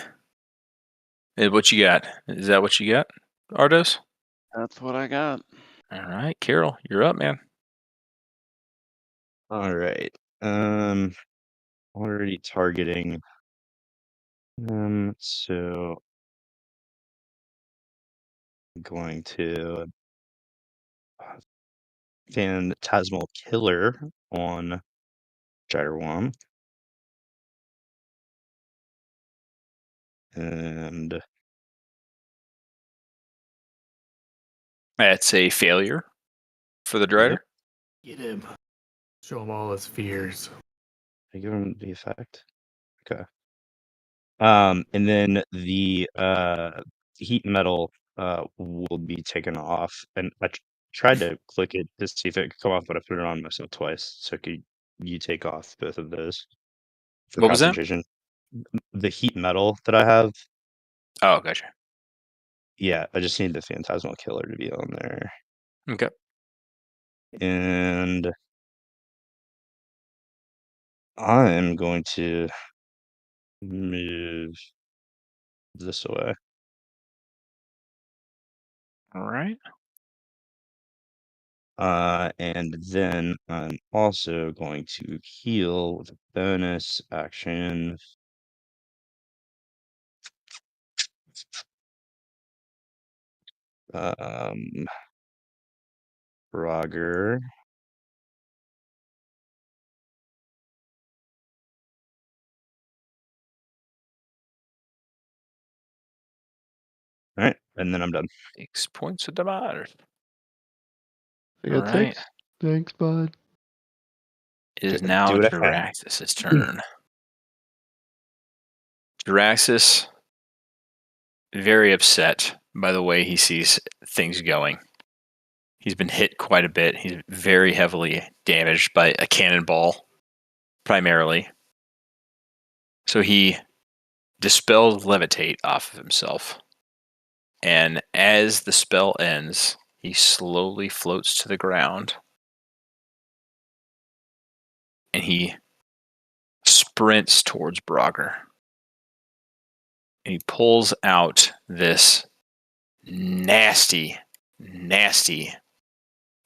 What you got? Is that what you got, Ardos? That's what I got. All right, Carol, you're up, man. All right. Already targeting. So I'm going to Phantasmal Killer on Gyroworm. And That's a failure for the Drider. Get him. Show him all his fears. I give him the effect. Okay. And then the heat metal will be taken off. And I tried to click it to see if it could come off, but I put it on myself twice. So could you take off both of those for What was that? concentration? The heat metal that I have. Oh, gotcha. Yeah, I just need the Phantasmal Killer to be on there. Okay. And I'm going to move this away. All right. And then I'm also going to heal with a bonus action. Roger. All right, and then I'm done. 6 points of damage. I got All right. 6. Thanks, bud. It is Do now what I can. Jiraxis' turn. Jiraxis, very upset by the way he sees things going. He's been hit quite a bit. He's very heavily damaged by a cannonball, primarily. So he dispels Levitate off of himself. And as the spell ends, he slowly floats to the ground. And he sprints towards Brogger. And he pulls out this nasty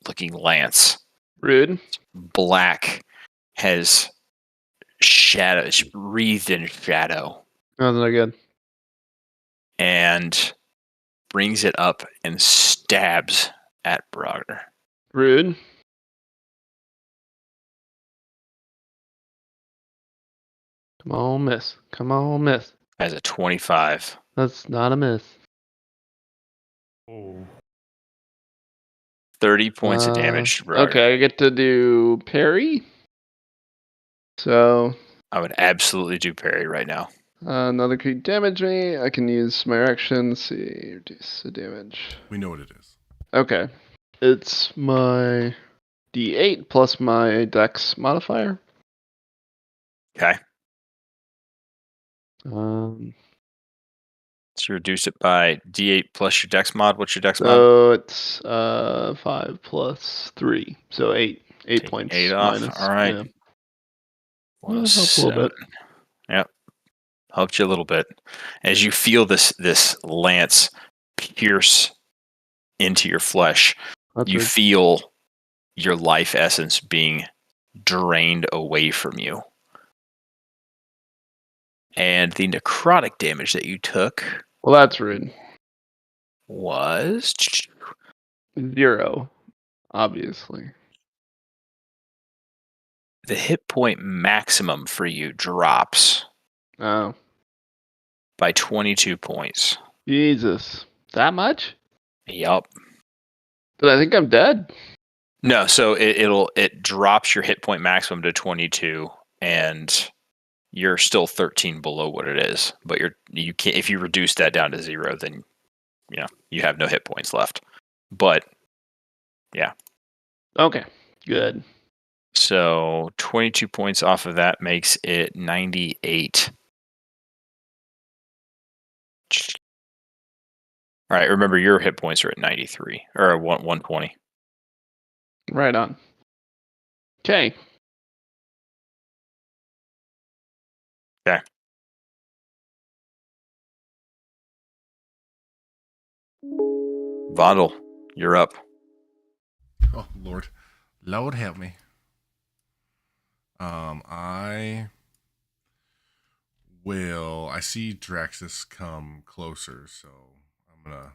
looking lance. Rude. Black, has shadow, it's wreathed in shadow. Oh, that's not good. And brings it up and stabs at Brogger. Rude. Come on, miss. Come on, miss. As a 25. That's not a miss. Oh. 30 points of damage to Brogger. Okay, I get to do parry. So I would absolutely do parry right now. another creature damage me. I can use my action. See, reduce the damage. We know what it is. Okay, it's my D8 plus my Dex modifier. Okay. So you reduce it by D8 plus your Dex mod. What's your Dex mod? So it's 5 plus 3, so 8. 8 Take points. 8 off. Minus. All right. Yeah. Well, Helps a little bit. Yep. Helped you a little bit. As you feel this lance pierce into your flesh, you feel your life essence being drained away from you. And the necrotic damage that you took Well, that's rude. was 0, obviously. the hit point maximum for you drops Oh, by 22 points. Jesus. That much? Yup. But I think I'm dead. No, so it drops your hit point maximum to 22, and you're still 13 below what it is. But you can't, if you reduce that down to 0, then you have no hit points left. But yeah. Okay, good. So 22 points off of that makes it 98. All right, remember your hit points are at 93 or 120. Right on. Okay. Okay. Vondel, you're up. Oh Lord, Lord help me. I see Draxus come closer, so I'm gonna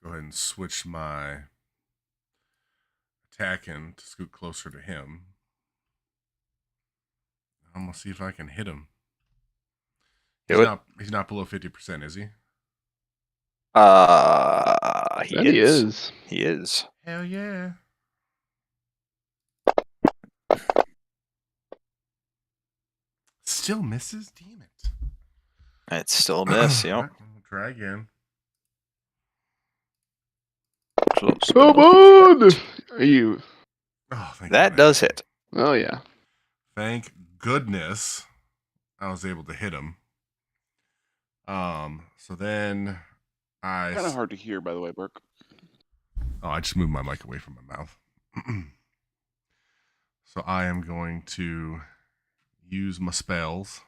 go ahead and switch my attacking to scoot closer to him. I'm gonna see if I can hit him. He's not below 50%, is he? He is. He is. Hell yeah. Still misses? Damn it. It's still a miss, yep. Right, we'll try again. Come on! Are you? Oh, thank That God. does hit. Oh, yeah. Thank goodness I was able to hit him. So then Kind of hard to hear, by the way, Burke. Oh, I just moved my mic away from my mouth. So I am going to use my spells.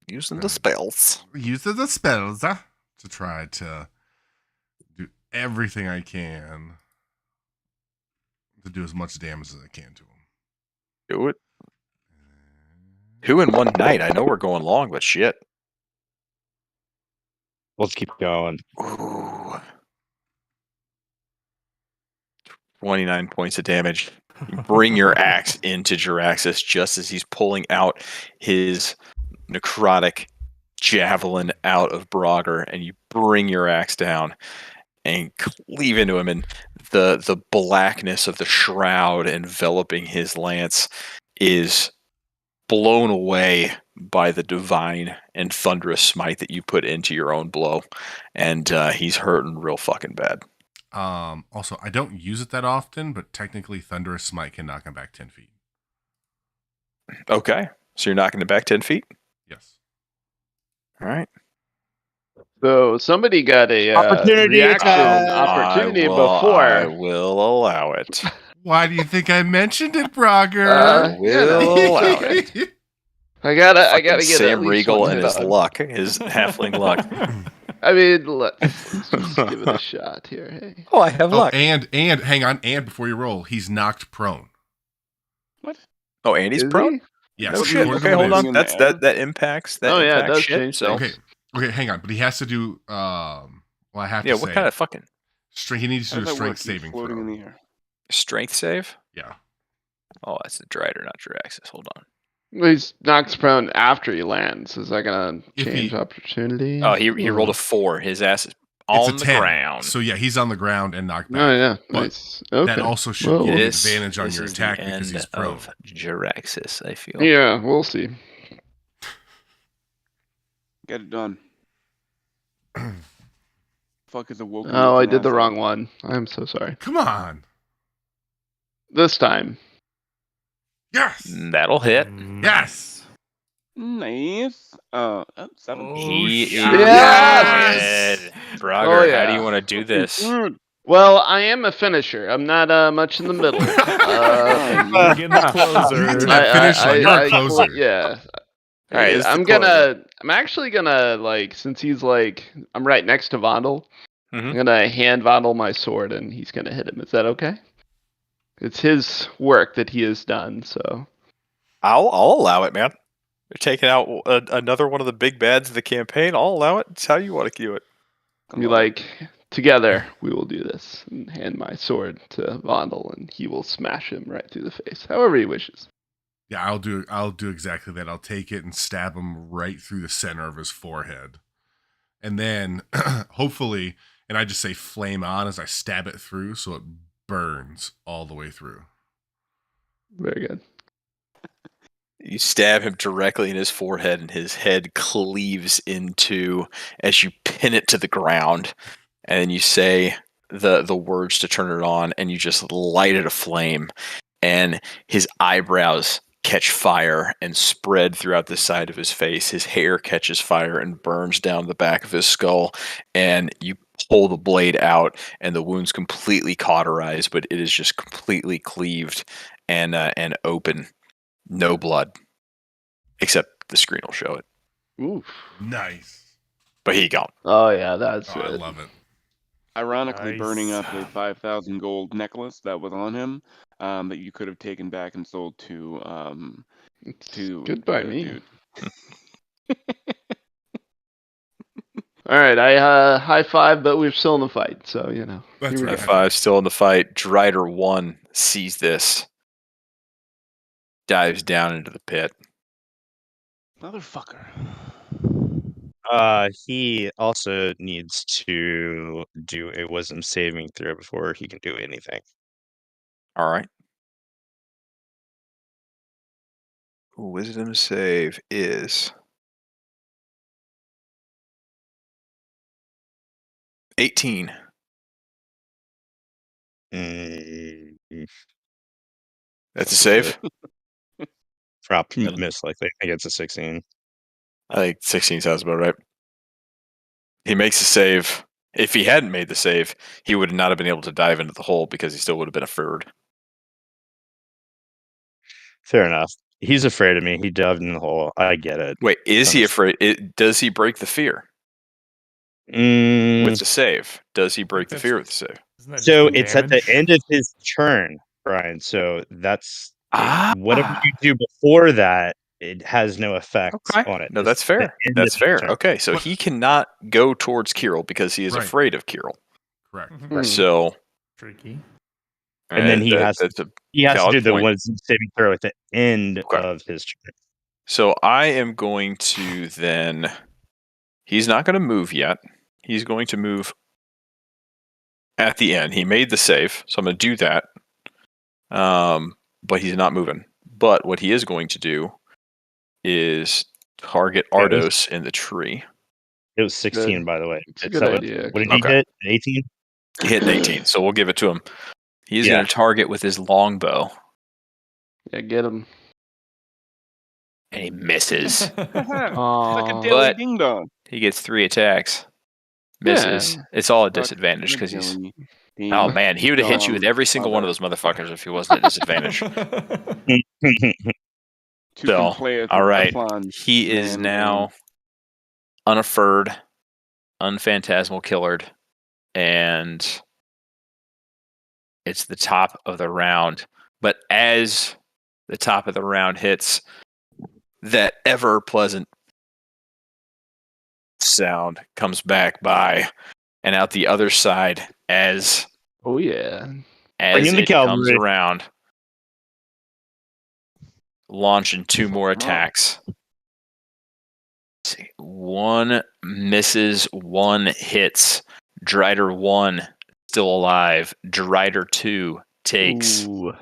Using the spells. Using the spells to try to do everything I can to do as much damage as I can to him. Do it. Who in one night? I know we're going long, but shit. Let's keep going. Ooh. 29 points of damage. You bring your axe into Jaraxxus just as he's pulling out his necrotic javelin out of Brogger, and you bring your axe down and cleave into him, and the blackness of the shroud enveloping his lance is blown away by the divine and thunderous smite that you put into your own blow, and he's hurting real fucking bad. Also, I don't use it that often, but technically Thunderous Smite can knock him back 10 feet. Okay, so you're knocking it back 10 feet? Yes. All right. So somebody got a Opportunity reaction attack. opportunity I before. will allow it. Why do you think I mentioned it, Brogger? Will allow it. I gotta get Sam at least Regal one and hit his on. luck, his halfling luck. I mean, let's just give it a shot here. Hey. Oh, I have Oh, luck. and hang on, and before you roll, he's knocked prone. Oh, and he's Is prone? he? Yes. Oh shit. according to Okay, what hold it on. is. That impacts. That Oh, yeah, it impacts does shit, change so. things. Okay, hang on, but he has to do Well, I have Yeah, to what say, kind of fucking he needs to How do a does that strength work? He's saving floating throw. in the air. strength save? Yeah. Oh, that's the Drider, not Jiraxis. Hold on. He's knocks prone after he lands. Is that gonna If change he- opportunity? Oh, he rolled a 4. His ass is It's on a the 10. ground. So yeah, he's on the ground and knocked back. Oh yeah, But nice. Okay. that also should Well, give you This, advantage on this your is attack the because end he's prone. of Jiraxis, I feel. yeah, we'll see. Get it done. Fuck is a woken. Oh, I looking did the asshole. wrong one. I'm so sorry. Come on. This time. Yes. That'll hit. Yes. Nice. 7. Oh, He shit. is Yes! dead. Brogger, Oh, how do you yeah. want to do this? Dude, Well, I am a finisher. I'm not much in the middle. Begin the closer. You get to that finish line. You're a closer. Yeah. All right, Yeah, it's the I'm actually gonna since he's I'm right next to Vondel. Mhm. I'm gonna hand Vondel my sword and he's gonna hit him. Is that okay? It's his work that he has done. So I'll allow it, man. You're taking out another one of the big bads of the campaign. I'll allow it. It's how you want to do it. be together we will do this. And hand my sword to Vondel and he will smash him right through the face, however he wishes. Yeah, I'll do exactly that. I'll take it and stab him right through the center of his forehead. And then hopefully, and I just say flame on as I stab it through so it burns all the way through. Very good. You stab him directly in his forehead, and his head cleaves into as you pin it to the ground. And then you say the words to turn it on, and you just light it aflame. And his eyebrows catch fire and spread throughout the side of his face. His hair catches fire and burns down the back of his skull. And you pull the blade out, and the wound's completely cauterized, but it is just completely cleaved and open. No blood, except the screen will show it. Oof. Nice. But he gone. Oh yeah, that's Oh, I it. love it. Ironically, burning Nice. up a 5,000 gold necklace that was on him, that you could have taken back and sold to It's to good by the me. dude. All right, I high five, but we're still in the fight, so That's here we right. go. F5 still in the fight. Drider 1 sees this, dives down into the pit. Motherfucker. He also needs to do a wisdom saving throw before he can do anything. All right. Wisdom save is 18. Mm, That's a save. Drop miss likely. I think it's a 16. I think 16 sounds about right. He makes a save. If he hadn't made the save, he would not have been able to dive into the hole because he still would have been afraid. Fair enough. He's afraid of me. He dived in the hole. I get it. Wait, is he Understood. afraid? Does he break the fear Mm, with the save? Does he break the That's- fear with the save? Isn't that so just it's at the damage? end of his turn, Brian. So that's Ah. whatever you do before that, it has no effect Okay. on it. No, It's that's the fair. end of That's his fair. turn. Okay, so But- he cannot go towards Kirill because he is Right. afraid of Kirill. Correct. Hmm. So Tricky. And then he has that's a He has to valid do the point. wisdom saving throw at the end Okay. of his turn. So I am going to then. He's not going to move yet. He's going to move at the end. He made the save, so I'm going to do that. But he's not moving. But what he is going to do is target Yeah, it was- Ardos in the tree. It was 16, by the way. It's a Is good that idea. What did he Okay. hit? 18? He hit an 18, so we'll give it to him. He's Yeah. going to target with his longbow, Yeah, get him. and he misses. Like a Aw. daily But- ding dong. He gets 3 attacks. Misses. Yeah. It's all a disadvantage because he's. Oh man, he would have hit you with every single one of those motherfuckers if he wasn't at disadvantage. So, all right. He is now unafurred, unphantasmal killered, and it's the top of the round. But as the top of the round hits, that ever pleasant sound comes back by, and out the other side as Oh yeah. Bring in the it comes cavalry. around, launching 2 more attacks. Let's see. 1 misses, 1 hits. Drider 1 still alive. Drider 2 takes Ooh.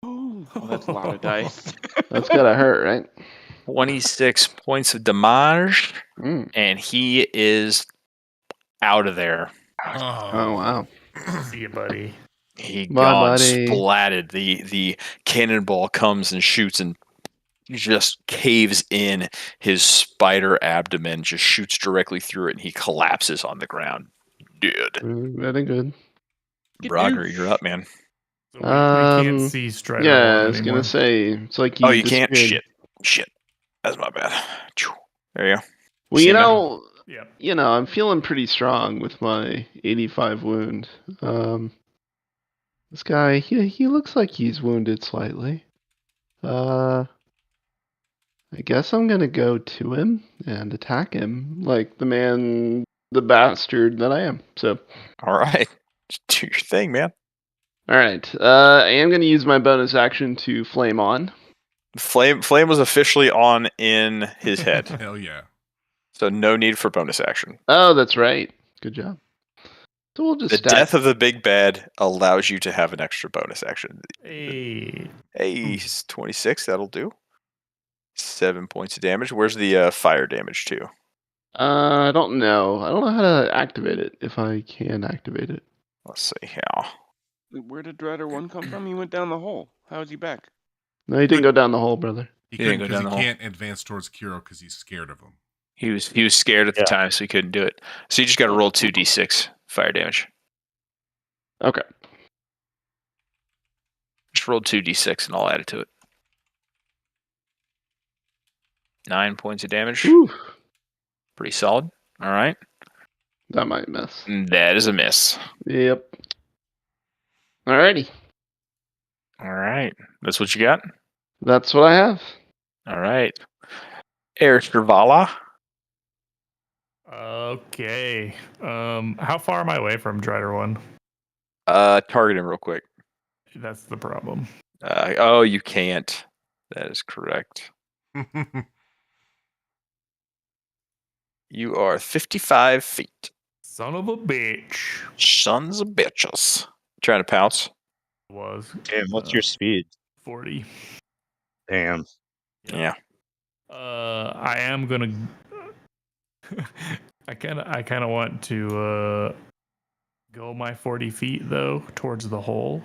Oh, that's a lot of dice. That's gotta hurt, right? 26 points of damage, Mm. and he is out of there. Oh wow. See you, buddy. He Bye, gone buddy. splatted. The cannonball comes and shoots and just caves in his spider abdomen, just shoots directly through it, and he collapses on the ground. Dead. Very good. Brogger, you're up, man. So we can't see Strider 1 Yeah, I was anymore. gonna say it's like Oh, you can't? disappeared. Shit. That's my bad. Phew. There you go. Well, See you him, man? know, Yeah. I'm feeling pretty strong with my 85 wound. This guy, he looks like he's wounded slightly. I guess I'm gonna go to him and attack him like the bastard that I am. So, All right. Just do your thing, man. all right. I am gonna use my bonus action to flame on. Flame was officially on in his head, Hell yeah. so no need for bonus action. Oh, that's right. Good job. So we'll just The stack. death of the big bad allows you to have an extra bonus action. Hey. Hey, 26, that'll do. 7 points of damage. Where's the fire damage to? I don't know. I don't know how to activate it. If I can activate it. Let's see how. Where did Drider 1 come from? He went down the hole. How is he back? No, he didn't go down the hole, brother. He He didn't couldn't go because down he the hole. can't advance towards Kiro because he's scared of him. He was scared at the time, so he couldn't do it. So you just got to roll 2d6 fire damage. Okay. Just roll 2d6 and I'll add it to it. 9 points of damage. Whew. Pretty solid. All right. That might miss. That is a miss. Yep. Alrighty. All right. That's what you got? That's what I have. All right. Air Shrivala. Okay. How far am I away from Drider 1? Target him real quick. That's the problem. Oh, you can't. That is correct. You are 55 feet. Son of a bitch. Sons of bitches. Trying to pounce? Was. Damn, what's your speed? 40. Damn. Yeah. I am gonna. I kind of want to go my 40 feet though towards the hole,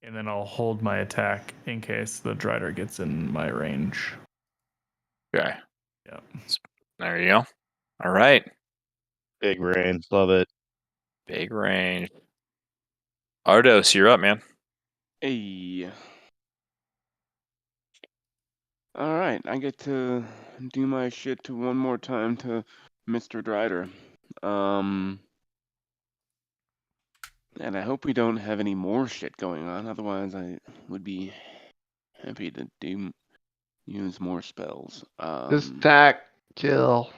and then I'll hold my attack in case the Drider gets in my range. Okay. Yeah. There you go. All right. Big range. Love it. Big range. Ardos, you're up, man. Hey. All right, I get to do my shit to one more time to Mr. Drider. And I hope we don't have any more shit going on. Otherwise, I would be happy to use more spells. Just attack, kill.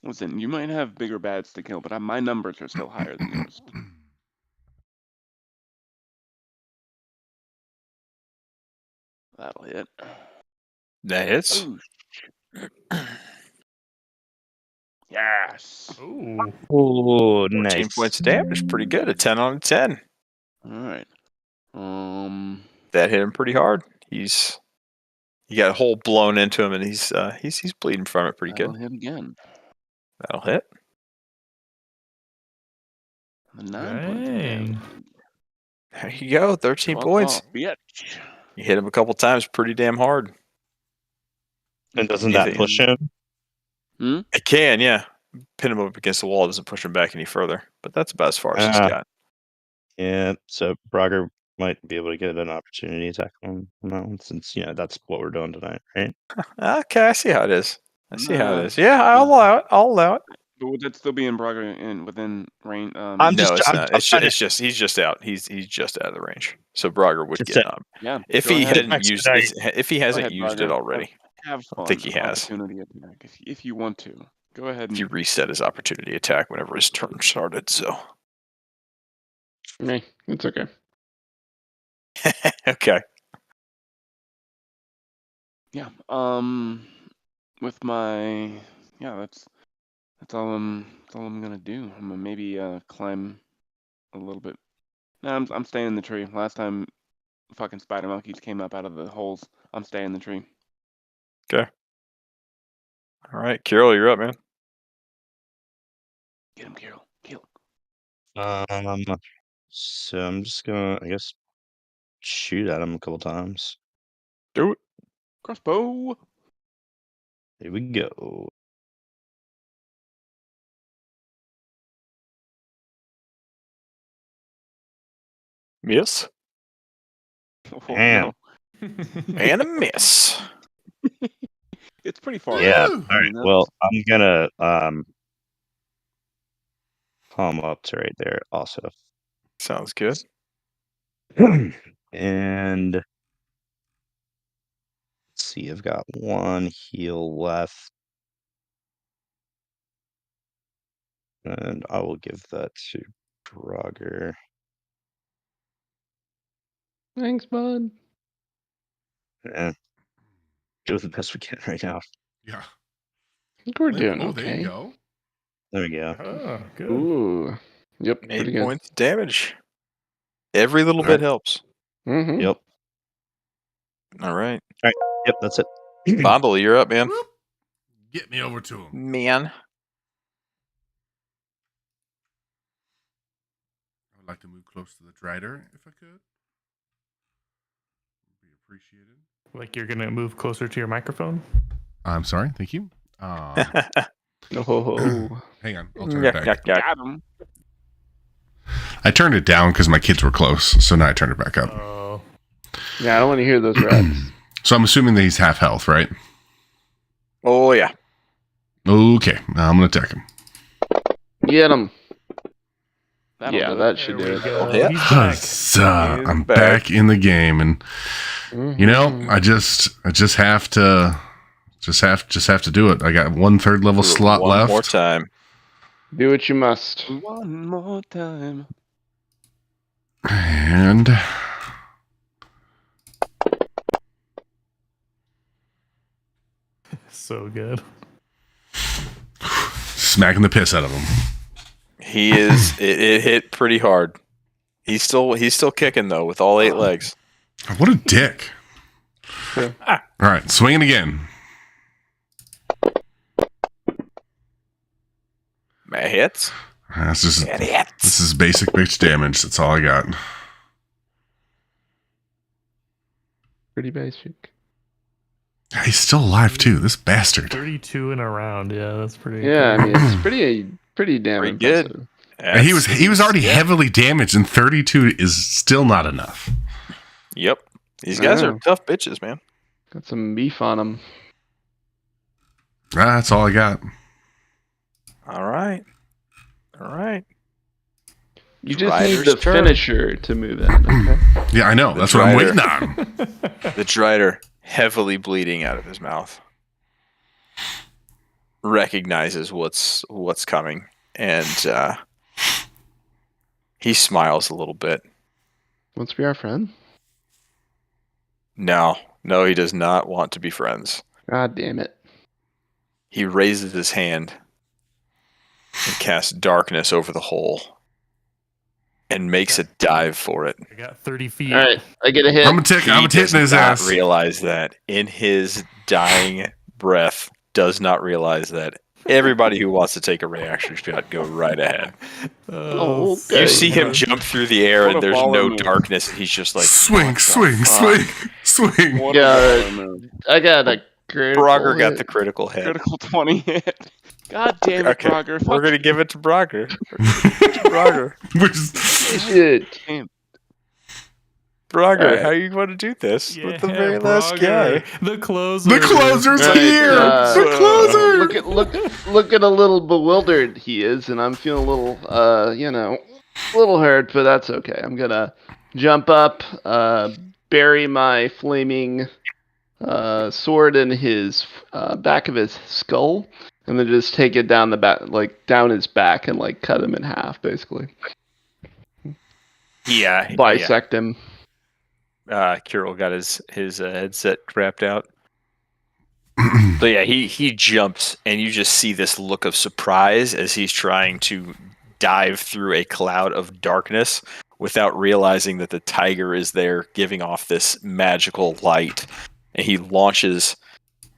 Listen, you might have bigger bads to kill, but my numbers are still higher than yours. That'll hit. That hits. Oh, yes. Ooh. Oh, 14 nice. points of damage. Pretty good. A 10 on a 10. All right. That hit him pretty hard. He got a hole blown into him, and he's bleeding from it pretty That'll good. hit again. That'll hit. The 9 points of damage. There you go. 13 Fuck points. off, bitch. You hit him a couple times pretty damn hard. And doesn't that push him? It can, yeah. Pin him up against the wall doesn't push him back any further. But that's about as far as he's got. Yeah, so Brogger might be able to get an opportunity attack on that one since, that's what we're doing tonight, right? Okay, I see how it is. Yeah, I'll allow it. But would that still be in Braga within range? No, it's not. It's just he's just out. He's just out of the range. So Brogger would Just get out. up. Yeah. If go he ahead. hadn't used Expedite. if he hasn't ahead, used Brogger. it already. Have fun. think he has. Opportunity attack if you want to. Go ahead and He reset his opportunity attack whenever his turn started, so. Me, it's okay. Okay. yeah. With my that's all I'm gonna do. I'm gonna maybe climb a little bit. No, I'm staying in the tree. Last time, fucking spider monkeys came up out of the holes. I'm staying in the tree. All right, Kirill, you're up, man. Get him, Kirill. Kill. So I'm just gonna, I guess, shoot at him a couple times. Do it. Crossbow. Here we go. Miss. Oh, Damn. no. And a miss. It's pretty far. Yeah. Woo! All I right. mean, Well, I'm gonna palm up to right there also. Sounds good. And let's see, I've got one heal left. And I will give that to Draugr. Thanks, bud. And do the best we can right now. Yeah. I think we're doing Oh, okay. there you go. There we go. Oh, good. Ooh. Yep. 8 Pretty good. points of damage. Every little All bit right. helps. Mm-hmm. Yep. All right. Yep, that's it. Bondle, you're up, man. Whoop. Get me over to him. Man. I would like to move close to the Drider if I could. Would be appreciated. Like you're gonna move closer to your microphone. I'm sorry. Thank you. Oh. Hang on. I'll turn it back. Got him. I turned it down because my kids were close, so now I turned it back up. Oh, Yeah, I don't want to hear those rats. So I'm assuming that he's half health, right? Oh, yeah. Okay. Now I'm going to attack him. Get them. That'll Yeah, do it. that should do there we it. go. Yeah. He's back. Huzzah. He's I'm back. back in the game, and you know, Mhm. I just have to do it. I got 1/3 level slot One left. more time. Do what you must. One more time. And So good. smacking the piss out of him. He is. It hit pretty hard. He's still kicking though with all 8 legs. What a dick. Yeah. All right, swinging again. That hits. That's just That hits. this is basic bitch damage. That's all I got. Pretty basic. He's still alive too. This bastard. 32 in a round. Yeah, that's pretty. Yeah, I good. mean, it's pretty damn Pretty good. impressive. And he was already Yeah. heavily damaged, and 32 is still not enough. Yep. These guys are Wow. tough bitches, man. Got some beef on them. That's all I got. All right. You just need Drider's the turn. finisher to move in. Okay? Yeah, I know. The That's what I'm Drider. waiting on. The Drider, heavily bleeding out of his mouth, recognizes what's coming, and he smiles a little bit. Wants to be our friend? No, he does not want to be friends. God damn it. He raises his hand and casts darkness over the hole and makes a dive for it. I got 30 feet. All right, I get a hit. I'm He hitting does his not ass. realize that in his dying breath, does not realize that everybody who wants to take a reaction shot, go right ahead. Oh, okay. You see him jump through the air What and a there's baller no move. darkness, and he's just like, Swing, "What the swing, fuck?" swing. What Yeah, a baller move. I got a critical Brogger got hit. the critical hit. Critical 20 hit. God damn it, Okay, Brogger. we're gonna give it to Brogger. Brogger, Which is Shit. Brogger, Alright. how you want to do this Yeah, with the very last Brogger. guy? The closer. the closer's Right, here. uh, the closer. Look at a little bewildered he is, and I'm feeling a little, a little hurt, but that's okay. I'm gonna jump up, bury my flaming sword in his back of his skull, and then just take it down the back, like down his back, and like cut him in half, basically. Yeah. Bisect him. Kirill got his headset wrapped out. So yeah, he jumps, and you just see this look of surprise as he's trying to dive through a cloud of darkness without realizing that the tiger is there, giving off this magical light, and he launches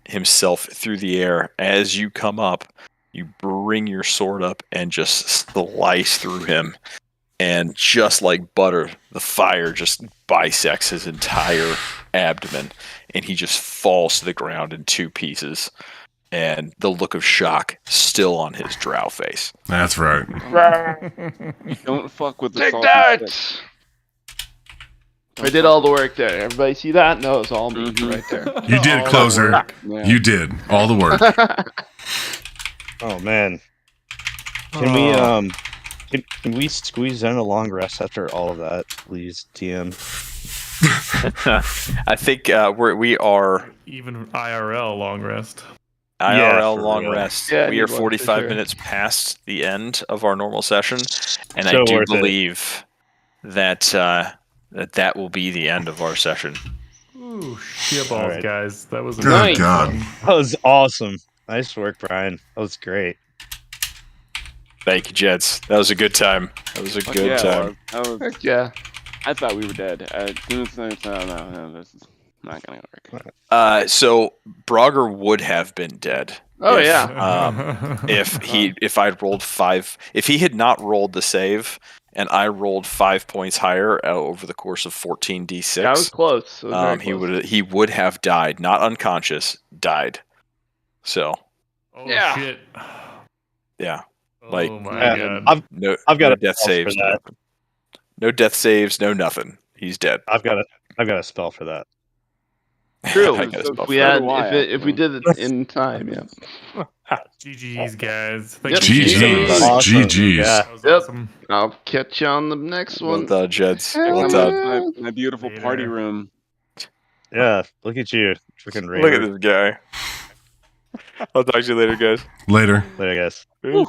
himself through the air. As you come up, you bring your sword up and just slice through him, and just like butter, the fire just bisects his entire abdomen, and he just falls to the ground in 2 pieces, and the look of shock still on his drow face. That's right. Don't fuck with the Take salty that! stick. I did all the work there. Everybody see that? No, it's all me Mhm. right there. You did, All closer. work. Yeah. You did all the work. Oh man. Can we can we squeeze in a long rest after all of that, please, TM? I think we are Even IRL long rest. IRL for long real. rest. Yeah, I we need are one for 45 sure. minutes past the end of our normal session, and So I do worth it. believe that that will be the end of our session. Ooh, shitballs, Alright. guys. That was Good Nice. God. That was awesome. Nice work, Brian. That was great. Thank you, Jets. That was a good time. That was a Fuck good yeah, it time. was. Heck yeah. I thought we were dead. As soon as I said, no, this is not gonna work. So Brogger would have been dead. Oh if, yeah. if I'd rolled 5, if he had not rolled the save, and I rolled 5 points higher over the course of 14d6, That was close. It was very close. he would have died, not unconscious, died. So Oh Yeah. shit. yeah, Like, oh my Yeah, god. no, I've got no a death spell for saves, that. no death saves, no nothing. He's dead. I've got a spell for that. True. I got a So spell We for so that. had do I, if we did it in time, yeah. GG's, guys. Yep. GG's. everybody. Awesome. GG's. Yeah. That was Yep. awesome. I'll catch you on the next Well one. done, Jeds. Hey, Well I'm done. my beautiful party Later. room. Yeah. Look at you. Freaking Look at Raider. this guy. I'll talk to you later, guys. Later. Later, guys. Peace.